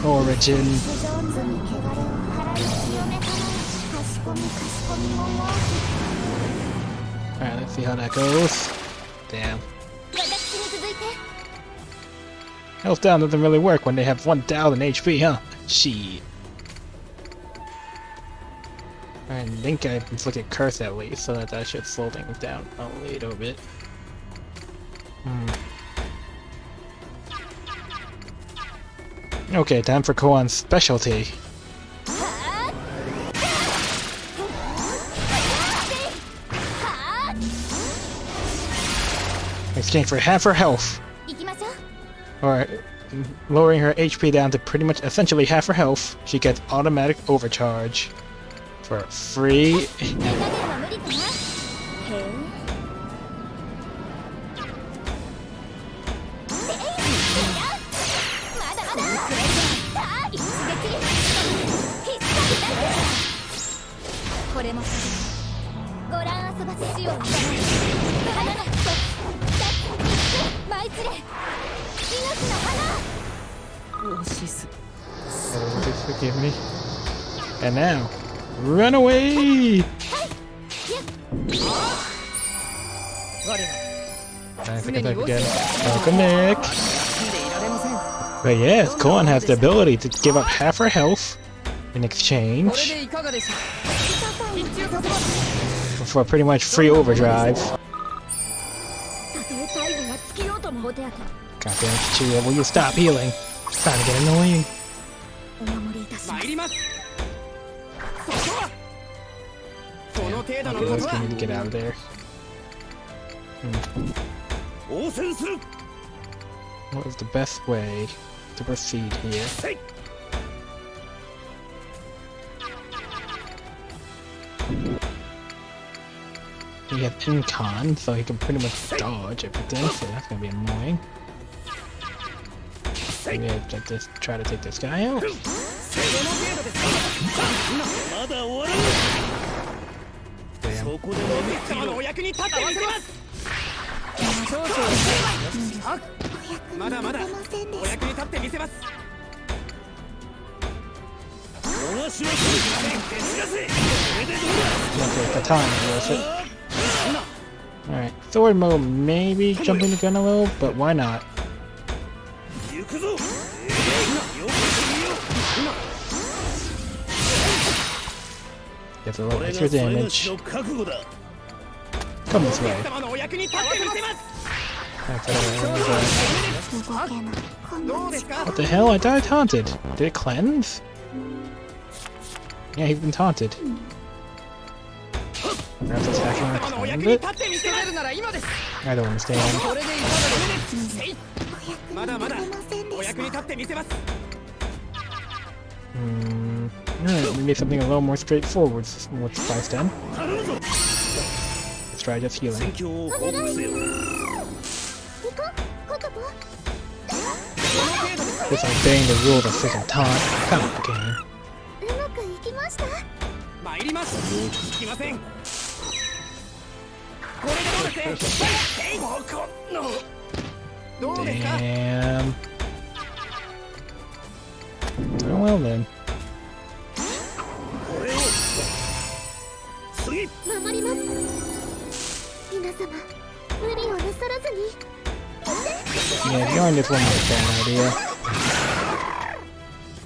Origin. Alright, let's see how that goes. Damn. Health down doesn't really work when they have 1,000 HP, huh? Shit. I think I can look at curse at least, so that should slow things down a little bit. Okay, time for Koan's specialty. Exchange for half her health. Or lowering her HP down to pretty much essentially half her health, she gets automatic overcharge for free. 下手では無理かな。へえ。まだまだ。さあ一撃。必殺だ。これもご覧遊ばせしよう。花が一つ、二つ、舞い散れ。命の花。オシス Oh, please forgive me. And now, run away! 我ら I think I forget. Welcome, Nick. 死んでいられません。 But yes, Koan has the ability to give up half her health in これ exchange でいかがでしょう。必中させます。 for pretty much free overdrive. たとえ体温が尽きようともお手当て God damn it, Chia, will you stop healing? It's starting to get annoying. お守りいたしま参す。ります。そこはこの程度の Okay, こ let's とは get out of there. 応戦する What is the best way to proceed here? せい He has Incon, so he can pretty much dodge everything, so that's gonna be annoying. Maybe I just try to take this guy out. この程度ですか。まだ終わらない Damn. そこで王様のお役に立ってみせます。少々あまだまだお役に立ってみせます。逃しはする消し出せこれでどう Okay, katana worth it. Alright, sword mode, maybe jumping the gun a little, but why not? だ行くぞよく見よ Gets a こ little れが extra それが damage. しの覚悟だ Come this way. 王様のお役に立ってみせます。 That's 動けない。こんなどうですか。 what the hell? I died taunted. Did it cleanse? Yeah, he's been taunted. Perhaps attacking 王様のお with 役 cleanse に it? 立ってみせるなら今です。 I don't understand. これでいかがですか。まだまだお役に立てませんでしたお役に立ってみせます。 Alright, maybe something a little more straightforward with Spice Den. 頼むぞ Let's try just healing. 戦況を報告せよ行こう、コトボ。 Just obeying the rule of freaking taunt. Come on, game. うまくいきました。参ります。引きません。これでどうです。バカなどうですか。 Damn. Oh well then. これを次守ります。皆様、無理をなさらずに。 Yeah, ignoring this one was a bad idea.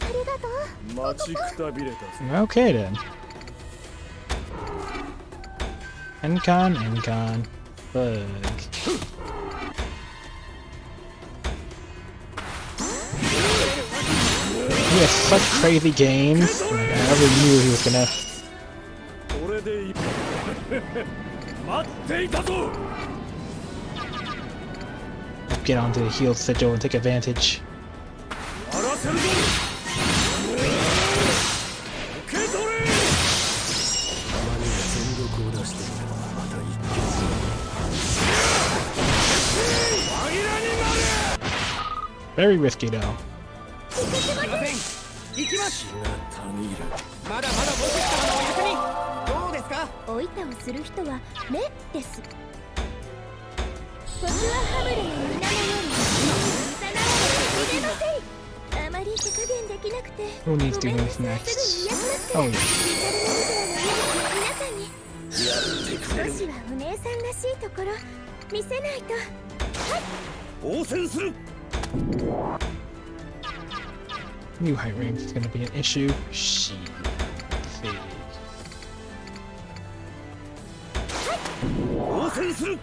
ありがとう。待ちくたびれたぜ Okay then. Encon, bug. He has such crazy games. Like, I never knew he was gonna. これでいい待っていたぞ Get onto the healed sigil and take advantage. やらせるぞ受け取れたまには全力を出してまた一気紛らになれ Very risky though. 引きません。行きます。血がたぎるまだまだ僕様のお役に。どうですか。おいたをする人は目です。僕はハブレの皆のようにさなわれません。あまり手加減できなくて Who needs ご to めんな Oh, go さい。すぐに癒 next? しますから。 Oh リ yeah. タルメルドラの皆さんに少しはお姉さんらしいところ見せないと。応戦する New height range is gonna be an issue. Shit. See. 応戦する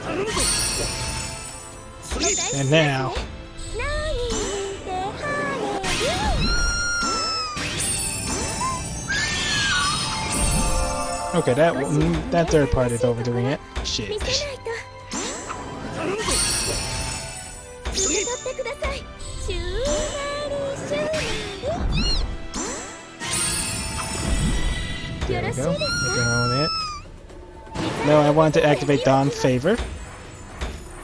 頼むぞ And now. 何でハーレー Okay, that third part is overdoing it. Shit. 見せないと。頼むぞってください。シューマリシューマリ。 There we go. Nothing wrong with it. No, I want to activate Dawn's favor. す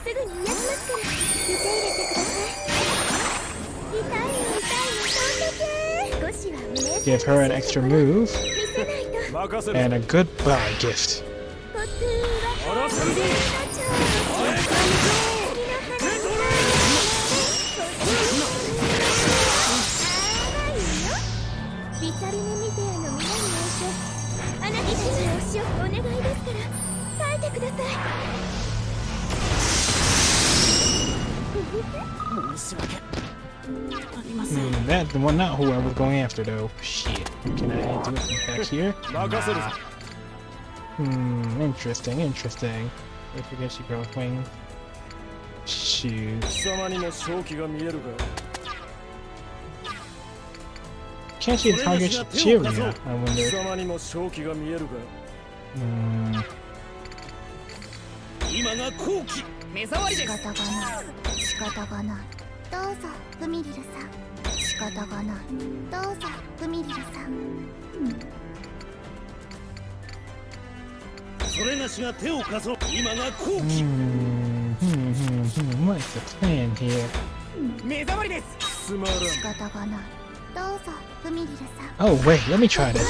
ぐに癒しますから受け入れてください。痛いの痛いの飛んでけ。少しはお姉さん Give her an extra move 見せないと。 任せる and a goodbye gift. ポトゥーは荒らせるぞ ビタルネミテアの皆においてあなたたちの推しをお願いですから耐えてください。申し訳ありません。 That's the one, not who I was going after, though. Shit. Can I do it from back here? 任せるぞ Interesting, interesting. I forget she grows wings. Shoot. 貴様にも勝機が見えるか Can't she target Cheeria? I 貴 wonder. 様にも勝機が見えるか 今が好機 目障りです。仕方がない仕方がない。どうぞフミリルさん。仕方がない。どうぞフミリルさん。それがしが手を貸そう今が好機 What's the plan here? 目障りです。つまらん仕方がない。どうぞフミリルさん。 Oh, wait, let me try this.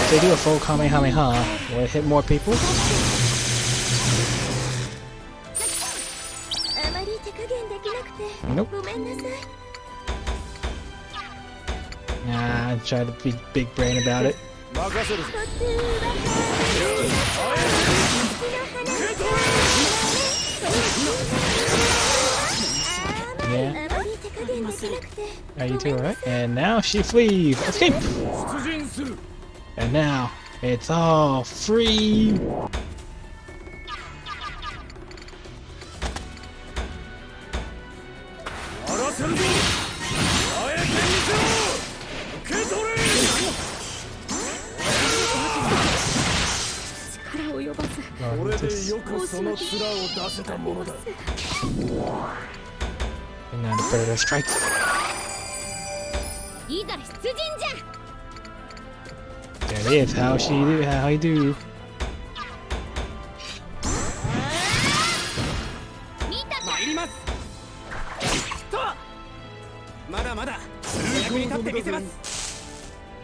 If they do a full Kamehameha, will it hit more people? あまり手加減できなくて Nope. ごめんなさい。 Nah, I tried to be big brain about it. 任せるぞ ポトゥーはあ Yeah. まり手加減できなくて Are you two alright? And now she flees. Escape! 出陣する And now it's all free. 荒らせるぞあえてみせろ受け取れ 力及ばず。 Oh, これ this で is- よくその面を出せたものだ and now the predator strikes. いざ出陣じゃ。 There it is. How you do? 見たか。参ります。とまだまだ役に立ってみせます。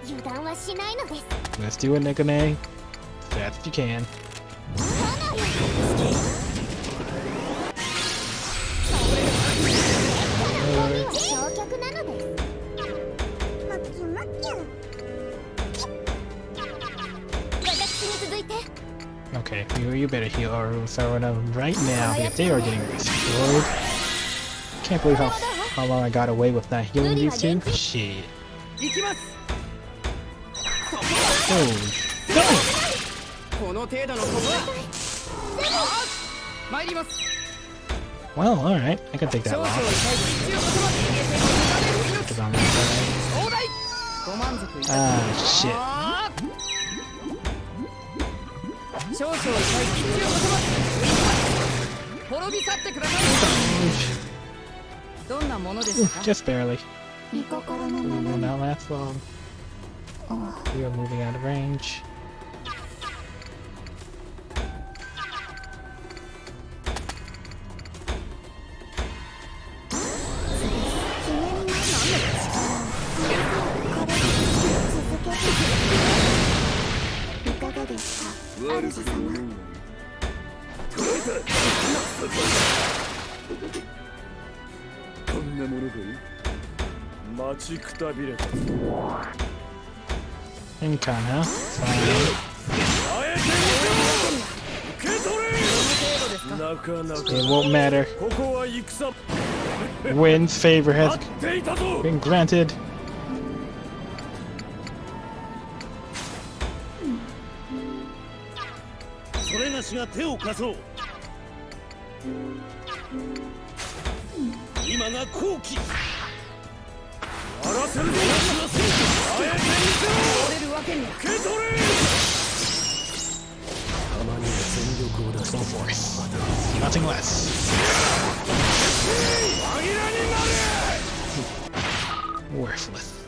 油断はしないのです。 Let's do it, Nekone. Fast as you can. 焼却なのです。マッキュマッキュ。私に続いて。 Okay, you better heal our Sarona right now because they are getting destroyed. Can't believe how long I got away with not healing these two. Shit. 行きます。 Oh, no! この程度のことは。参ります。 Well, alright. I can take that 少々 loss. 必要こそは逃げて逃れる Because I'm not dying. 命。大ご満足いた Ah, shit. あー少々必要こそは滅び去ってください。どんなものですか。 Just barely. 御心のま Will ま not last long. We are moving out of range. And Kana. It won't matter. Wind's favor has been granted. Full force. Nothing less. Worthless.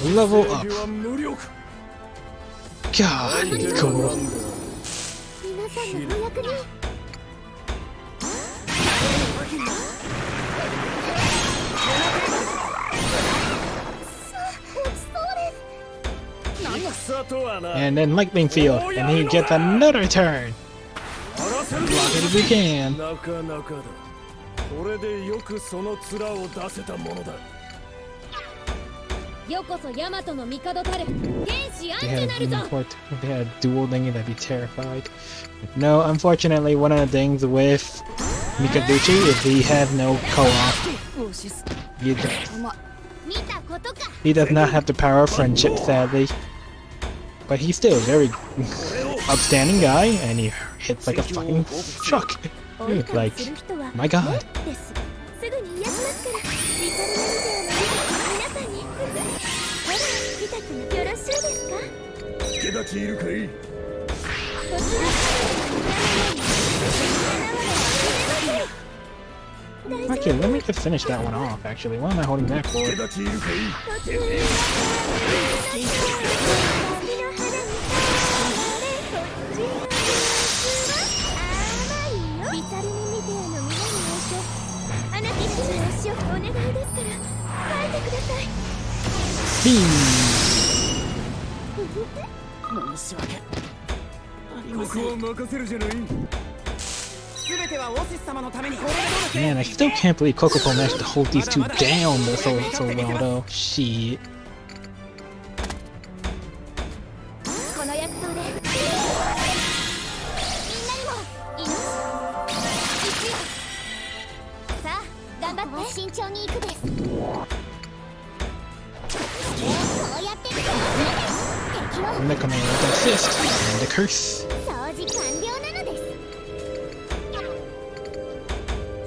Level up. God, he's cool. 皆さんのお役に And then lightning field, and he gets another turn. Block it if we can. なかなかだ。これでよくその面を出せたものだ。よこそヤマトの帝たる天使アン They チ had, なるぞ they had a dual thingy, that'd be terrified. No, unfortunately, one of the things with Mikaduchi is he had no co-op. He does not have the power of friendship, sadly. But he's still a very upstanding guy, and he hits like a fucking truck. Like, my god. すぐに癒しますからリカルナビデオの皆さんにほら見たくよろしいですか助立ちいるかい Actually, let me just finish that one off, actually. What am I holding back for? 助立ちいるかい リカルナビデオの皆にあなたたちの足をお願いですから書いてください 申し訳ありこません。こは任せるじゃない。すべてはオシス様のために。これでどうです Man, I still can't believe Kokopo managed to hold these two down so well, though. Shit. この薬草でみんなにも命さあ頑張って慎重に行くですこうやって敵を Recommend with assist and the curse. 掃除完了なので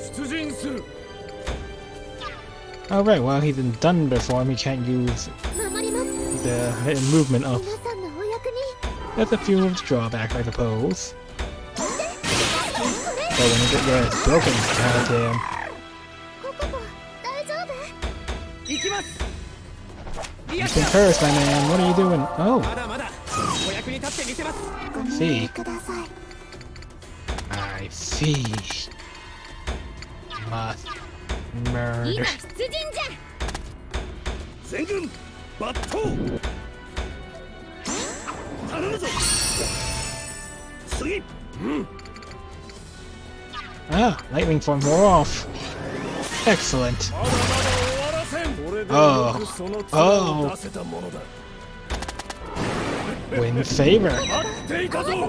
す 出陣する。 Alright, well, he's in thunder form. He can't use 守ります the movement up. 皆さんのお役に That's a few of the drawbacks, I suppose. But when you get your ass broken, goddamn. ココポ大丈夫行きます。リ You アクシ can ョン curse, my man. What are you doing? Oh, まだまだお役に立ってみせます。ご命 see. 令ください I see. Must 今 murder. 出陣じゃ全軍抜刀。頼むぞ。次。Ah, lightning form wore off. Excellent. まだまだ終わらせん。これでよくその面を出せたものだ。 Win favor. 待っていたぞ。荒ら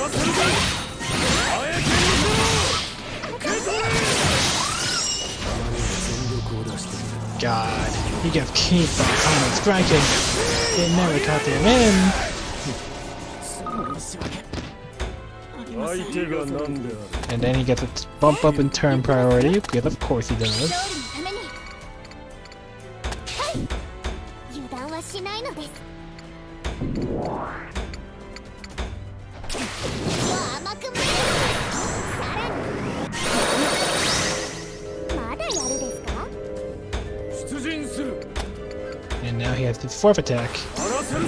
せるぜ。あえて受け取れ。 God, he gets keep on common striking. It never caught him in. 申し訳ありません。相手がなんである。 And then he gets a bump up in turn priority, because of course he 勝 does. 利のためにはい油断はしないのです甘く見えるさらにまだやるですか 出陣する。 And now he has his fourth attack. 荒らせるぞ。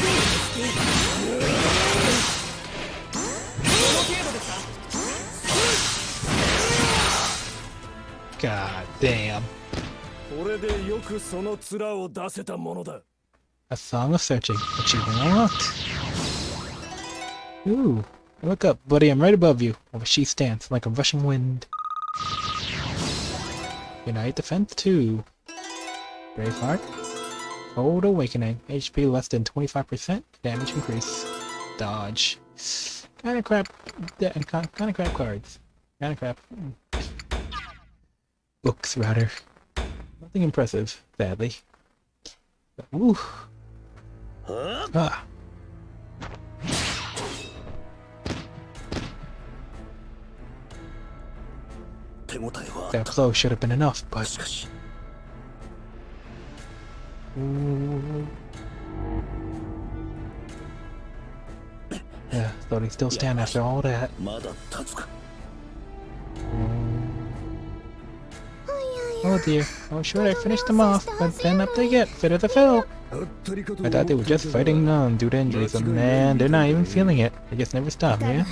God damn. これでよくその面を出せたものだ。 A song of searching. Achievement unlocked. Ooh. Look up, buddy. I'm right above you. Over she stands like a rushing wind. Unite defense 2. Braveheart. Old Awakening. HP less than 25%. Damage increase. Dodge. Kinda crap. Kinda crap cards. Kinda crap. Books, rather. Nothing impressive, sadly. But, woo. Ah. That blow should have been enough, but... Ooh. Yeah, so they still stand after all that. まだ立つか Oh dear. Oh sure, I finished them off, but then up they get, fit as a fiddle. I thought they were just fighting on due to injuries, but man, they're not even feeling it. They just never stop, yeah?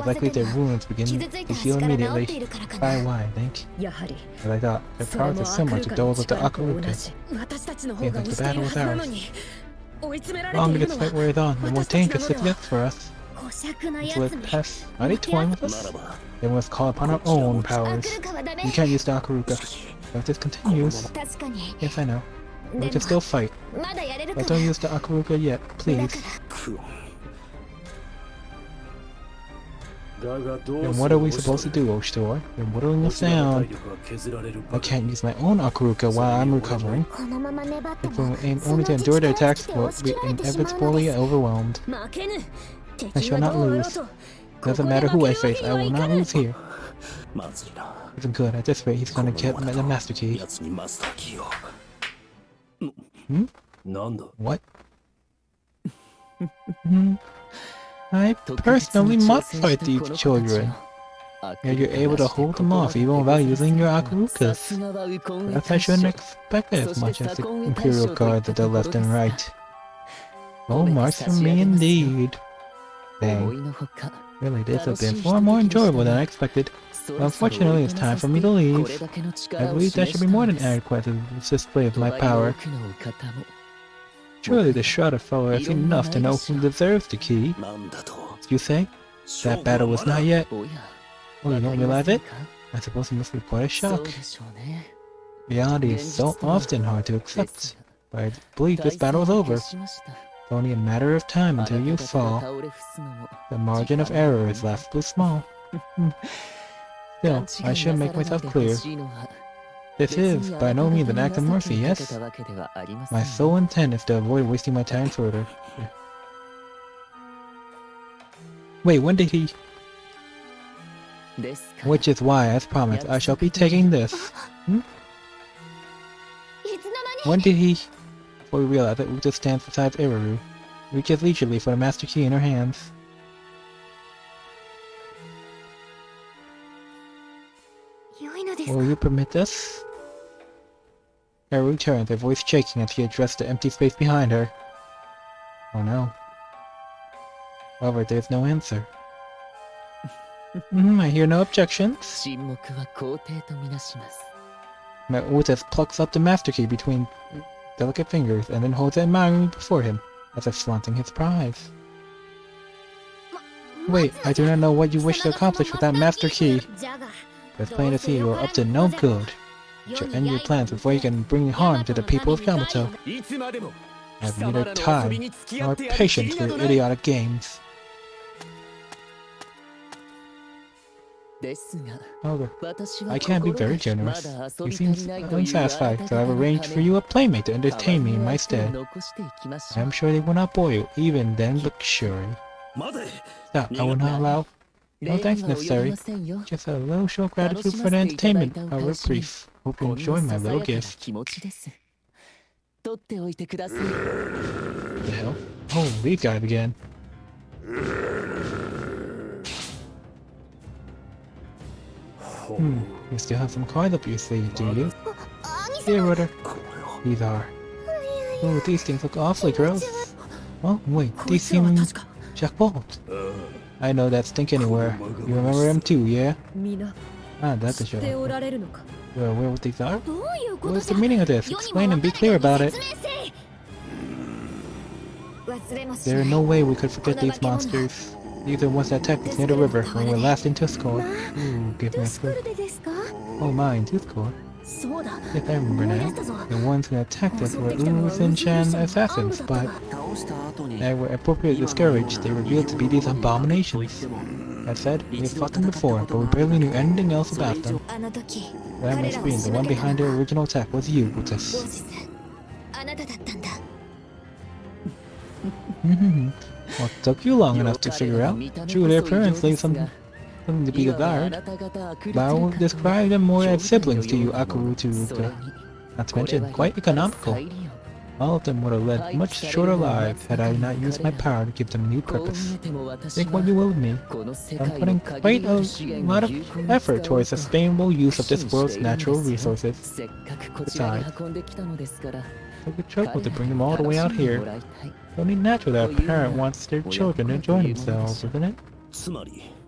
Likely their wounds begin to heal immediately. Why, I think. But I thought their powers are similar to those of the Akaruka. Seems like the battle was ours. The longer this fight wears on, the more dangerous it gets for us. So let's pass. Are they toying with us? Then we must call upon our own powers. We can't use the Akaruka. But if this continues... Yes, I know. We can still fight. But don't use the Akaruka yet, please. Then what are we supposed to do, Oshtor? You're whittling us down. I can't use my own Akaruka while I'm recovering. If we aim only to endure their attacks, we'll be inevitably overwhelmed. I shall not lose. Doesn't matter who I face, I will not lose here. It's good, at this rate he's gonna get the Master Key. Hmm? What? I personally modified these children. Yet you're able to hold them off even without using your Akarukas. Perhaps I shouldn't expect as much as the Imperial Guards at the left and right. Oh, march for me indeed. Dang. Really, this has been far more enjoyable than I expected. But unfortunately, it's time for me to leave. I believe that should be more than adequate as a display of my power. Surely the shrouded fellow has seen enough to know who deserves the key. You say? That battle was not yet. Oh, you don't realize it? I suppose it must be quite a shock. Reality is so often hard to accept, but I believe this battle is over. It's only a matter of time until you fall. The margin of error is laughably small. Still, I should make myself clear. This is, by no means, an act of mercy, yes? My sole intent is to avoid wasting my time further. Wait, when did he... Which is why, as promised, I shall be taking this. Hmm? When did he... Before we realize that Uta stands beside Eraru, reaches leisurely for the Master Key in her hands. Will you permit this? Eraru turns, her voice shaking as she addressed the empty space behind her. Oh no. However, there's no answer. I hear no objections. Uta plucks up the Master Key between delicate fingers and then holds it admiringly before him, as if flaunting his prize. Wait, I do not know what you wish to accomplish with that Master Key. It's plain to see you are up to no good. You should end your plans before you can bring harm to the people of Yamato. I have neither time nor patience for your idiotic games. However, I can be very generous. You seem unsatisfied, so I have arranged for you a playmate to entertain me in my stead. I am sure they will not bore you, even then luxury. Stop, I will not allow... No thanks necessary. Just a little show of gratitude for the entertainment, however brief. Hope you enjoy my little gift. The hell? Oh, these guys again. You still have some cards up your sleeve, do you? Here, Rudder. These are. Oh, these things look awfully gross. Oh, wait, these seem... Jack Bolt. I know that stink anywhere. You remember him too, yeah? Ah, that's a show. You're aware what these are? What is the meaning of this? Explain and be clear about it. There is no way we could forget these monsters. These are ones that attacked us near the river when we were last in Tuscore. Ooh, give me a clue. Oh my, Tuscore? Yes, I remember now. The ones who attacked us were Uzen-chan assassins, but they were appropriately discouraged. They revealed to be these abominations. That said, we have fought them before, but we barely knew anything else about them. That must be the one behind their original attack was you, Utas. What took you long enough to figure out? True, their appearance leaves something to be desired, but I will describe them more as siblings to you, Akuru to Uta. Not to mention, quite economical. All of them would have led much shorter lives had I not used my power to give them new purpose. Think what you will of me. I'm putting quite a lot of effort towards sustainable use of this world's natural resources. Besides, it's a trouble to bring them all the way out here. It's only natural that a parent wants their children to enjoy themselves, isn't it?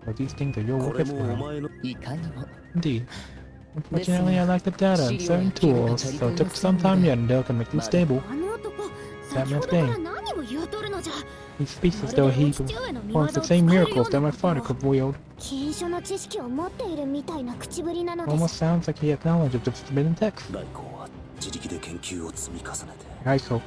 But these things are your work as well. Indeed. Unfortunately, I lack the data on certain tools, so it took some time yet until I can make them stable. That man's thing. He speaks as though he performs the same miracles that my father could wield. Almost sounds like he has knowledge of the forbidden text. Raiko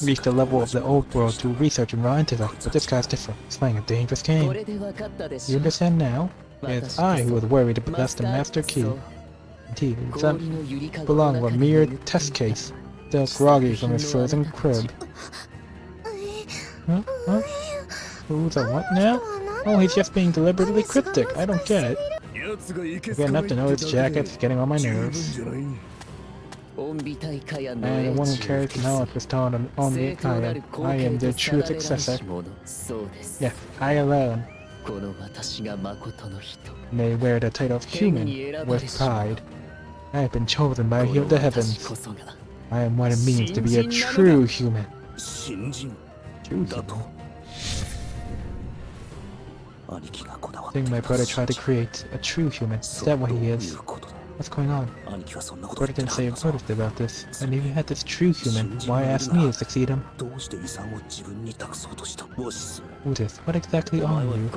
reached the level of the old world through research and raw intellect, but this guy's different. He's playing a dangerous game. You understand now? It's I who was worried to possess the master key. Indeed, it doesn't belong to a mere test case, still groggy from his frozen crib. Huh? Who's a what now? Oh, he's just being deliberately cryptic. I don't get it. I get enough to know this jacket's getting on my nerves. And the one who carries the knowledge bestowed on only I am their true successor. Yes, I alone may wear the title of human with pride. I have been chosen by the heavens. I am what it means to be a true human. True human. I think my brother tried to create a true human. Is that what he is? What's going on? Brother didn't say a word about this. And if you had this true human, why ask me to succeed him? Udith, what exactly are you?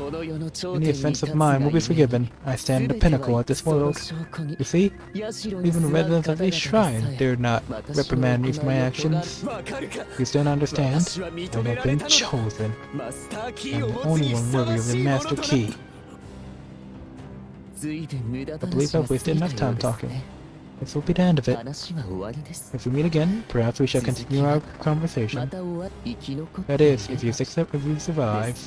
Any offense of mine will be forgiven. I stand at the pinnacle of this world. You see? Even the residents of this shrine dare not reprimand me for my actions. You still don't understand? I have been chosen. I'm the only one worthy of the Master Key. I believe I've wasted enough time talking. This will be the end of it. If we meet again, perhaps we shall continue our conversation. That is, if you survive.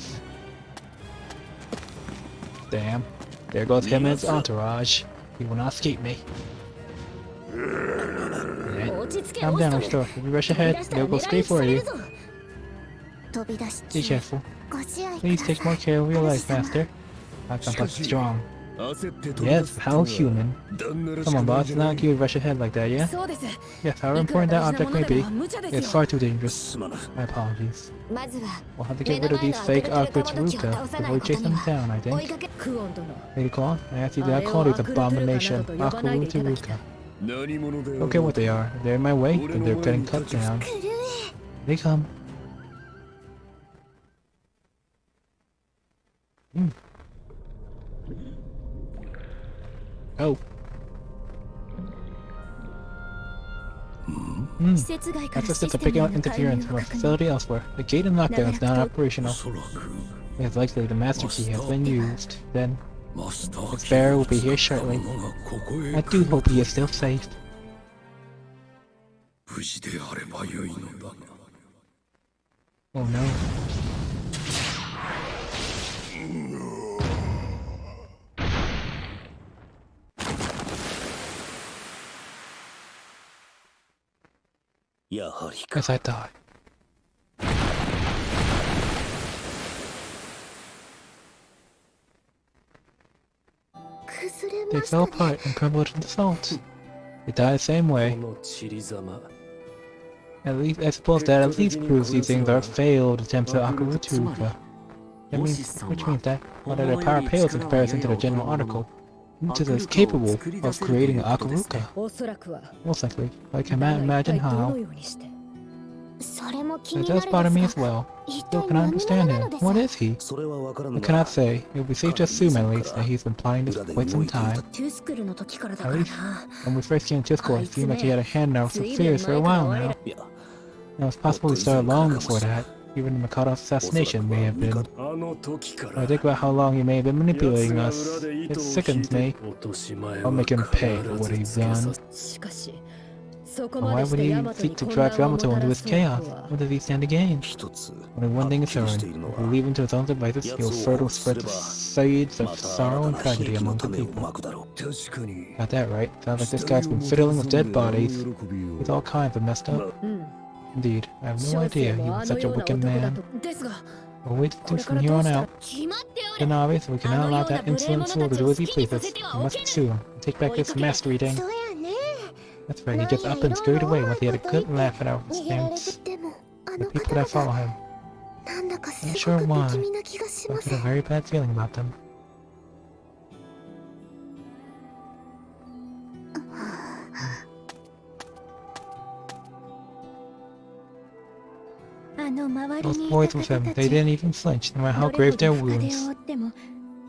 Damn. There goes him and his entourage. He will not escape me. Right. Calm down, Restore. If you rush ahead, they'll go straight for you. Be careful. Please take more care of your life, Master. Our compass is strong. Yes, how human. Come on, boss, not cute to rush ahead like that, yeah? Yes, however important that object may be, it's far too dangerous. My apologies. We'll have to get rid of these fake Utawarerumono before we chase them down, I think. Lady Claw, I ask you to not call these abomination Utawarerumono. Don't care what they are. If they're in my way, then they're getting cut down. They come. Oh. That's just a big interference from a facility elsewhere. The gate and lockdown is not operational. It's likely the master key has been used. Then, its bearer will be here shortly. I do hope he is still safe. Oh no. As I thought. They fell apart and crumbled into salt. They died the same way. At least, I suppose that at least proves these things are failed attempts at Utawarerumono. Which means that, while their power pales in comparison to the general article, Uta is capable of creating an Utawarerumono. Most likely, I cannot imagine how. It does bother me as well. Still cannot understand him. What is he? I cannot say. It would be safe to assume at least that he's been planning this for quite some time. At least, when we first came to Discord, it seemed like he had a hand out for fears for a while now. It was possible he started long before that. Even the Mikado's assassination may have been. When I think about how long he may have been manipulating us, it sickens me. I'll make him pay for what he's done. But why would he seek to drive Yamato into this chaos? What does he stand to gain? Only one thing is certain. If we leave him to his own devices, he'll further spread the seeds of sorrow and tragedy among the people. Got that right. Sounds like this guy's been fiddling with dead bodies. He's all kinds of messed up. Indeed, I have no 小 idea 生 he もあ was の such a ような wicked 男だ man. とですが What we to こ do れか from ら here どう on したら out? 決まってお The る novice, we cannot allow that あのような無礼 insolent 者 fool to たち do を as he 好きにさ pleases. せては We おけ must ぬ pursue him and take back his master reading. そうやね That's right, he gets up and scurried away once he had a good laugh at our 逃げられて expense. てもあ The の people 方 that follow 々 him, なんだかす I'm ご sure く why, 不気味な気がし but ま I す get a very bad feeling about them. あの周り Those にい boys た with 方 him, た they ち didn't even flinch, no matter ど how れ grave ほど their 深手を wounds. 負っても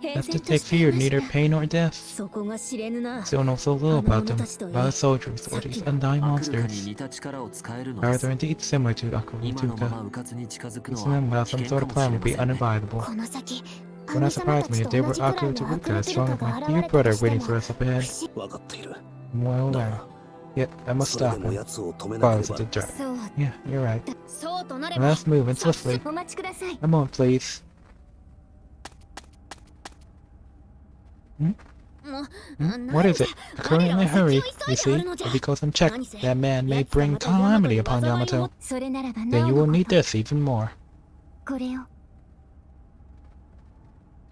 平 That's 然 to と take してい fear まし neither た pain nor death. そこが知れぬな Still know so little about them, about the soldiers, or these undying アクルカに monsters. 似た力を使えるの However, で they're す。 indeed similar to 今のまま Akurutuka. 迂闊に近づく Using の them は without 危 some 険 sort か of もし plan れ would ま be せんね。 unadvisable. この先 Would not surprise me if they were Akurutuka as strong as my dear brother waiting for us up ahead. 分かっている I'm well aware. Yet, I must それ stop でも him. 奴を止めなけれ Regardless ば of the threat. そう Yeah, you're right. そうとなれ Now ば let's move and swiftly. お待ちください A moment, please. もう Hmm? What is it? I'm currently in a hurry, you see, but because I'm checked, that man may bring calamity upon Yamato. それならば Then なお you の will こと need this even more. これを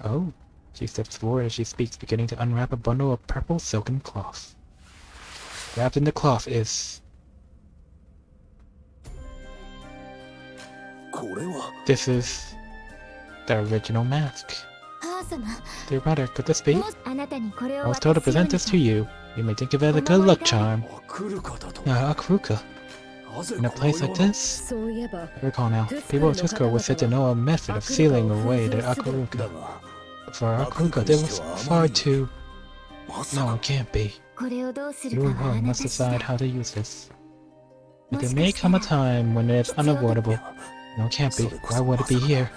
Oh. She steps forward as she speaks, beginning to unwrap a bundle of purple silken cloth. Wrapped in the cloth is... これは This is... the original mask. 母様 Dear brother, could this be? もしあなたにこれ I を was told to 渡すよう present に this と to you. You may think of it as a good luck charm. 来る方と Akuruka. なぜ In a この place よ like うな this? そういえば I recall now. People of Tusco were said to know a method of sealing away the だ Akuruka. が For Akuruka, there was far too... まさ No, か it can't be. これをどうする You か and はあ one な must た次 decide 第 how to use this. But there may come a time when it's unavoidable. No, it can't be. Why would it be here?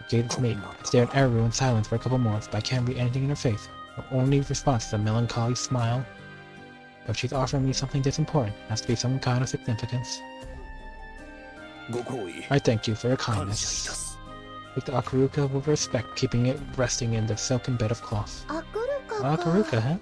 Okay, it's me. I stare at Eru in silence for a couple moments, but I can't read anything in her face. Her only response is a melancholy smile. If she's offering me something this important, it has to be some kind of significance. ご好意 I thank you for your 感謝いた kindness. す Take the Akuruka with respect, keeping it resting in the silken bed of cloth. アクルカか Akuruka, huh?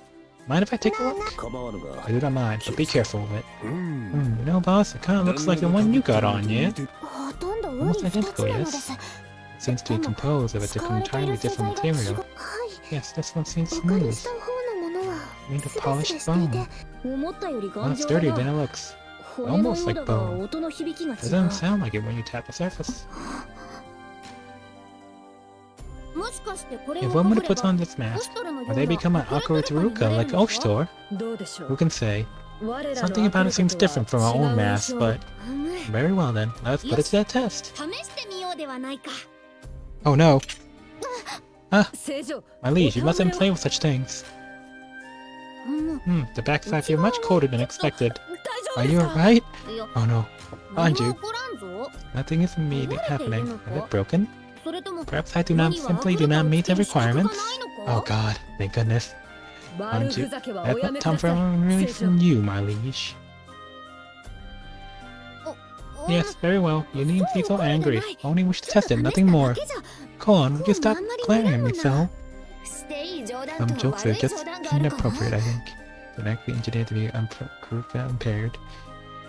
Mind if I take a look? 構わぬが I do not mind, but be careful of it. うん You know, boss, it kind of looks like the one you got on, yeah? ほとんどウリ Almost 2つ identical, なので yes? す It seems to be composed of a 使われてい entirely る素 different 材が material. はい Yes, this one seems お借り smooth. した方のものは Made ス of ベスベ polished していて bone. 思ったより Not 頑丈 sturdier だ than な it looks. 骨のよ almost う like だが bone. 音の響きが違 It doesn't う sound like it when you tap the surface. もしかしてこれ If を one か would ぶれ put ば on this オ mask, シトルのよ will う they な become an 悪役に Akuruka なれ like るのか Oshtor? どうでしょ Who う can say? 我らの Something about it seems アクルカ different と from は our own 違う mask, 印象 but very well then. Let's put it to that test. 試してみようではないか Oh no. 正常 My liege, you mustn't play with such things. The backside feel much colder than expected. 大 Are 丈 you 夫ですか alright? いや Oh no. 何 Aren't も you? 起こらんぞ Nothing is immediate happening. Is it broken? それとも Perhaps I do not 鬼は simply アク do ルカ not を meet つけ the る資格がない requirements. の Oh か god, thank goodness. 悪ふざけは That's おや not めく time だ for さい really 聖 from 女 you, my liege. Yes, very well. You needn't be so angry. I only wish to test it, nothing more. Go on, will you stop glaring at me so? していい冗談 Some と jokes 悪 are い just 冗談があるかも inappropriate, I think. Genetically engineered to be impaired.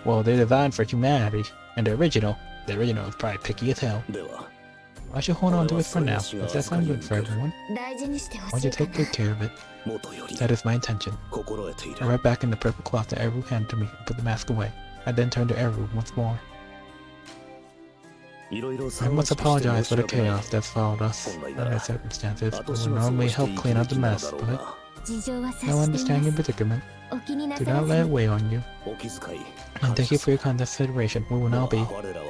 Well, they're designed for humanity, and the original is probably picky as hell. では I should hold on to it for now. Does that sound good for everyone? 大事にしてほ Why し don't you いか take な good care of it? 元より That is my intention. 心得ている I wrapped back in the purple cloth that Eru handed to me and put the mask away. I then turned to Eru once more. いろいろ I 騒が must しくして apologize 申 for し the 訳ない chaos that's followed us 本来な under ら the circumstances. 後 We 始 would 末を normally して help いく clean べ out き the なの mess, だろう but が事情は察 now してい understand ま your す predicament. お気にな Do さら not ず let it に weigh on you. お気遣い And thank you for your consideration. We will now be. 我らは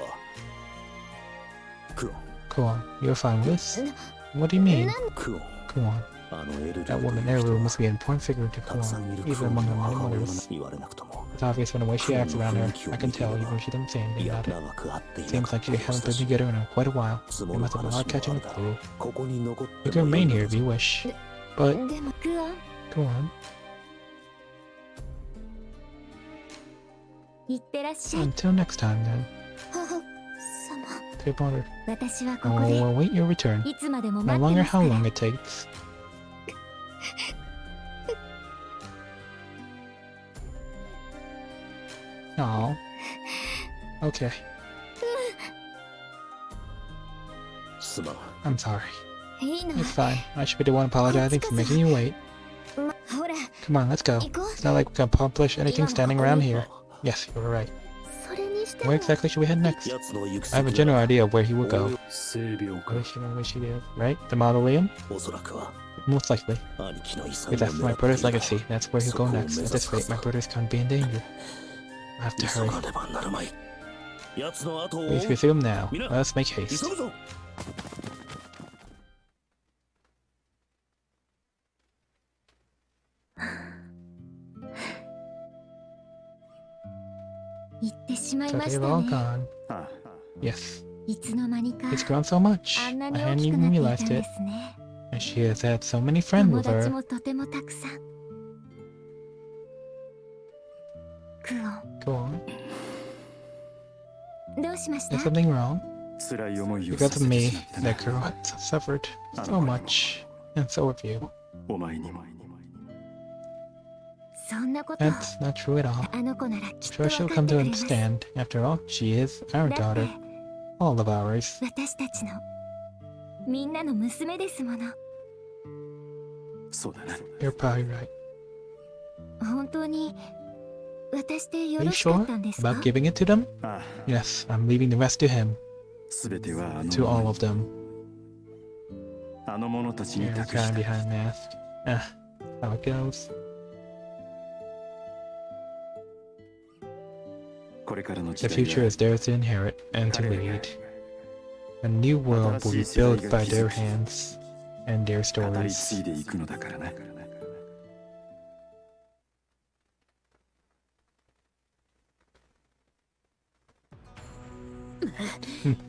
クオン Go on. You're fine with this? What do you mean? クオン Come on. あのエル That リ woman ー Eru must be an important figure to たくさん Kuon, いるク even オン among の the many 母親の mothers. 言われなくとも It's obvious from the way she acts around her. I can tell, even if she doesn't say い anything や about it. 長く会っていな Seems かっ like た you 様子 haven't だ been し together in quite a while. 積 You もる must have been 話 hard もあ catching る a だ clue. ここに残って You can もいい remain の here だ if ぞ you wish. But でも go on. いってらっしゃい Until next time, then. 母様 Dear mother, 私はこ I こで will await your return. いつまでも No 待って longer ます how から long it takes. Aw. Okay, I'm sorry. いいの It's fine. I should be the one apologizing for making you wait. ほら Come on, let's go. 行こう It's not like we can accomplish anything standing around here. Yes, you were right. それにしても Where exactly should we head next? 奴の行く I have a 先 general は idea of where he would go. 性病か Where she is, right? The mausoleum? おそらくは Most likely. 兄貴の遺産を If that's my 狙ってい brother's た legacy, that's where he'll go next. At this rate, my brothers can't be in danger. I have to 急 hurry. がねばなるまい奴の後を追う Please resume now. Let's make haste. 急ぐぞ行ってしまい So まし they've た all ね gone. あ Yes. いつの間にか It's grown so much. あんな I に hadn't 大きく even なってい realized たんで it. すね And she has had so many friends 友 with 達 her. もとてもたくさんクオ Go on. ンどうしました Is something wrong? 辛い思いを Because さ of せて me, しまったな that girl had suffered so much. And so have you. お前にもそんなこと That's not true at all. あの子ならきっと Sure 分 she'll か come って to くれます understand. After all, she is our だっ daughter. て All of ours. 私たちのみんなの娘ですものそうだな You're probably right. 本当に渡してよ Are you ろしか sure ったんですか about giving it to them? ああ Yes, I'm leaving the rest to him. 全ては To all of them. あの者たちに You're 託 kind した behind mask. Ah, how it goes. これからの The 時代 future は is theirs to inherit and to lead. A new world will be built by their hands and their 語り stories. 継いでいくのだからな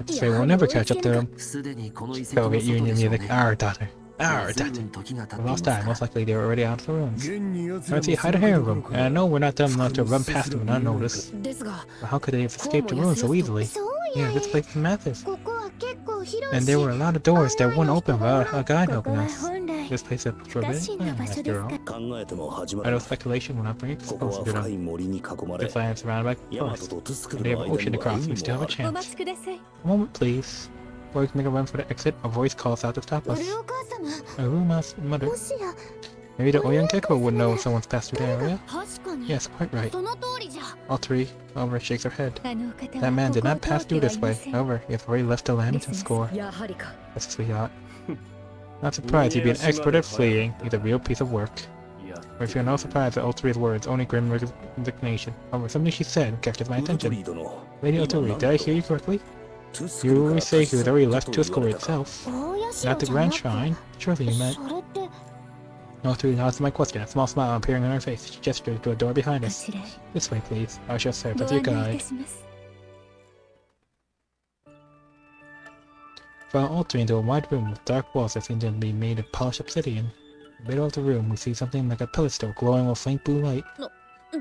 So we'll never catch up to them. すでにこの遺跡 So の get you 外 and で your しょう music. ね Our daughter. も Our う随 daughter. 分時が経ってい We ま lost すか time. Most likely they were already out of the rooms. 現に奴ら Let's see, hide a hair of them. And I know we're not dumb enough to run past them and not notice. ですが But how could they have escaped the ruins so easily? そう Yeah, や this place is massive. ここは結構広い And し there were a lot of doors that wouldn't open without a guide ここ helping は us. 本来 This place is 不可 forbidden 侵な場 land, 所で after す all. か考えても始ま Idle る speculation will not bring ここは explosive to 深い them. 森に囲まれ This land is surrounded by ヤマト forests. とトゥスクル They の have 間 ocean に to は cross. We 海 still have も a ある chance. ください A moment, please. Before we can make a run for the exit, a voice calls out to stop う us. るお母様 Aruma's mother. もしや Maybe the Oyan Keko would know if someone's passed through the area. 確かに Yes, quite right. その通りじゃ All three, however, shakes her head. あのお方 That は man こ did こを not 通 pass って through はい this ま way. せん However, he has already left the land で to すね score. やはりか That's a sweetheart. Not surprised he'd be an expert at fleeing. He's a real piece of work. いや Or if you're not surprised at Ulterior's words, only grim resignation. However, something she said captured my ウルトリ attention. ー殿 Lady Ulterior, did I hear you correctly? トゥスク You ルから always say he was already left 立 to ち去ったと Tuscarora 言われたか itself, 大社 not the じゃな Grand く Shrine. Surely you meant. それって Ulterior answered my question, a small smile appearing on her face. She gestured to a door behind こ us. ちらへ This way, please. I shall serve ご as your 案内い guide. たします Found altering into a wide room with dark walls that seemed to be made of polished obsidian. In the middle of the room, we see something like a pedestal glowing with faint blue light.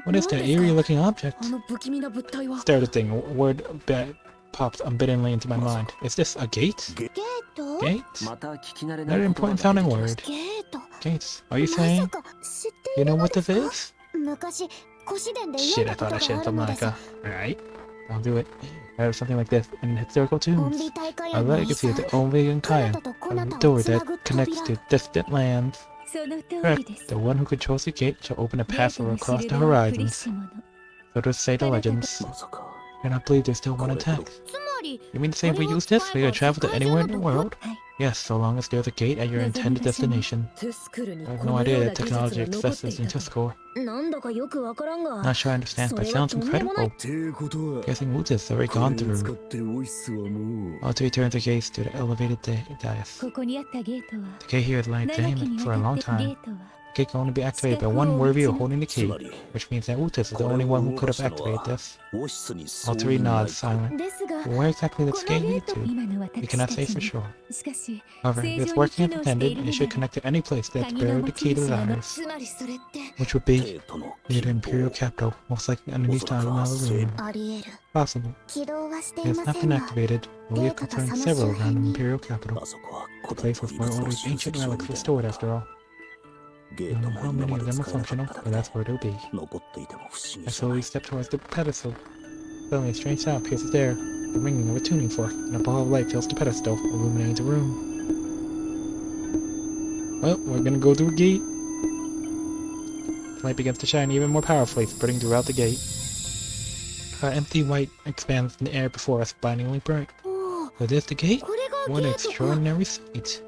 What is that eerie-looking object? あの不気味な物体は Stare at the thing. A word that pops unbiddenly into my mind. Is this a gate? ゲート Gate? また聞き慣れない Very 言葉 important が出 sounding てきました word. ゲート Gates. Are you まさ saying か知ってい you る know の what です this か is? 昔古詩伝で Shit, 読ん I だこ thought と I should があ have る something ので like す a... Alright. I'll do it. I have something like this in historical オン tombs. ビ大会 A 案の遺 legacy 産 of the Only and 彼 Kayan. 方とこ A なたを door つな that ぐ connects 扉 to distant lands. その通り Correct. です The one who controls the gate shall open a ゲー path ト for の across し the るべを振り horizons. し者 So to say the legends. まさか I cannot believe there's still one intact. つまり You mean to say if we use this, we can travel to anywhere in the world? はい Yes, so long as there's a gate at your intended destination. トゥスクルに I こ have no の idea ような that 技術 technology が残って exists い in たと Tuscarora. なんだかよくわからんが Not sure I understand, but it それは sounds とんでもない incredible. ていうことは Guessing Woods has already これ gone を使 through. ってオイスはもう Alter turns the gates to the elevated dais. ここにあったゲートは The gate here has lain 長き dormant に for a わ long たってゲ time. ートは The gate can only be activated by one worthy of holding the つ key, まり which means that Woods is the only one who could have activated this. オイスにそう All いう three ない nods silent. ですが But where exactly こ does の the ゲ gate ート lead to? 今の We 私 cannot た say ち for に sure. しかし However, 正 if it's 常に working 機 as 能してい intended, る it の should で connect to any place that's 鍵の bearer 持 the ち key 主は desires, つまりそれって which would be ゲートの near the 金 Imperial 庫 capital, most likely underneath town Mausoleum. あり得る Possible. 起動はして It い has ま not せ been んが activated, but we have confirmed several around the Imperial capital. あそこは The 古代 place の was 遺 where 物 all の these 集 ancient 積所み relics た were い stored な after all. ゲ I ー don't ト know も how 今 many ま of で them 使 are えなか functional, っただ but け that's で where they'll be. 残っていても不思議 I じゃない slowly stepped towards the pedestal. Suddenly a strange sound pierces the air, the ringing of a tuning fork, and a ball of light fills the pedestal, illuminating the room. Well, we're gonna go through a gate. The light begins to shine even more powerfully, spreading throughout the gate. Empty white expands in the air before us, blindingly bright. But is the gate? What an extraordinary sight.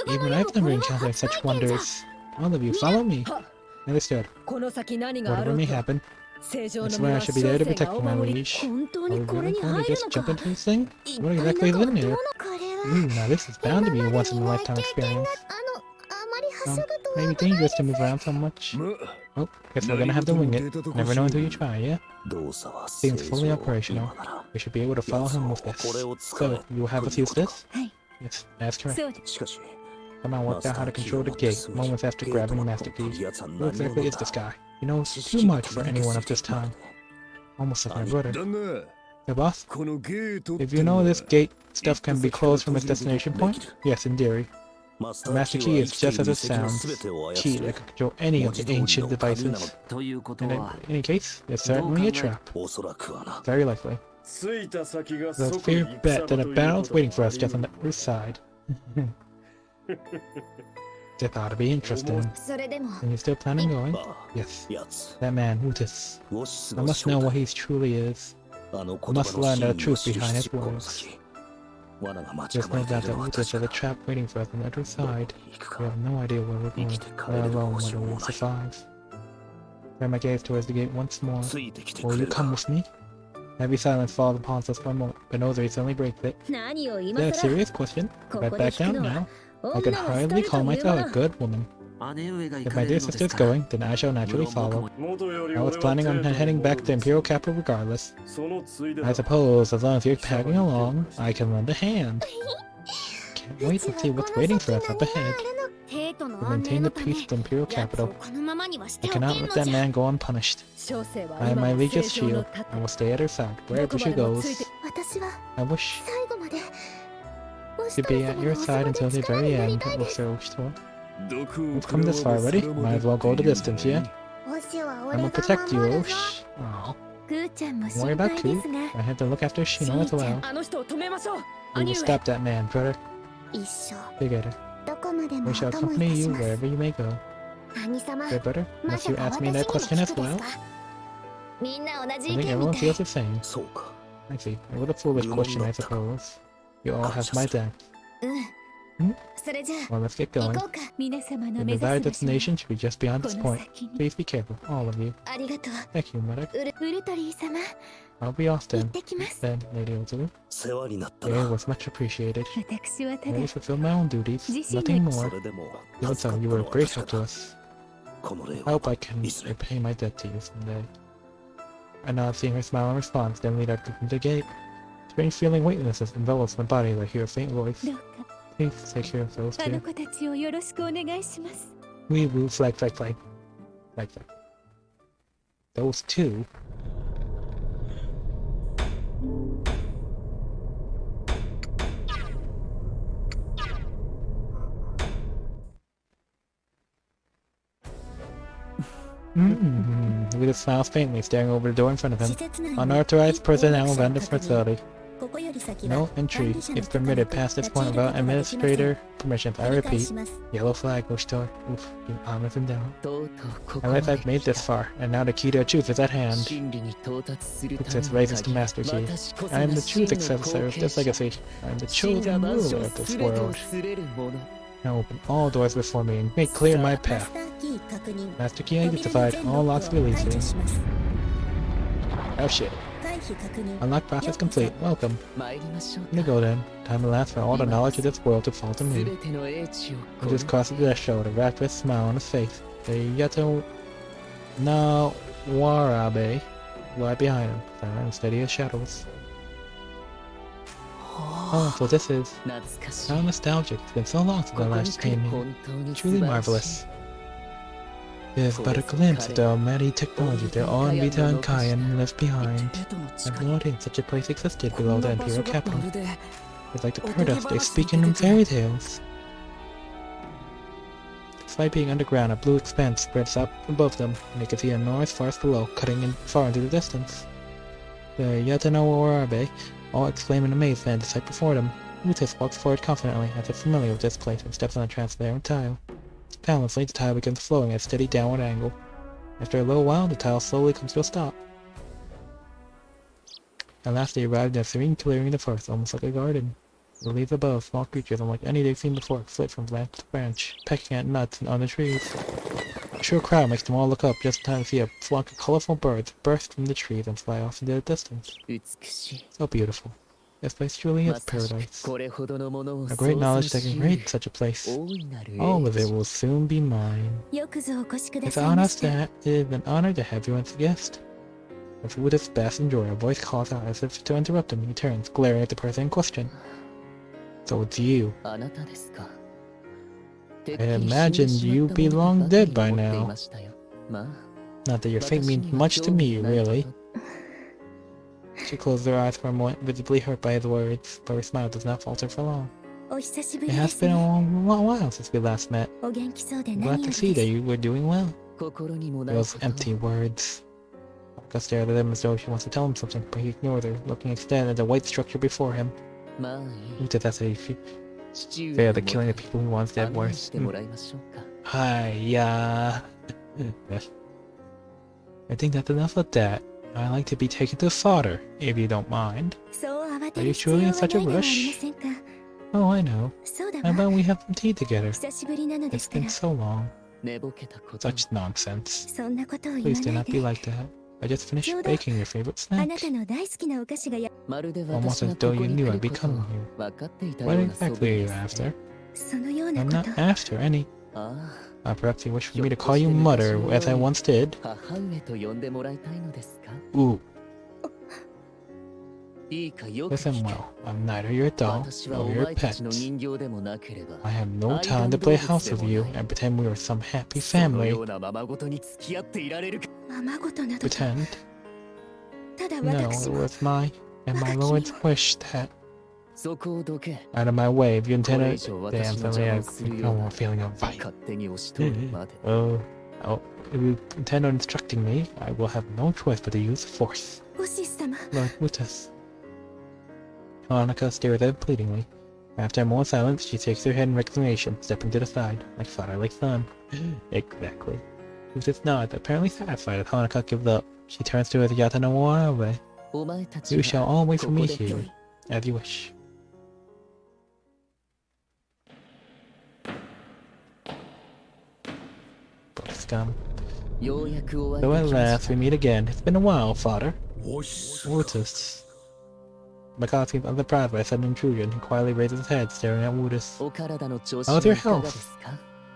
Even I've never encountered such wonders. All of you, follow me. Understood. Whatever may happen, I swear I should be there to protect you, my liege. Are we really going to just jump into this thing? What exactly is in here? Now this is bound to be a once-in-a-lifetime experience. Maybe dangerous to move around so much. Oh, guess we're gonna have to wing it. Never know until you try, yeah? Seems fully operational. We should be able to follow him with this. So, you will have us use this? Yes, that's correct. Somehow worked out how to control the gate moments after grabbing Master Key. Who exactly is this guy? He knows too much for anyone of this time. Almost like my brother. The boss? If you know this gate stuff can be closed from its destination point? Yes, in theory. The Master Key is just as it sounds. Key that can control any of the ancient devices. And in any case, it's certainly a trap. Very likely. There's a fair bet that a battle's waiting for us just on the other side. That ought to be interesting. And you still planning on going? Yes. That man, Utis. I must know what he truly is. I must learn the truth behind his words. There's no doubt that Utis is a trap waiting for us on the other side. We have no idea where we're going, let alone whether we'll survive. Turn my gaze towards the gate once more. Will you come with me? Heavy silence falls upon us for a moment, but Ozuri suddenly breaks it. Is that a serious question? If I back down now, I can hardly call myself a good woman. If my dear sister's going, then I shall naturally follow. I was planning on heading back to the Imperial capital regardless. I suppose, as long as you're tagging along, I can lend a hand. Can't wait to see what's waiting for us up ahead. To maintain the peace of the Imperial capital, I cannot let that man go unpunished. I am my liege's shield. I will stay at her side, wherever she goes. I wish to be at your side until the very end, Utawarerumono. We've come this far already, might as well go the distance, yeah? I'm gonna protect you, Osh. Aww. Don't worry about Ku. I have to look after Shino as well. We will stop that man, brother. Together. We shall accompany you wherever you may go. Good brother, must you ask me that question as well? I think everyone feels the same. I see. It was a foolish question, I suppose. You all have my depth. Well, let's get going. The desired destination should be just beyond this point. Please be careful, all of you. Thank you, Mother. I'll be off then, Lady Utaru. It was much appreciated. I will fulfill my own duties, nothing more. Even so, you were a great help to us. I hope I can repay my debt to you someday. I nod, seeing her smile in response, then lead her to the gate. Strange feeling weightlessness envelops my body as I hear a faint voice. Please take care of those two. We will flag. Those two? Rita smiles faintly, staring over the door in front of him. Unauthorized personnel around the facility. No entry is permitted past this point without administrator permissions. I repeat, yellow flag, Ushtor. Oof, you honest him down. At least I've made this far, and now the key to the truth is at hand. Utis raises the master key. I am the true successor of this legacy. I am the chosen ruler of this world. Now open all doors before me and make clear my path. Master key identified, all locks releasing. Oh shit. Unlock process complete. Welcome. Let me go then. Time will last for all the knowledge of this world to fall to me. He just crosses the threshold, a rapturous smile on his face. The Utawarerumono lie behind him, silent and steady as shadows. Oh, so this is... How nostalgic. It's been so long since I last came here. Truly marvelous. There's but a glimpse of the mighty technology that all in Vita and Kayan left behind. I've no idea such a place existed below the Imperial capital. It's like the paradise they speak in fairy tales. Despite being underground, a blue expanse spreads up above them, and they can see an enormous forest below, cutting in far into the distance. The Utawarerumono all exclaim in amazement at the sight before them. Utis walks forward confidently, as if familiar with this place, and steps on the transparent tile. Silently, the tile begins flowing at a steady downward angle. After a little while, the tile slowly comes to a stop. At last they arrived in a serene clearing in the forest, almost like a garden. The leaves above, small creatures unlike any they've seen before, flit from branch to branch, pecking at nuts and on the trees. A shrill cry makes them all look up just in time to see a flock of colorful birds burst from the trees and fly off into the distance. So beautiful. This place truly is paradise. A great knowledge that can create such a place. All of it will soon be mine. It's an honor to have you as a guest. As Wood's best enjoyer, a voice calls out as if to interrupt him. He turns, glaring at the person in question. So it's you. I imagined you'd be long dead by now. Not that your fate means much to me, really. She closed her eyes for a moment, visibly hurt by his words, but her smile does not falter for long. It has been a long while since we last met. I'm glad to see that you were doing well. Those empty words. Hanuka stared at him as though she wants to tell him something, but he ignored her, looking instead at the white structure before him. That's how he failed at killing the people he wants dead worse. Hi, I think that's enough of that. I'd like to be taken to fodder, if you don't mind. Are you truly in such a rush? Oh, I know. How about we have some tea together? It's been so long. Such nonsense. Please do not be like that. I just finished baking your favorite snack. Almost as though you knew I'd be coming here. What exactly are you after? I'm not after any. Perhaps you wish for me to call you Mother, as I once did. Ooh. Listen well, I'm neither your doll nor your pet. I have no time to play house with you and pretend we are some happy family. Pretend? No, it was my lord's wish that... Out of my way, if you intend to... Damn, suddenly I have a feeling of fight. Oh, if you intend on instructing me, I will have no choice but to use force. Lord Wutas. Hanuka stares at him pleadingly. After a moment's silence, she shakes her head in resignation, stepping to the side, like father, like son. Exactly. Wutas nods, apparently satisfied as Hanuka gives up. She turns to his Utawarerumono MoT. You shall all wait for me here, as you wish. Scum. So at last we meet again. It's been a while, father. Wutas. Mikado seems unsurprised by a sudden intrusion. He quietly raises his head, staring at Wutas. How's your health?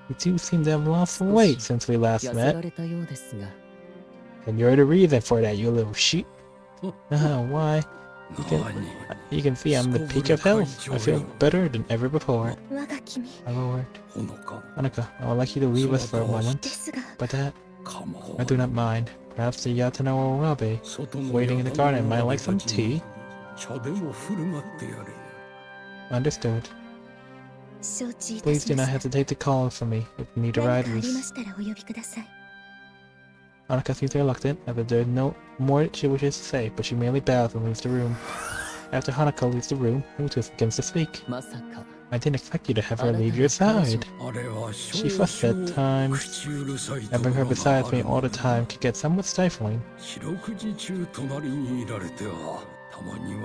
You two seem to have lost some weight since we last met. And you're the reason for that, you little sheep. Why? You can see I'm the peak of health. I feel better than ever before. My lord. Hanuka, I would like you to leave us for a moment. But that, I do not mind. Perhaps the Utawarerumono waiting in the garden might like some tea. Understood. Please do not hesitate to call for me if you need a ride loose. Hanuka seems reluctant, as if there is no more she wishes to say, but she merely bows and leaves the room. After Hanuka leaves the room, Wutas begins to speak. I didn't expect you to have her leave your side. She fussed at times. Having her beside me all the time could get somewhat stifling.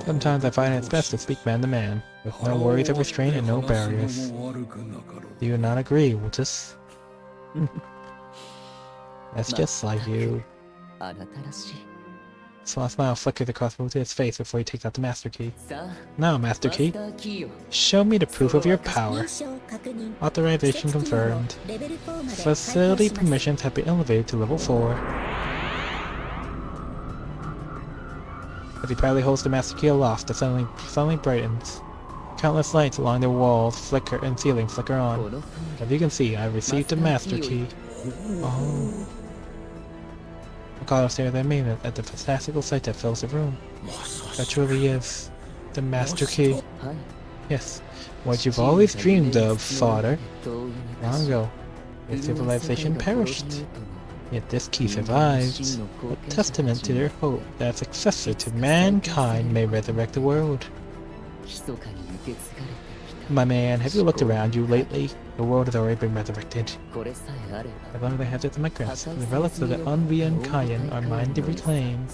Sometimes I find it's best to speak man to man, with no worries of restraint and no barriers. Do you not agree, Wutas? That's just like you. So a smile flickers across Wutas' face before he takes out the Master Key. Now, Master Key, show me the proof of your power. Authorization confirmed. Facility permissions have been elevated to level 4. As he proudly holds the Master Key aloft, the suddenly brightens. Countless lights along the walls flicker and ceiling flicker on. As you can see, I have received a Master Key. Oh. Mikado stares at me at the fantastical sight that fills the room. That truly is the Master Key. Yes, what you've always dreamed of, father. Long ago, your civilization perished. Yet this key survives, a testament to their hope that a successor to mankind may resurrect the world. My man, have you looked around you lately? The world has already been resurrected. As long as I have this in my grasp, the relics of the unreal Kayan are mine to reclaim.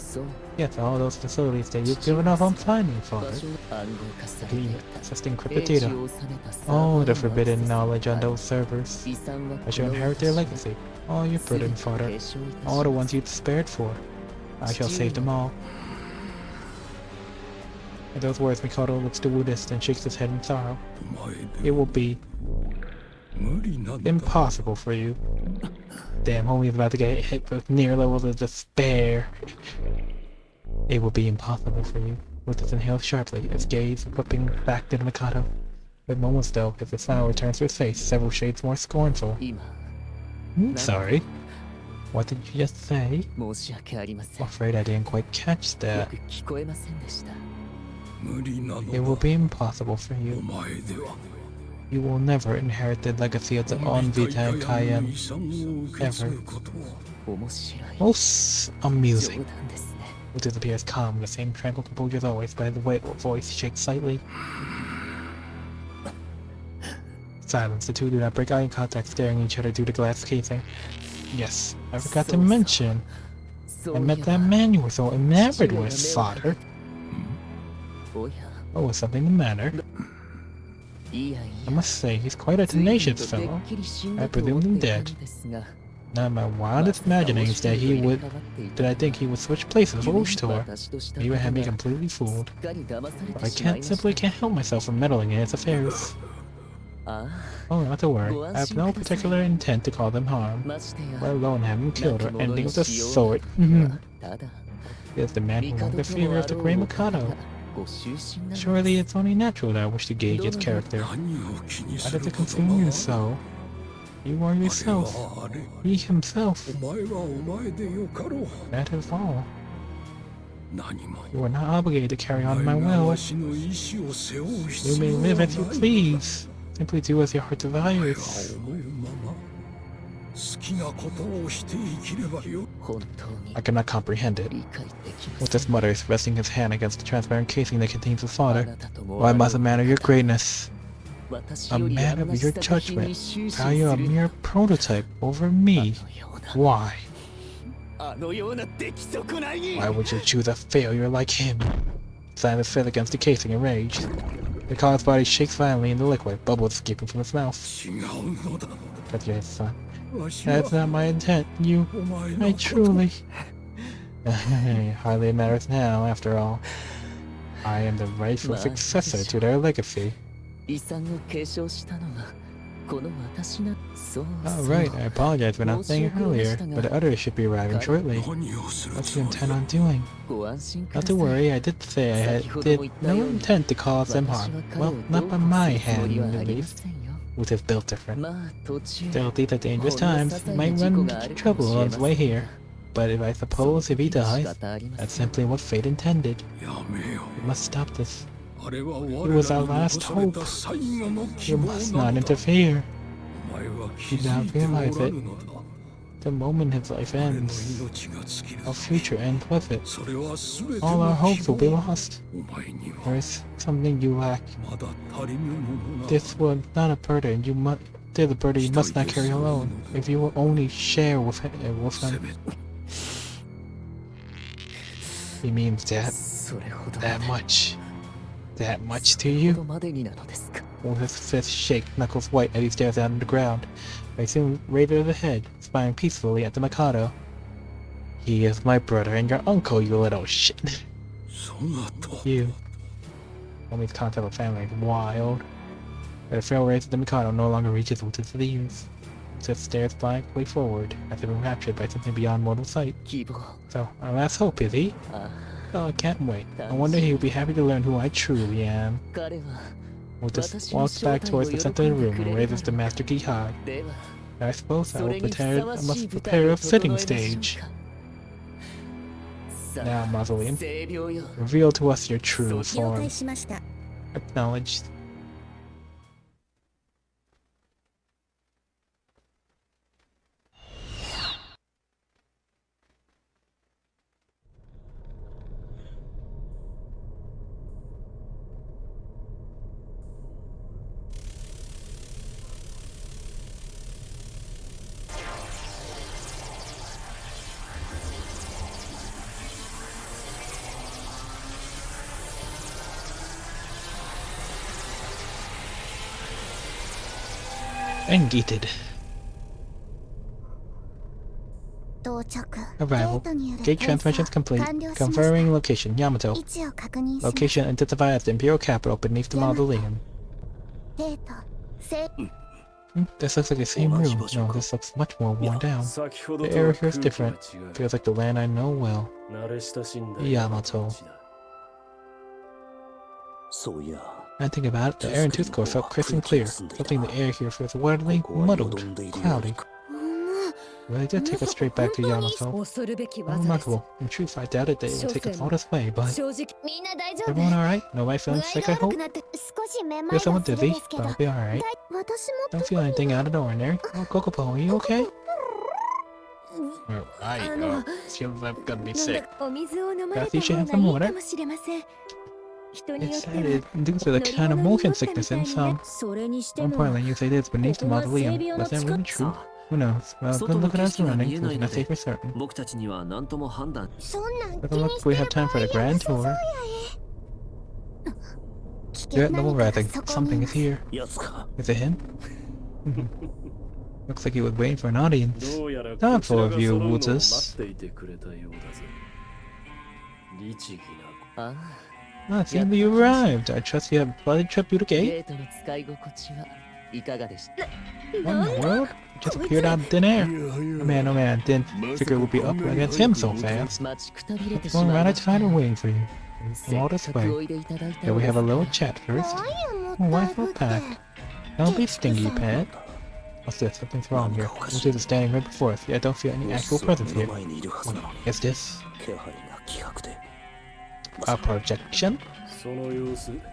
Yes, all those facilities that you've given up on finding, Father. The accessed encrypted data. All the forbidden knowledge on those servers. I shall inherit their legacy. All your burden, Father. All the ones you despaired for. I shall save them all. At those words, Mikado looks to Buddhist and shakes his head in sorrow. It will be impossible for you. Damn, homie's about to get hit with near levels of despair. It will be impossible for you. Buddhist inhales sharply, his gaze whipping back to the Mikado. With moments though, as the smile returns to his face, several shades more scornful. Sorry. What did you just say? I'm afraid I didn't quite catch that. It will be impossible for you. You will never inherit the legacy of the Onvita Kayan. Ever. Most amusing. Buddhist appears calm, the same tranquil composure as always, but his voice shakes slightly. Silence. The two do not break eye contact, staring at each other through the glass casing. Yes, I forgot to mention. I met that man you were so enamored with, Father. Oh, is something the matter? I must say, he's quite a tenacious fellow. I presume him dead. Now my wildest imaginings that I think he would switch places with Ushtor. He would have me completely fooled. But I simply can't help myself from meddling in his affairs. Oh, not to worry. I have no particular intent to cause them harm, let alone have him killed or anything of the sort. He is the man who won the fever of the Grey Mikado. Surely it's only natural that I wish to gauge his character. Why does it consume you so? You are yourself. He himself. That is all. You are not obligated to carry on my will. You may live as you please. Simply do as your heart desires. I cannot comprehend it. With this mutters, resting his hand against the transparent casing that contains his father. Why must a man of your greatness, a man of your judgment, value a mere prototype over me? Why? Why would you choose a failure like him? Silas fell against the casing in rage. The collar's body shakes violently in the liquid, bubbles escaping from his mouth. That's your son. That's not my intent. I truly... Hardly matters now, after all. I am the rightful successor to their legacy. Right, I apologize for not saying it earlier, but the others should be arriving shortly. What do you intend on doing? Not to worry, I did say I did no intent to cause them harm. Well, not by my hand, at least. With his built different. Still, these are dangerous times. He might run into trouble on his way here. But if he dies, that's simply what fate intended. We must stop this. He was our last hope. You must not interfere. You now realize it. The moment his life ends, our future ends with it. All our hopes will be lost. There is something you lack. This was not a burden there's a burden you must not carry alone. If you will only share with him. He means that much. That much to you? Will his fist shake, knuckles white as he stares down at the ground. I soon raises the head, smiling peacefully at the Mikado. He is my brother and your uncle, you little shit. You. Homie's concept of family is wild. But the frail rays of the Mikado no longer reaches with his leaves. He just stares blankly forward, as if enraptured by something beyond mortal sight. So, our last hope, is he? Oh, I can't wait. I wonder he will be happy to learn who I truly am. Buddhist walks back towards the center of the room and raises the master key high. I suppose I must prepare a fitting stage. Now, Mausoleum, reveal to us your true form. Acknowledged. gated. Arrival. Gate transmissions complete. Confirming location. Yamato. Location identified as the Imperial capital beneath the mausoleum. This looks like the same room. No, this looks much more worn down. The air here is different. Feels like the land I know well. Yamato. I think about it, the air in Tooth Core felt crisp and clear. Something in the air here feels wildly muddled, cloudy. Really did take us straight back to Yamato. Remarkable. In truth, I doubted that it would take us all this way, but... Everyone alright? Nobody feeling sick, I hope? Feel somewhat dizzy, but I'll be alright. Don't feel anything out of the ordinary. Oh, Kokopo, are you okay? Feels like I'm gonna be sick. Perhaps you should have some water? It's sad it's due to the kind of motion sickness in some. More importantly, you say this beneath the mausoleum. Was that really true? Who knows? Well, good look at our surroundings, we cannot say for certain. Doesn't look we have time for the grand tour. You're at level rising. Something is here. Is it him? Looks like he was waiting for an audience. Time for a few Wooters. Ah, it seems you arrived. I trust you have a bloody trip through the gate. What in the world? It just appeared out of thin air. Oh man, didn't figure it would be up against him so fast. What's going around outside and waiting for you? Come all this way. Here we have a little chat first. Why for a pack? Don't be stingy, pet. What's this? Something's wrong here. Who's is standing right before us, yet I don't feel any actual presence here. What's this? A projection?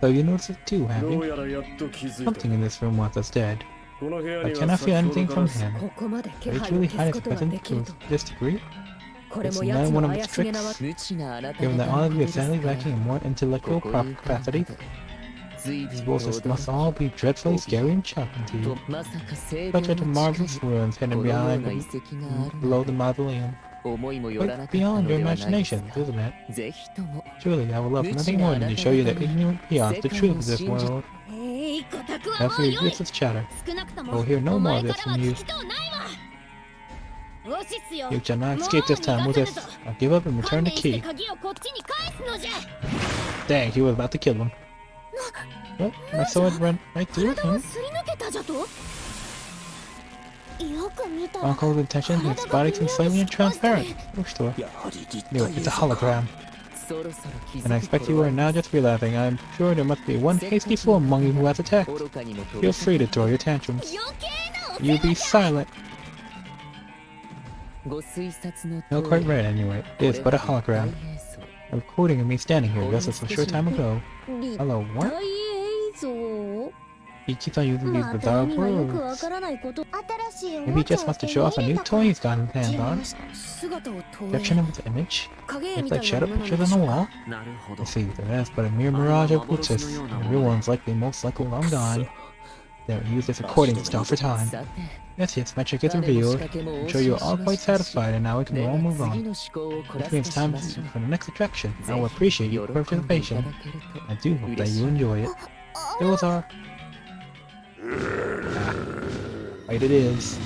So you notice it too, have you? Something in this room wants us dead. I cannot feel anything from him. Are you truly hiding his presence to this degree? It's not one of its tricks. Given that all of you are sadly lacking in more intellectual capacity, I suppose this must all be dreadfully scary and shocking to you. Such are the marvelous ruins hidden below the mausoleum. Quite beyond your imagination, isn't it? Truly, I would love nothing more than to show you the ignorant peons the truth of this world. After your useless chatter, I will hear no more of this from you. You shall not escape this time with this. I'll give up and return the key. Dang, he was about to kill him. What? My sword ran right through him? On close attention, his body seems slightly and transparent. Bookstore. No, it's a hologram. And I expect you are now just realizing. I'm sure there must be one hasty fool among you who has attacked. Feel free to throw your tantrums. You be silent. Not quite right anyway. It is but a hologram. A recording of me standing here just a short time ago. Hello, what? He keeps on using these bizarre words. Maybe he just wants to show off a new toy he's got his hands on. Projection of his image? It's like shadow pictures on the wall? I see, the rest but a mere mirage of Bootus. The real one's most likely long gone. They'll use this recording to stop for time. Yes, my trick is revealed. I'm sure you're all quite satisfied and now we can all move on. Which means time for the next attraction. I will appreciate your participation. I do hope that you enjoy it. Those are... right it is.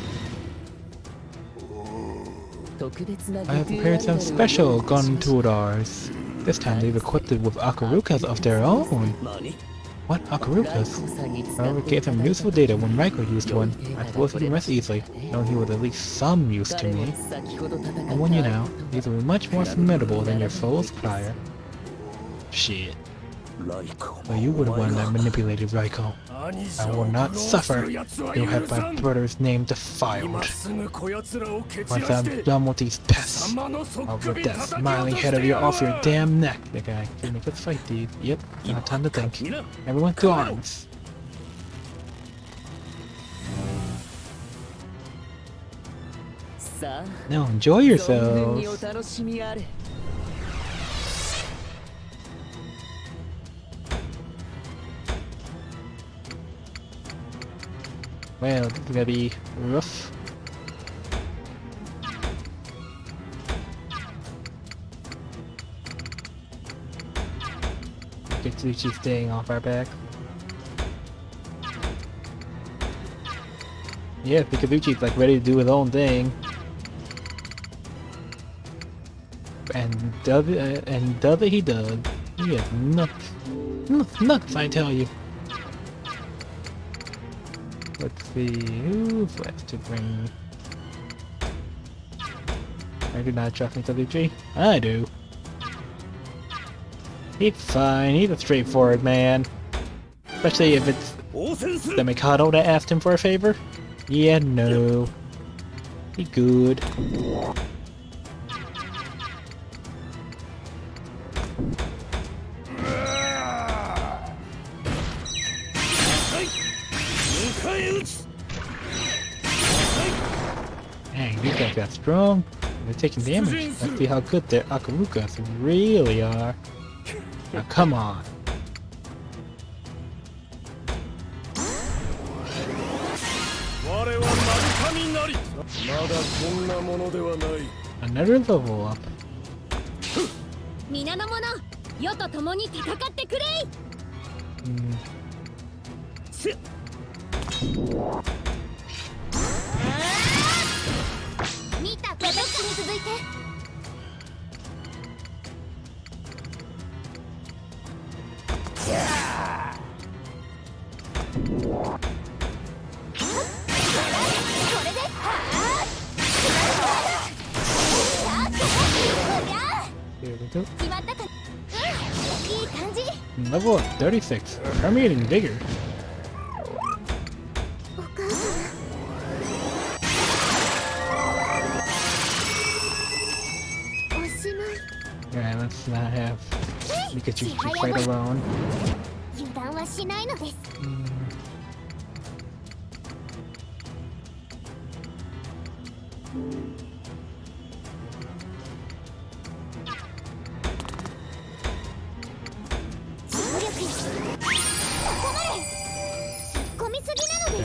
I have prepared some special Gunturars. This time they've equipped it with Akarukas of their own. What Akarukas? However, gave him useful data when Raiko used one. I suppose he can rest easily, knowing he was at least some use to me. I warn you now, these will be much more formidable than your foes prior. Shit. Well, you were the one that manipulated Raiko. I will not suffer. You'll have my brother's name defiled. Once I'm done with these pests, I'll rip that smiling head of yours off your damn neck. The guy can make us fight, dude. Yep, now time to think. Everyone to arms. Now enjoy yourselves. Well, this is gonna be rough. Get Tsuchi staying off our back. Yeah, Pikachu's like ready to do his own thing. And does it he does. He has nuts. Nuts, I tell you. Let's see, who's left to bring? I do not trust Pikachu. I do. He's fine, he's a straightforward man. Especially if it's the Mikado that asked him for a favor. Yeah, no. He good. Dang, these guys got strong. They're taking damage. Let's see how good their Akarukas really are. Now come on. Another level up. 皆の者、世と共に戦ってくれい。見た私に続いて。これで。Here we go. 決まったか。いい感じ。 Level up 36. Permeating vigor. お母さん。おしまい。 Alright, let's not have Pikachu fight alone. 油断はしないのです。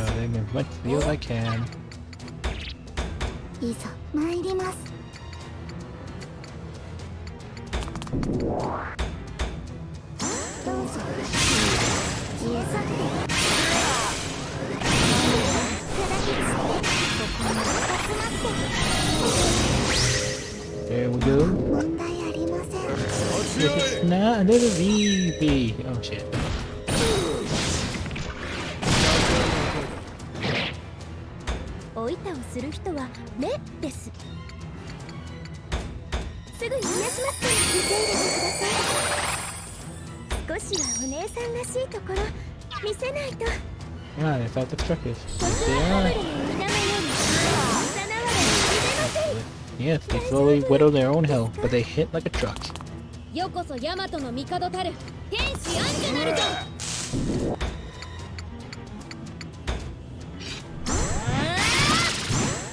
Building as much steel as I can. いざ参ります。どうぞ。消え去って。There we go. 問題ありません。 This is not this is easy. Oh shit. おいたをする人は目です。すぐに癒しますから見ていれてください。少しはお姉さんらしいところ見せないと。 Ah, they felt destructive. そ Yes, ち they らハブ are. ルの皆のように幼われに入れません。 Yes, they slowly whittle their own hell, but they hit like a truck. よこそヤマトの帝たる天使アンジュなるぞ。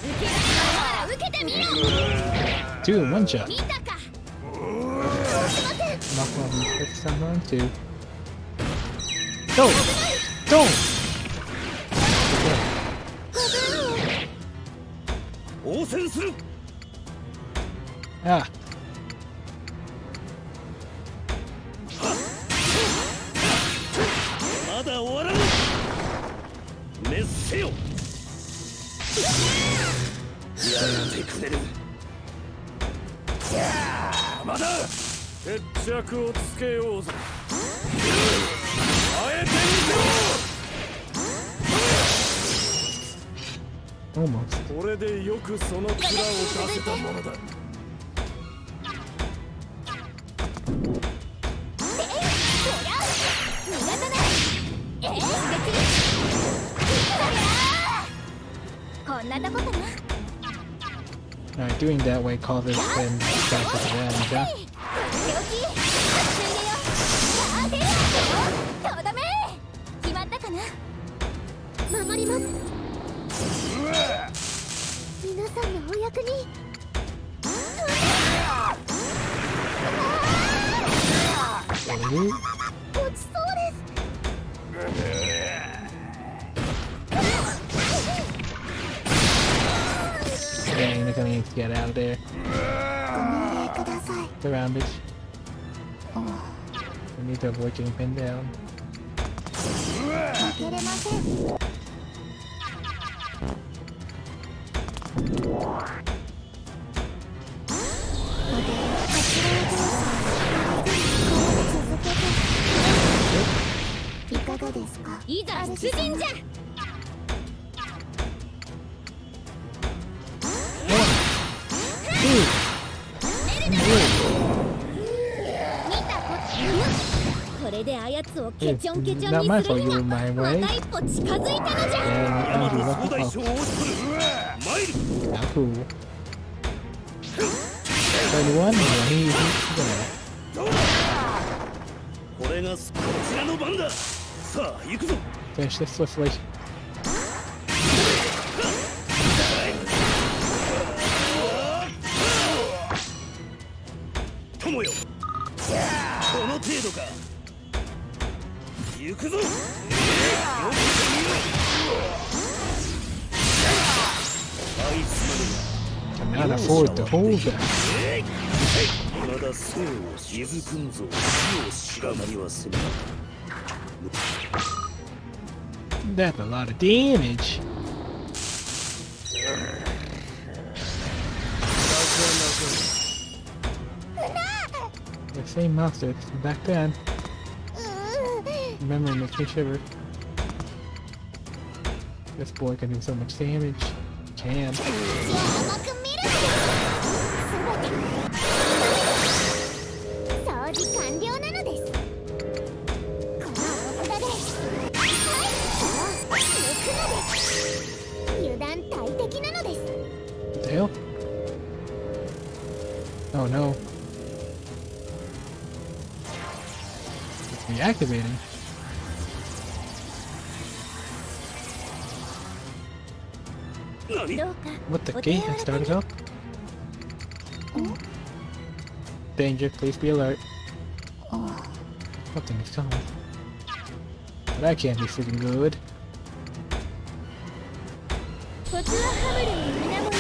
受けられないなら受けてみろ。 Two in one shot. 見たか。 Knock one hits someone too. Don't! Don't! 応戦する。 Ah. まだ終わらぬ。熱せよ。やってくれる。まだ決着をつけようぜ。あえてみせろ。 Almost. これでよくその面を出せたものだ。こんなとこかな。 Alright, doing that way causes them to damage, huh? とどめ。決まったかな。守ります。皆さんのお役に。落ちそうです。 Dang, they're gonna need to get out of there. ご命令ください。 Around bitch. We need to avoid getting pinned down. 負けれません。達人じゃ。これであやつをケチョンケチョン Not に my する fault に you は were my ま way. た一歩近づいたのじゃ。 And ま Andrew だ left 総 the 大 house. 将を参る Not cool. 21? Yeah, he's gonna. これがこちらの番だ。さあ行くぞ。 Finish this swiftly. 友よ、この程度か。行くぞ。よくあいつまで Cannot afford to hold that. まだ生を気づくんぞ。死を知らないはせぬ。 That's a lot of damage. The same monster from back then. Memory makes me shiver. This boy can do so much damage. Can. 甘く見るのです。掃除完了なのです。このお札で、はい、そう、抜くのです。油断大敵なのです。 What the hell? Oh no. It's reactivating. What the gate has started up? Danger, please be alert. Something is coming. But that can't be freaking good. コツはハムルに水面より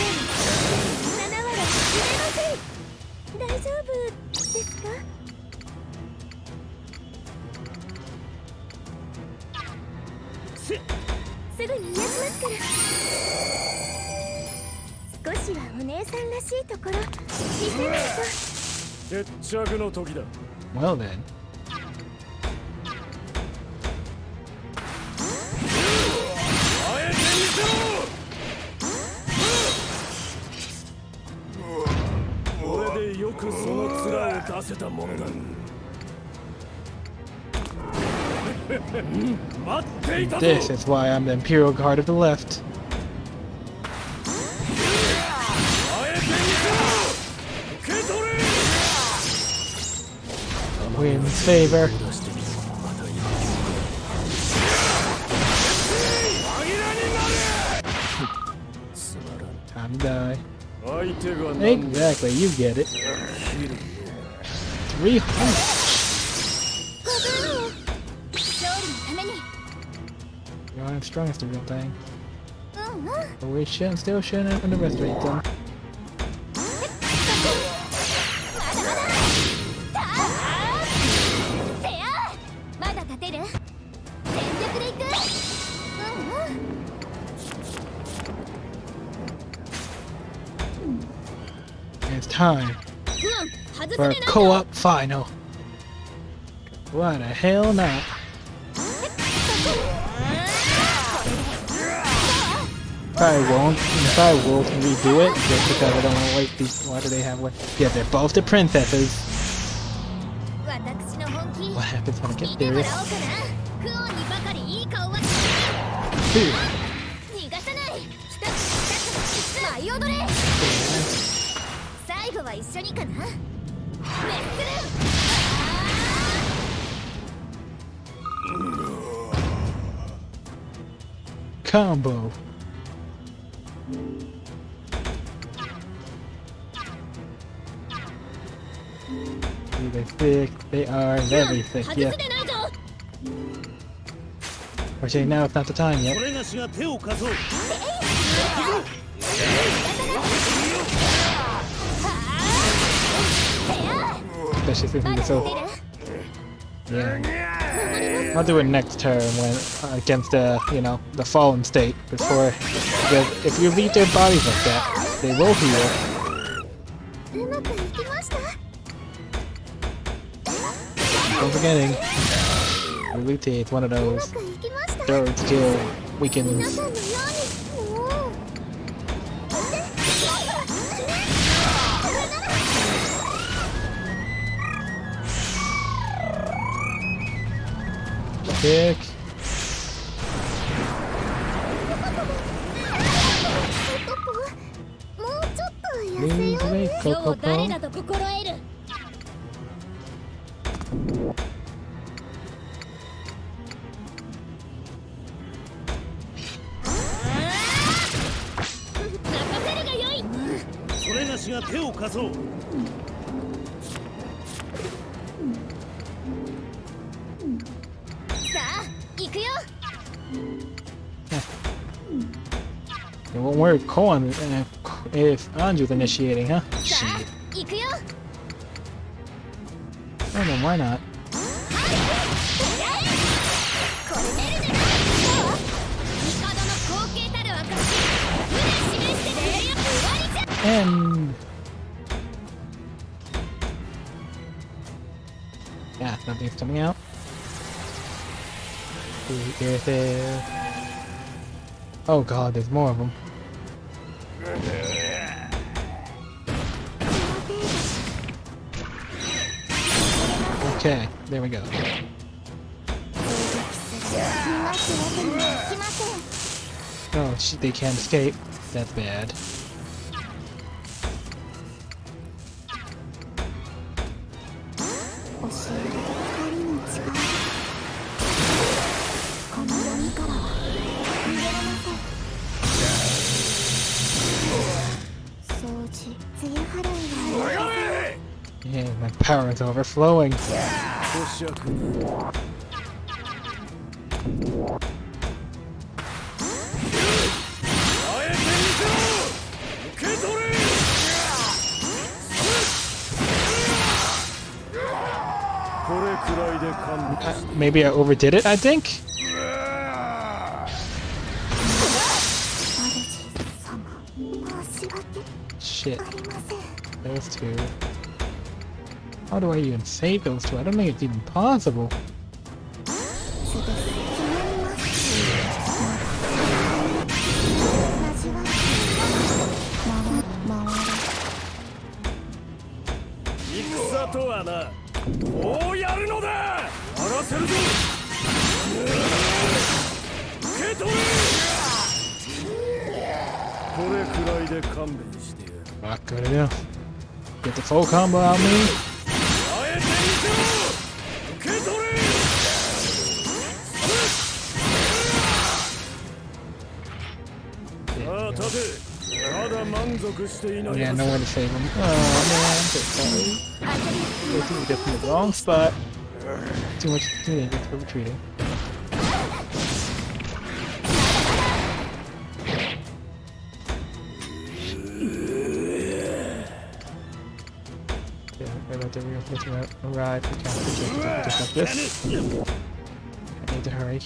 7割知れません。大丈夫ですか？すぐに癒しますから。少しはお姉さんらしいところ見せないと。決着の時だ。 Well then. あえてみせろ。これでよくその面を出せたものだ。待っていたぞ。 This is why I'm the Imperial Guard of the left. あえてみせろ。受け取れ。 Wins favor. 紛らになれ。 Time to die. 相手が何だ。 Exactly, you get it. 300. 勝利のために。 You're not as strong as the real thing. うんうん。 But we still shouldn't underestimate them. まだ立てる？全力で行く。It's time 外 for せ a ねないぞ。 co-op final. Why the hell not? Probably won't. Probably will redo it just because I don't want to wait. Why do they have one? Yeah, they're both the princesses. 私の本気 What happens when I 見 get ても serious? らおうかな。クオンにばかりいい顔はし Dude, 逃がさない。舞い踊れ。最後は一緒にかな。メッスル。 combo. They're thick, they are very thick, 外 yeah. すでないぞ。 Actually, now it's not the time こ yet. れがしが手を貸そう。 Especially since ま we だ get so... 立てる？ Yeah. I'll do it next turn when against the, you know, the fallen state before. Because if you leave their bodies like that, they will heal. うまくいきました。 Don't forgetting, Lute is one of うま those. くいきました。third still weakens. 皆さんのようにもう Kick. もうちょっと痩せ Lose よう weight, 今日誰 Coco. だと心得る 任せるがよい それがしが手を貸そう。 さあ行くよ It won't work. Koan if Anju's initiating, huh? さ Shit. あ行くよ Oh, then why not? これ出るでな帝の後継たる証胸示してくれよ終わりじゃ And yeah, something's coming out. Here's there. Oh god, there's more of them. Okay, there we go. 逃がすわけにはいきません Oh, shit, they can't escape. That's bad. 教える二人の力この闇からは逃げられません掃除艶払いは Yeah, my power is overflowing. 保釈。あえてみせろ。受け取れ。これくらいで勘弁して。 Maybe I overdid it, I think? 主様申し訳 Shit, ありません those two. How do I even save those two? I don't think it's even possible. すぐ決まります味わい回る戦とはな、こうやるのだ。やらせるぞ。受け取れ。これくらいで勘弁してやる。 Not good enough. Get the full combo out of me. あえてみせろ。受け取れ。さあ立て。まだ満足していない Yeah, はず nowhere to save him. Oh man, I'm so sorry. We're just in the wrong spot. Too much teenagers for retreating. Yeah, we're about to arrive. We can't just like this. I need to hurry.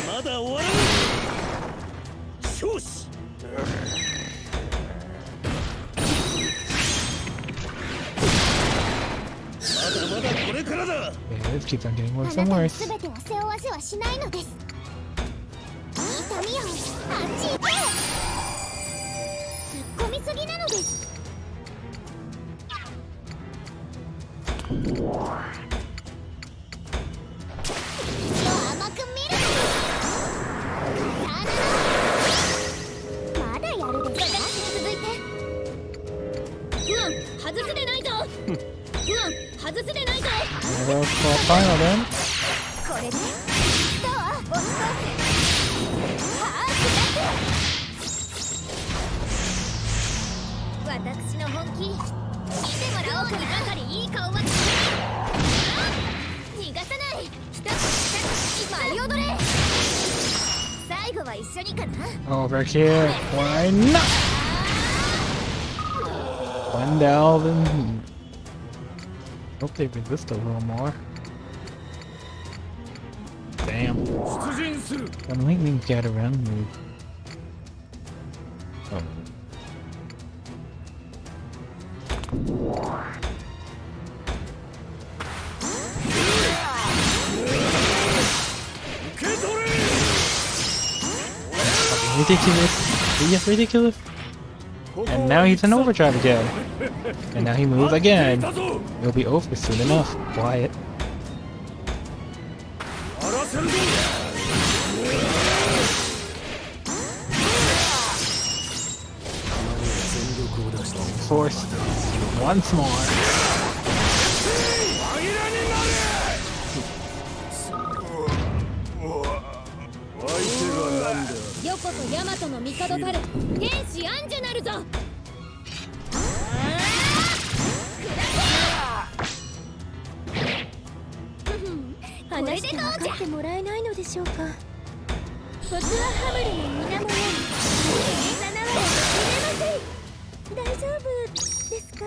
まだ終わらない。少子。まだまだこれからだ。 Yeah, this keeps on getting あ worse な and たの worse. 全てを背負わせはしないのです痛みよあっち行け突っ込みすぎなのです一度甘く見るのですさあなまだやるですか続いて外すでないぞ外すでないぞ Yeah, that was for final then. これでどう押し通せはあ下す私の本気見てもらおうかにばかりいい顔は逃がさない一つ二つ舞い踊れ最後は一緒にかな Over here. Why not? One Dalvin. Hope they resist a little more. Damn. 出陣する。 I'm lightning get around move. Oh. Ridiculous. Yes, ridiculous. And now he's in overdrive again. And now he moves again. It'll be over soon enough. Quiet. 荒らせるぞ Force. Once more. 紛れになれ相手が何だよこそヤマトの帝たる天使アンジュなるぞ。話して分かってもらえないのでしょうか。コツはハムルの水面より7割入れません。大丈夫ですか。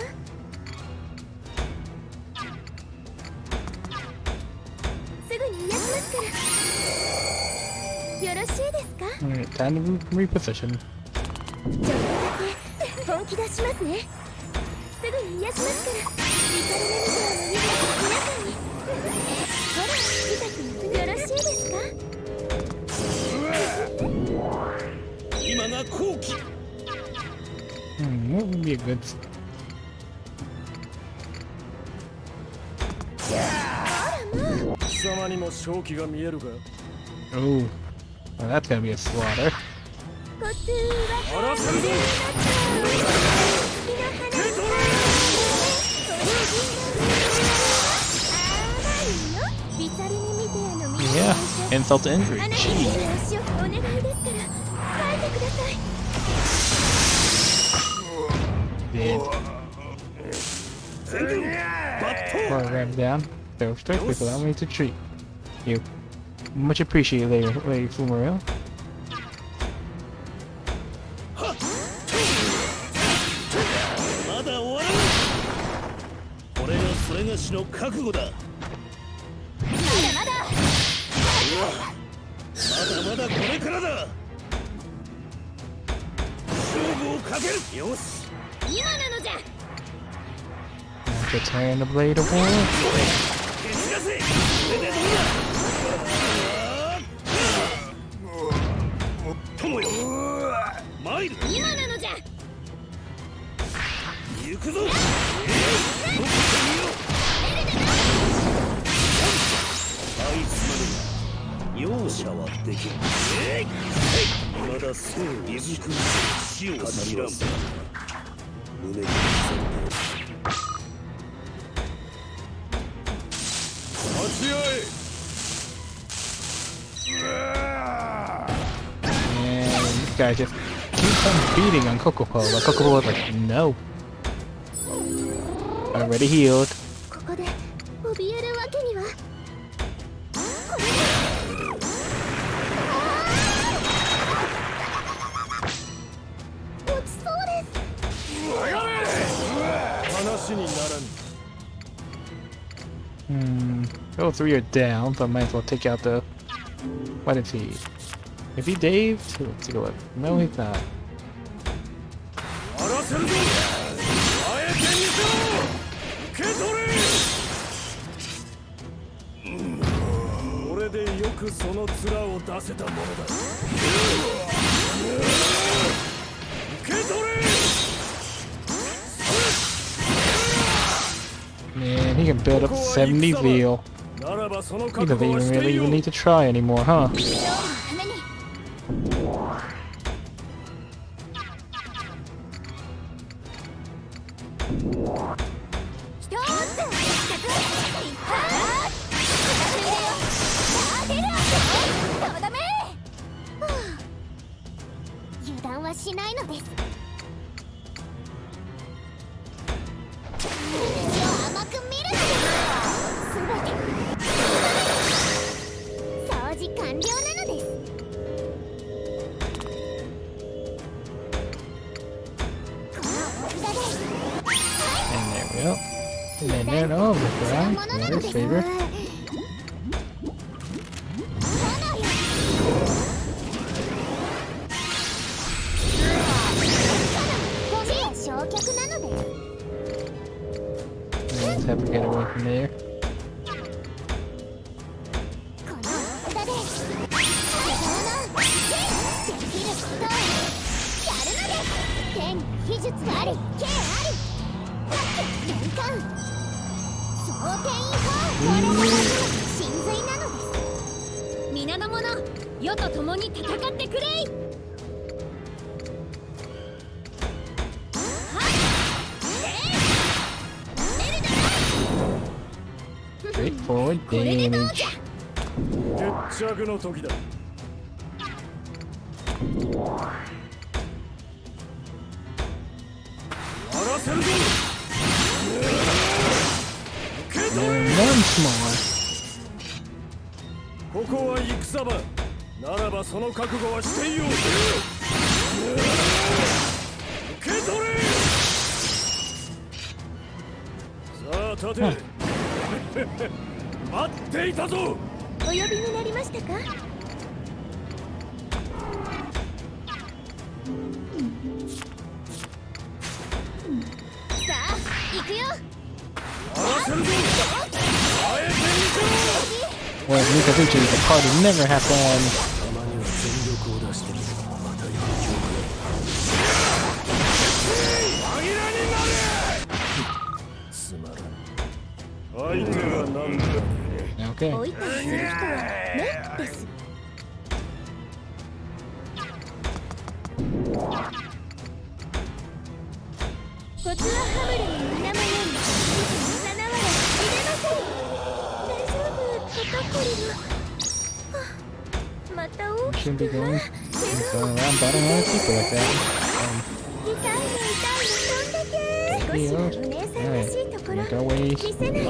すぐに癒しますから。よろしいですか。Alright, time to reposition. ちょっとだけ本気出しますね。すぐに癒しますから。リカルメミジョの皆さんに。ほら、リタ君よろしいですか。今が好機 What would be a good... 貴様にも勝機が見えるか Oh. Well, that's gonna be a slaughter. コツは荒らせるぞリカルメミテアの皆 Yeah. さん Insult to injury. あなたの Gee. 足をお願いですから書いてください。 Did. 全軍バット Before I ram down. So straight, please allow me to treat you. Much appreciated, Lady Fumaril. まだ終わらないこれがそれがしの覚悟だまだこれからだ勝負をかけるよし今なのじゃ。 To turn the blade of war. 消し出せこれでどうだ友よ参る今なのじゃ。行くぞあいつまで容赦はできん未だ生をいずくみ死を知らん胸に立ち会え And this guy just keeps on beating on Kokopo, but Kokopo's like, no. Already healed. ここで怯えるわけには。落ちそうです。話にならん Those three are down, so I might as well take out the... What is he? Is he Dave? Let's take a look. No, he's not. 荒らせるぞあえてみせろ受け取れこれでよくその面を出せたものだ受け取れ Man, he can build up 70 veal. ならばその He 覚 doesn't 悟は even して really いよ even need to try anymore, huh? ために。油断はしないのです。甘く見るのです。すべて掃除完了なのです。このお札で And there we go. And then there, oh, look around. There's favor. 焼却なのです。 Let's have to get away from there. このお札で最強のできること剣技術があり剣あり年間総天位法これが真髄なのです皆の者世と共に戦ってくれいStraightforward これでどう damage. じゃ決着の時だ。終わらせるぞ。受け取 And れ。 once more. ここは戦場。ならばその覚悟はしていよう。受け取れ。さあ立て。待っていたぞ。お呼びになりましたかさあ行くよ Well, Mikazuchi, the party never has to end. たまには全力を出してみればまたやる気を紛らになれ。つまらん。相手は何だ。 Okay. おいたりする人はねですコツはハムルの水のように七割入れません大丈夫肩こりがまた大 We き shouldn't く be な going around battling other people like that. 痛いの痛いの飛んでけ少しはお姉さんらしいところ Make our way. 見せないと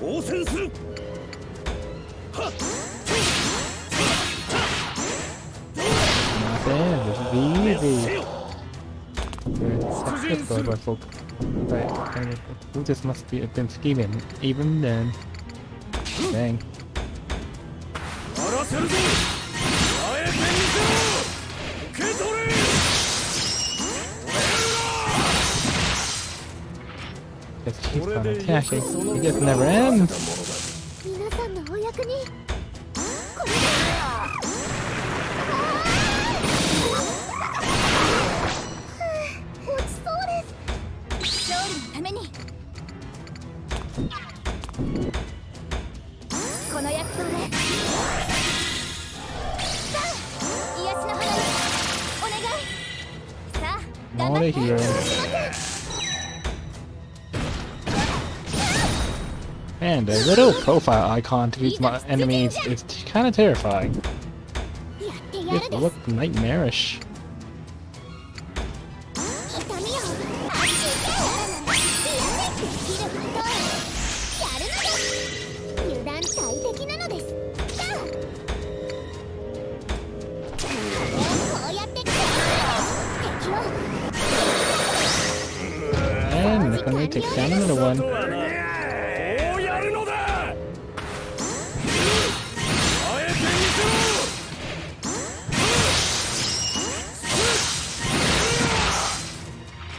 応戦する。 Not bad. This is easy. Right. Who this must be have been scheming. Even then. Dang. 終わらせるぞ。あえてみせろ。受け取れ。 Just keeps on attacking. It just never ends. 皆さんのお役にこれ落ちそうです勝利のためにこの薬草でさあ癒しの花にお願いさあ頑張 All っ the て healing. Man, the little profile icon to these enemies is kind of terrifying. やってや They るです look nightmarish. 痛みをあっち行けできることをやるのです油断大敵なのですさあこうやって敵を And Nikolai takes down another one. こうやるのだ。あえてみせ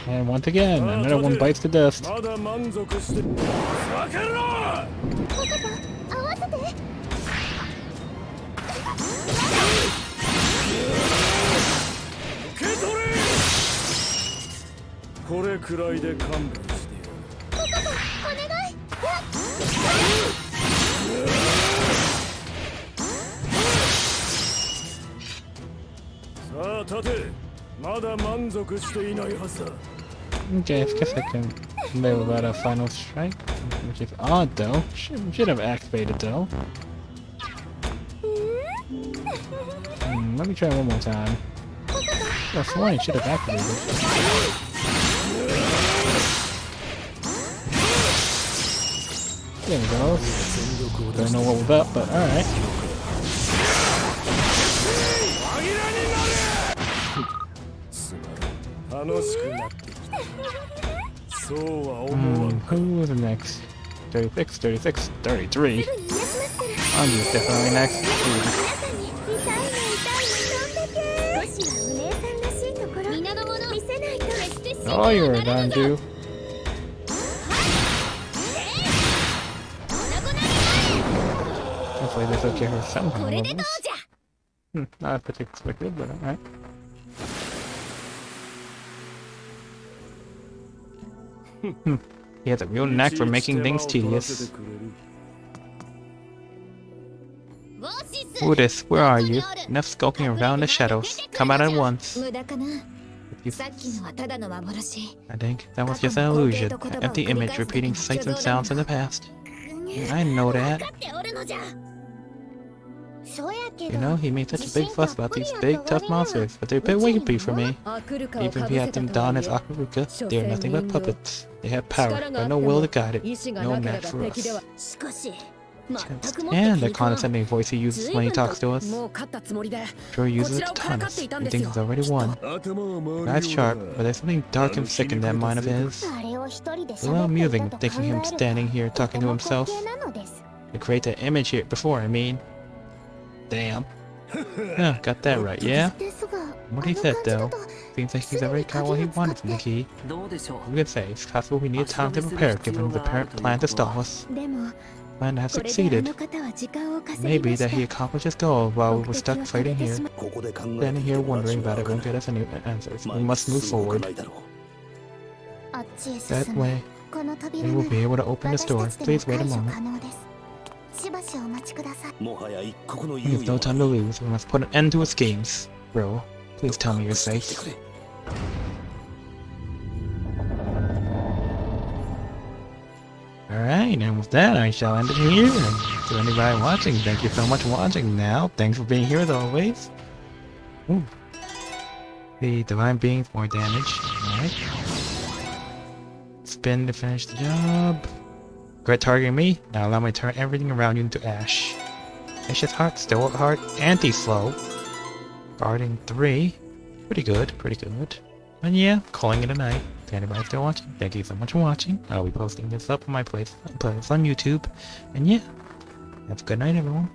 ろ。 And once again, another one bites the dust. まだ満足して。避けろ。お方合わせて受け取れ。これくらいで勘弁してやる。お願いさあ立て。まだ満足していないはずだ。 Okay, I guess I can live without a final strike, which is odd though. Should have activated though. Let me try one more time. I sworn it should have activated. There we go. Don't know what was up, but alright. 紛らになれ。つまらん。楽しくなってきた。そうは思わん。 Who was next? 36, 36, 33. すぐに癒しますから Anju's definitely next. 皆さんに痛いの痛いの飛んでけ少しはお姉さんらしいところ皆のもの見せないと決して死 Oh, you're a Anju. 粉々に Hopefully this will give her some こ kind れ of でどう levels. じゃ Not particularly expected, but alright. こここお願い Okay, let's go. こここお願い Alright. こここお願い He has a real knack for making things tedious. Otis, where are you? Enough skulking around the shadows. Come out at once. I think that was just an illusion, an empty image repeating sights and sounds in the past. I know that. You know, he made such a big fuss about these big, tough monsters, but they're a bit wimpy for me. Even if he had them don as Akaruka, they are nothing but puppets. They have power, but no will to guide it. No match for us. And the condescending voice he uses when he talks to us. Sure he uses it to taunt us. He thinks he's already won. Guy's sharp, but there's something dark and sick in that mind of his. It's a little amusing thinking him standing here talking to himself. To create that image here before, I mean. Damn. Yeah, got that right, yeah? What he said though, seems like he's already got what he wanted from the key. We could say it's possible we need time to prepare given the parent plan to stall us. Plan to have succeeded. Maybe that he accomplished his goal while we were stuck fighting here. Standing here wondering about it won't get us any answers. We must move forward. That way, we will be able to open this door. Please wait a moment. We have no time to lose. We must put an end to his schemes. Bro, please tell me you're safe. Alright, and with that, I shall end it here. And to anybody watching, thank you so much for watching. Now, thanks for being here as always. Ooh. The divine beings, more damage. Alright. Spin to finish the job. Regret targeting me? Now allow me to turn everything around you into ash. Ash's heart, still heart, anti-slow. Guarding 3. Pretty good, pretty good. And yeah, calling it a night. To anybody still watching, thank you so much for watching. I'll be posting this up on my playlist on YouTube. And yeah, have a good night everyone.